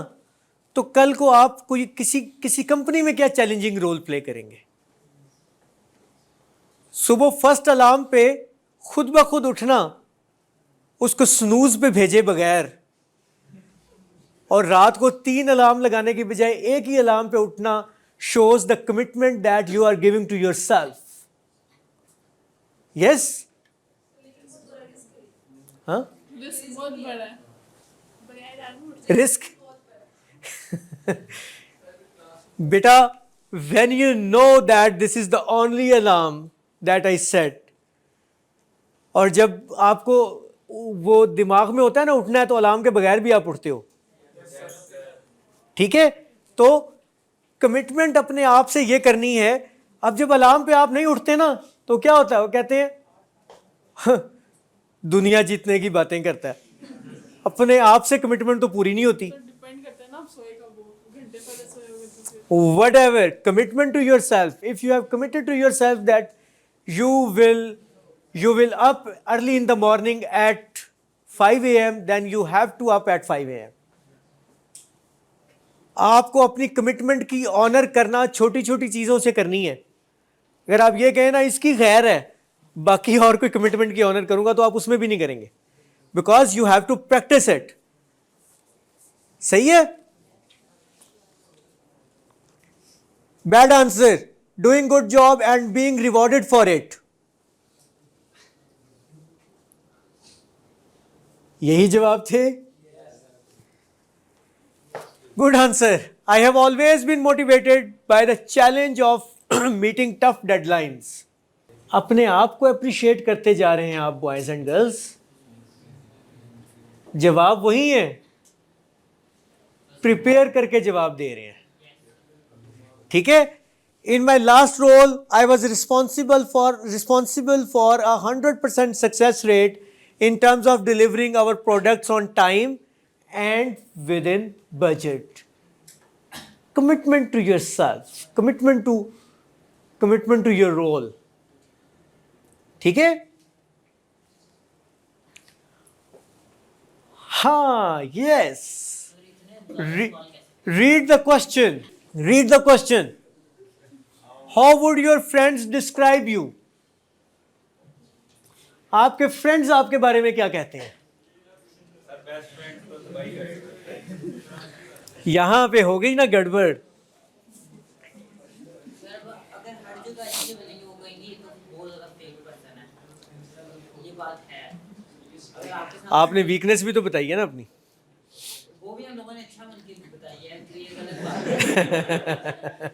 Speaker 1: तो कल को आप कोई किसी कंपनी में क्या चैलेंजिंग रोल प्ले करेंगे. सुबह फर्स्ट अलार्म पे खुद ब खुद उठना, उसको स्नूज पे भेजे बगैर, और रात को 3 अलार्म लगाने की बजाय एक ही अलार्म पे उठना shows the commitment that you are giving to yourself. Yes? हाँ?
Speaker 3: रिस्क बहुत बड़ा है.
Speaker 1: रिस्क बेटा, when you know that this is the only alarm that I set, और जब आपको वो दिमाग में होता है ना उठना है तो अलार्म के बगैर भी आप उठते हो. ठीक है, तो कमिटमेंट अपने आप से ये करनी है. अब जब अलार्म पे आप नहीं उठते ना तो क्या होता है? वो कहते हैं दुनिया जीतने की बातें करता है. अपने आप से कमिटमेंट तो पूरी नहीं होती.
Speaker 3: डिपेंड करता है ना आप सोए कब हो. घंटे पहले सोए होगे तो फिर
Speaker 1: Whatever, commitment to yourself. If you have committed to yourself that you will up early in the morning at 5 a.m., then you have to up at 5 a.m. आपको अपनी कमिटमेंट की ऑनर करना छोटी छोटी चीज़ों से करनी है. अगर आप ये कहें ना इसकी खैर है, बाकी और कोई कमिटमेंट की ऑनर करूंगा, तो आप उसमें भी नहीं करेंगे. Because you have to practise it. सही है? Bad answer, doing good job and being rewarded for it. यही जवाब थे. Good answer. I have always been motivated by the challenge of meeting tough deadlines. अपने आप को अप्रिशिएट करते जा रहे हैं आप बॉयज एंड गर्ल्स. जवाब वही है. प्रिपेयर करके जवाब दे रहे हैं, ठीक है। In my last role I was responsible for 100% success rate in terms of delivering our products on time and within budget. Commitment to yourself, commitment to your role. ठीक है? हाँ, yes. Read the question. Read the question. How would your friends describe you? आपके friends आपके बारे में क्या कहते हैं? यहां पे हो गई ना गड़बड़।
Speaker 2: सर अगर हर जगह अच्छे बनेंगे वो कहेंगे ये तो बहुत ज़्यादा फेक पर्सन है, ये बात है। अगर आपके साथ
Speaker 1: आपने वीकनेस भी तो बताई है ना अपनी।
Speaker 2: वो भी हम लोगों ने अच्छा बन के बताई है, तो ये गलत बात है।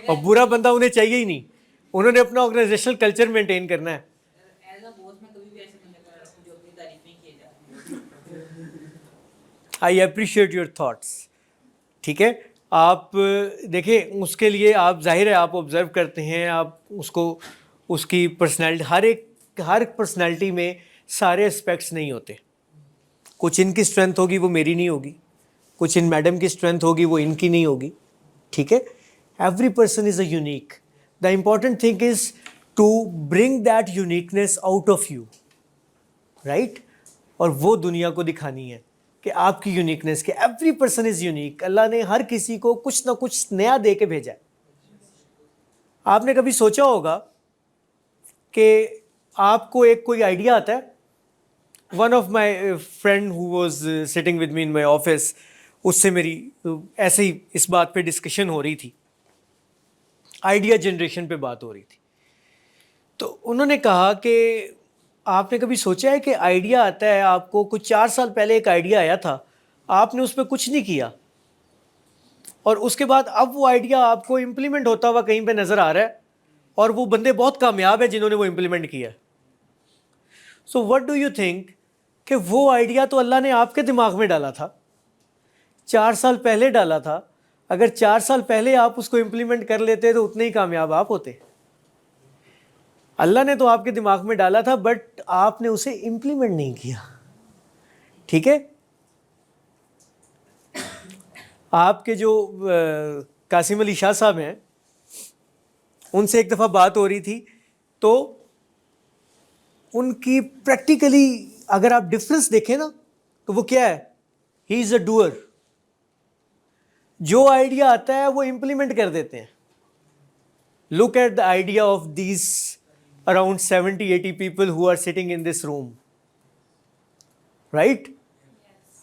Speaker 1: और बुरा बंदा उन्हें चाहिए ही नहीं, उन्होंने अपना ऑर्गेनाइजेशनल कल्चर मेंटेन करना है।
Speaker 2: एज अ बॉस में कभी भी ऐसे बंदे को रखूं जो अपनी तारीफ नहीं किए जाते।
Speaker 1: आई अप्रिशिएट योर थॉट्स, ठीक है। आप देखिए, उसके लिए आप जाहिर है आप ऑब्जर्व करते हैं, आप उसको उसकी पर्सनैलिटी, हर पर्सनैलिटी में सारे एस्पेक्ट्स नहीं होते। कुछ इनकी स्ट्रेंथ होगी वो मेरी नहीं होगी, कुछ इन मैडम की स्ट्रेंथ होगी वो इनकी नहीं होगी, ठीक है। Every person is a unique. The important thing is to bring that uniqueness out of you, right. और वो दुनिया को दिखानी है कि आपकी यूनिकनेस, कि एवरी पर्सन इज़ यूनिक। अल्लाह ने हर किसी को कुछ ना कुछ नया दे के भेजा है। आपने कभी सोचा होगा कि आपको एक कोई आइडिया आता है। One of my friend who was sitting with me in my office, उससे मेरी ऐसे ही इस बात पे डिस्कशन हो रही थी, आइडिया जनरेशन पे बात हो रही थी। तो उन्होंने कहा कि आपने कभी सोचा है कि आइडिया आता है आपको, कुछ 4 साल पहले एक आइडिया आया था, आपने उस पर कुछ नहीं किया, और उसके बाद अब वो आइडिया आपको इम्प्लीमेंट होता हुआ कहीं पे नज़र आ रहा है, और वो बंदे बहुत कामयाब है जिन्होंने वो इम्प्लीमेंट किया। So what do you think कि वो आइडिया तो अल्लाह ने आपके दिमाग में डाला था, 4 साल पहले डाला था। अगर 4 साल पहले आप उसको इम्प्लीमेंट कर लेते तो उतने ही कामयाब आप होते। अल्लाह ने तो आपके दिमाग में डाला था, बट आपने उसे इम्प्लीमेंट नहीं किया, ठीक है। आपके जो कासिम अली शाह साहब हैं, उनसे एक दफ़ा बात हो रही थी, तो उनकी प्रैक्टिकली अगर आप डिफरेंस देखें ना, तो वो क्या है, ही इज़ अ डूअर। जो आइडिया आता है वो इम्प्लीमेंट कर देते हैं। Look at the idea of these around 70-80 people who are sitting in this room, right.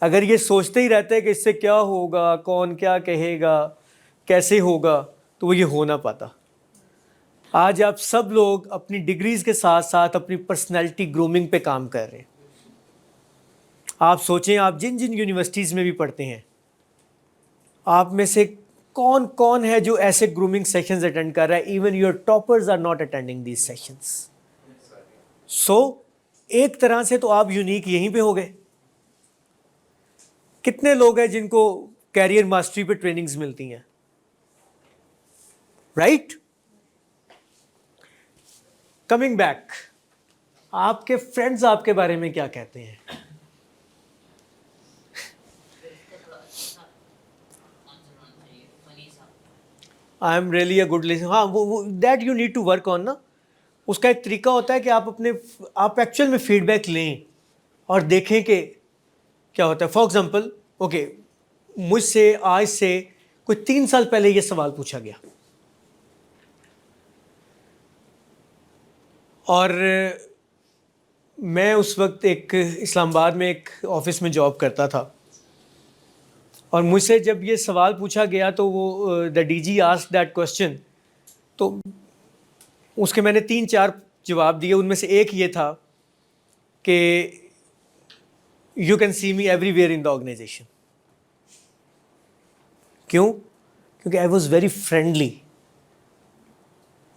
Speaker 1: अगर ये सोचते ही रहते हैं कि इससे क्या होगा, कौन क्या कहेगा, कैसे होगा, तो वो ये हो ना पाता। आज आप सब लोग अपनी डिग्रीज के साथ साथ अपनी पर्सनैलिटी ग्रूमिंग पे काम कर रहे हैं। आप सोचें, आप जिन जिन यूनिवर्सिटीज़ में भी पढ़ते हैं, आप में से कौन कौन है जो ऐसे ग्रूमिंग सेशंस अटेंड कर रहा है। Even your toppers are not attending these sessions. So एक तरह से तो आप यूनिक यहीं पे हो गए। कितने लोग हैं जिनको कैरियर मास्टरी पे ट्रेनिंग्स मिलती हैं, राइट। कमिंग बैक, आपके फ्रेंड्स आपके बारे में क्या कहते हैं? I am really a good listener. हाँ, वो that you need to work on ना। उसका एक तरीका होता है कि आप एक्चुअल में फीडबैक लें और देखें कि क्या होता है। फॉर एग्जांपल, ओके, मुझसे आज से कोई 3 साल पहले ये सवाल पूछा गया, और मैं उस वक्त एक इस्लामाबाद में एक ऑफिस में जॉब करता था, और मुझसे जब ये सवाल पूछा गया तो वो the DG asked that question, तो उसके मैंने 3-4 जवाब दिए। उनमें से एक ये था कि you can see me everywhere in the organisation. क्यों? क्योंकि आई वॉज वेरी फ्रेंडली,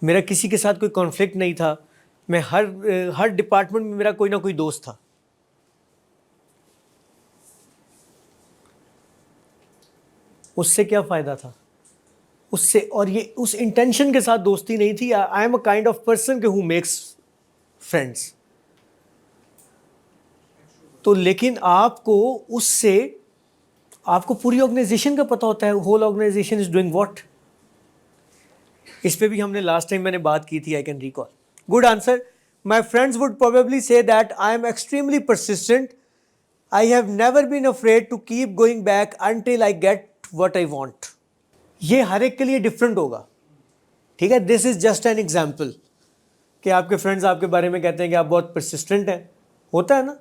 Speaker 1: मेरा किसी के साथ कोई कॉन्फ्लिक्ट नहीं था। मैं हर डिपार्टमेंट में मेरा कोई ना कोई दोस्त था। उससे क्या फ़ायदा था उससे? और ये उस इंटेंशन के साथ दोस्ती नहीं थी। I am a kind of person who makes friends. तो लेकिन आपको उससे, आपको पूरी ऑर्गेनाइजेशन का पता होता है, whole organisation is doing what. इस पे भी हमने लास्ट टाइम मैंने बात की थी, I can recall. Good answer. My friends would probably say that I am extremely persistent, I have never been afraid to keep going back until I get what I want. ये हर एक के लिए different होगा, ठीक है। This is just an example कि आपके फ्रेंड्स आपके बारे में कहते हैं कि आप बहुत परसिस्टेंट हैं। होता है ना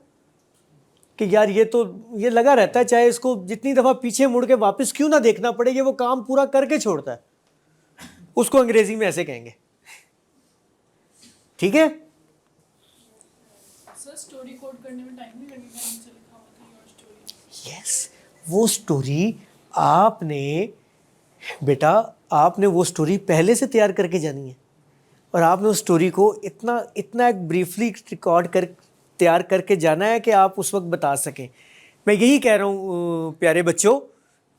Speaker 1: कि यार ये लगा रहता है, चाहे इसको जितनी दफ़ा पीछे मुड़ के वापस क्यों ना देखना पड़े, ये वो काम पूरा करके छोड़ता है। उसको अंग्रेजी में ऐसे कहेंगे, ठीक है।
Speaker 3: सर स्टोरी कोड करने में टाइम नहीं लगेगा, नीचे लिखा हुआ था योर स्टोरी।
Speaker 1: यस, वो स्टोरी आपने वो स्टोरी पहले से तैयार करके जानी है, और आपने उस स्टोरी को इतना एक ब्रीफली तैयार करके जाना है कि आप उस वक्त बता सकें। मैं यही कह रहा हूँ प्यारे बच्चों,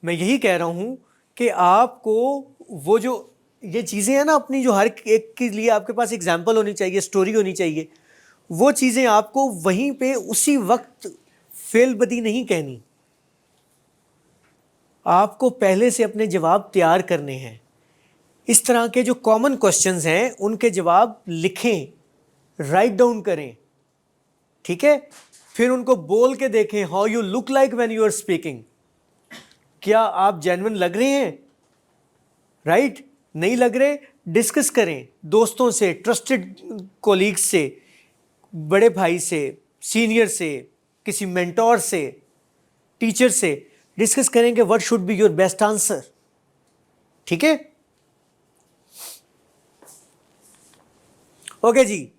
Speaker 1: मैं यही कह रहा हूँ कि आपको वो जो ये चीज़ें हैं ना अपनी, जो हर एक के लिए आपके पास एग्जाम्पल होनी चाहिए, स्टोरी होनी चाहिए, वो चीज़ें आपको वहीं पे उसी वक्त फेलबदी नहीं कहनी। आपको पहले से अपने जवाब तैयार करने हैं। इस तरह के जो कॉमन क्वेश्चंस हैं उनके जवाब लिखें, राइट डाउन करें, ठीक है। फिर उनको बोल के देखें, how you look like when you are speaking. क्या आप जेन्युइन लग रहे हैं? राइट? नहीं लग रहे, डिस्कस करें दोस्तों से, ट्रस्टेड कोलीग्स से, बड़े भाई से, सीनियर से, किसी मेंटोर से, टीचर से डिस्कस करेंगे what should be your best answer, ठीक है। ओके जी,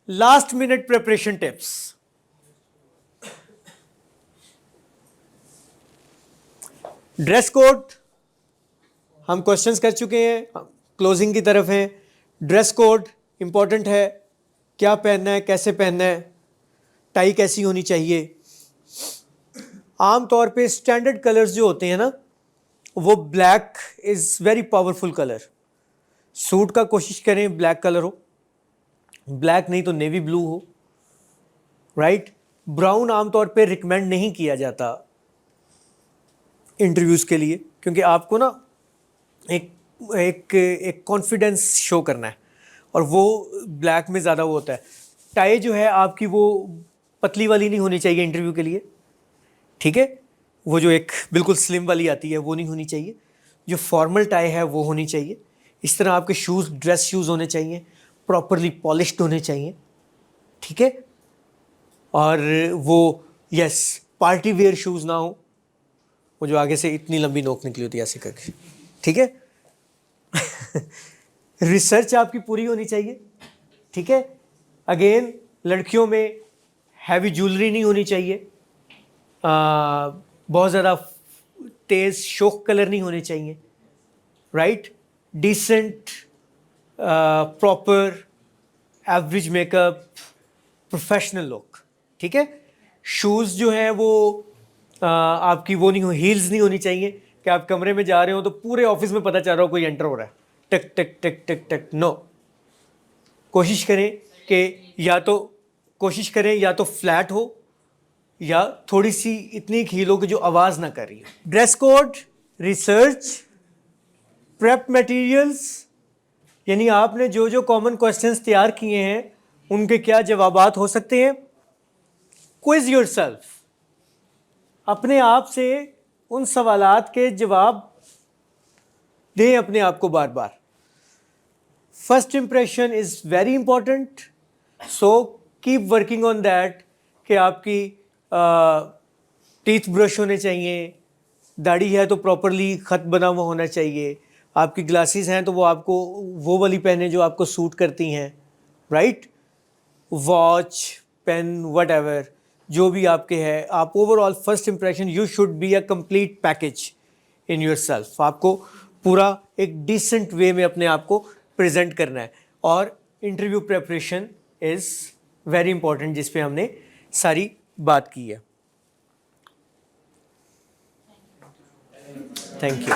Speaker 1: last minute preparation tips. Dress code हम क्वेश्चंस कर चुके हैं, क्लोजिंग की तरफ हैं। ड्रेस कोड इंपॉर्टेंट है, क्या पहनना है, कैसे पहनना है, टाई कैसी होनी चाहिए। आम तौर पे स्टैंडर्ड कलर्स जो होते हैं ना, वो black is very powerful colour. Suit का कोशिश करें ब्लैक कलर हो, ब्लैक नहीं तो नेवी ब्लू हो, राइट। ब्राउन आमतौर पे रिकमेंड नहीं किया जाता इंटरव्यूज़ के लिए, क्योंकि आपको ना एक कॉन्फिडेंस शो करना है, और वो ब्लैक में ज़्यादा वो होता है। टाई जो है आपकी वो पतली वाली नहीं होनी चाहिए इंटरव्यू के लिए, ठीक है। वो जो एक बिल्कुल स्लिम वाली आती है वो नहीं होनी चाहिए, जो फॉर्मल टाई है वो होनी चाहिए। इस तरह आपके शूज़, ड्रेस शूज़ होने चाहिए, प्रॉपरली पॉलिश्ड होने चाहिए, ठीक है। और वो यस, पार्टी वेयर शूज़ ना हो, वो जो आगे से इतनी लंबी नोक निकली होती है ऐसे करके, ठीक है। रिसर्च आपकी पूरी होनी चाहिए, ठीक है। अगेन, लड़कियों में हैवी ज्वेलरी नहीं होनी चाहिए, बहुत ज़्यादा तेज़ शोक कलर नहीं होने चाहिए, right. Decent, proper, average makeup, professional look, ठीक है। शूज़ जो है वो आपकी वो नहीं हो, हील्स नहीं होनी चाहिए कि आप कमरे में जा रहे हो तो पूरे ऑफिस में पता चल रहा हो कोई एंटर हो रहा है, टक टक टक टक टक। नो, कोशिश करें या तो फ्लैट हो या थोड़ी सी इतनी हील हो कि जो आवाज़ ना कर रही हो। Dress code, research, prep materials, यानी आपने जो जो कॉमन क्वेश्चंस तैयार किए हैं उनके क्या जवाबात हो सकते हैं। क्विज योरसेल्फ, अपने आप से उन सवालात के जवाब दें अपने आप को बार बार। First impression is very important, so keep working on that कि आपकी टीथ ब्रश होने चाहिए, दाढ़ी है तो प्रॉपरली ख़त बना हुआ होना चाहिए, आपकी ग्लासेस हैं तो वो आपको वो वाली पहने जो आपको सूट करती हैं, राइट। वॉच, पेन, वट जो भी आपके है, आप overall first impression you should be a complete package in yourself. आपको पूरा एक डिसेंट वे में अपने आप को प्रेजेंट करना है। और interview preparation is very important, जिस पे हमने सारी बात की है। Thank you.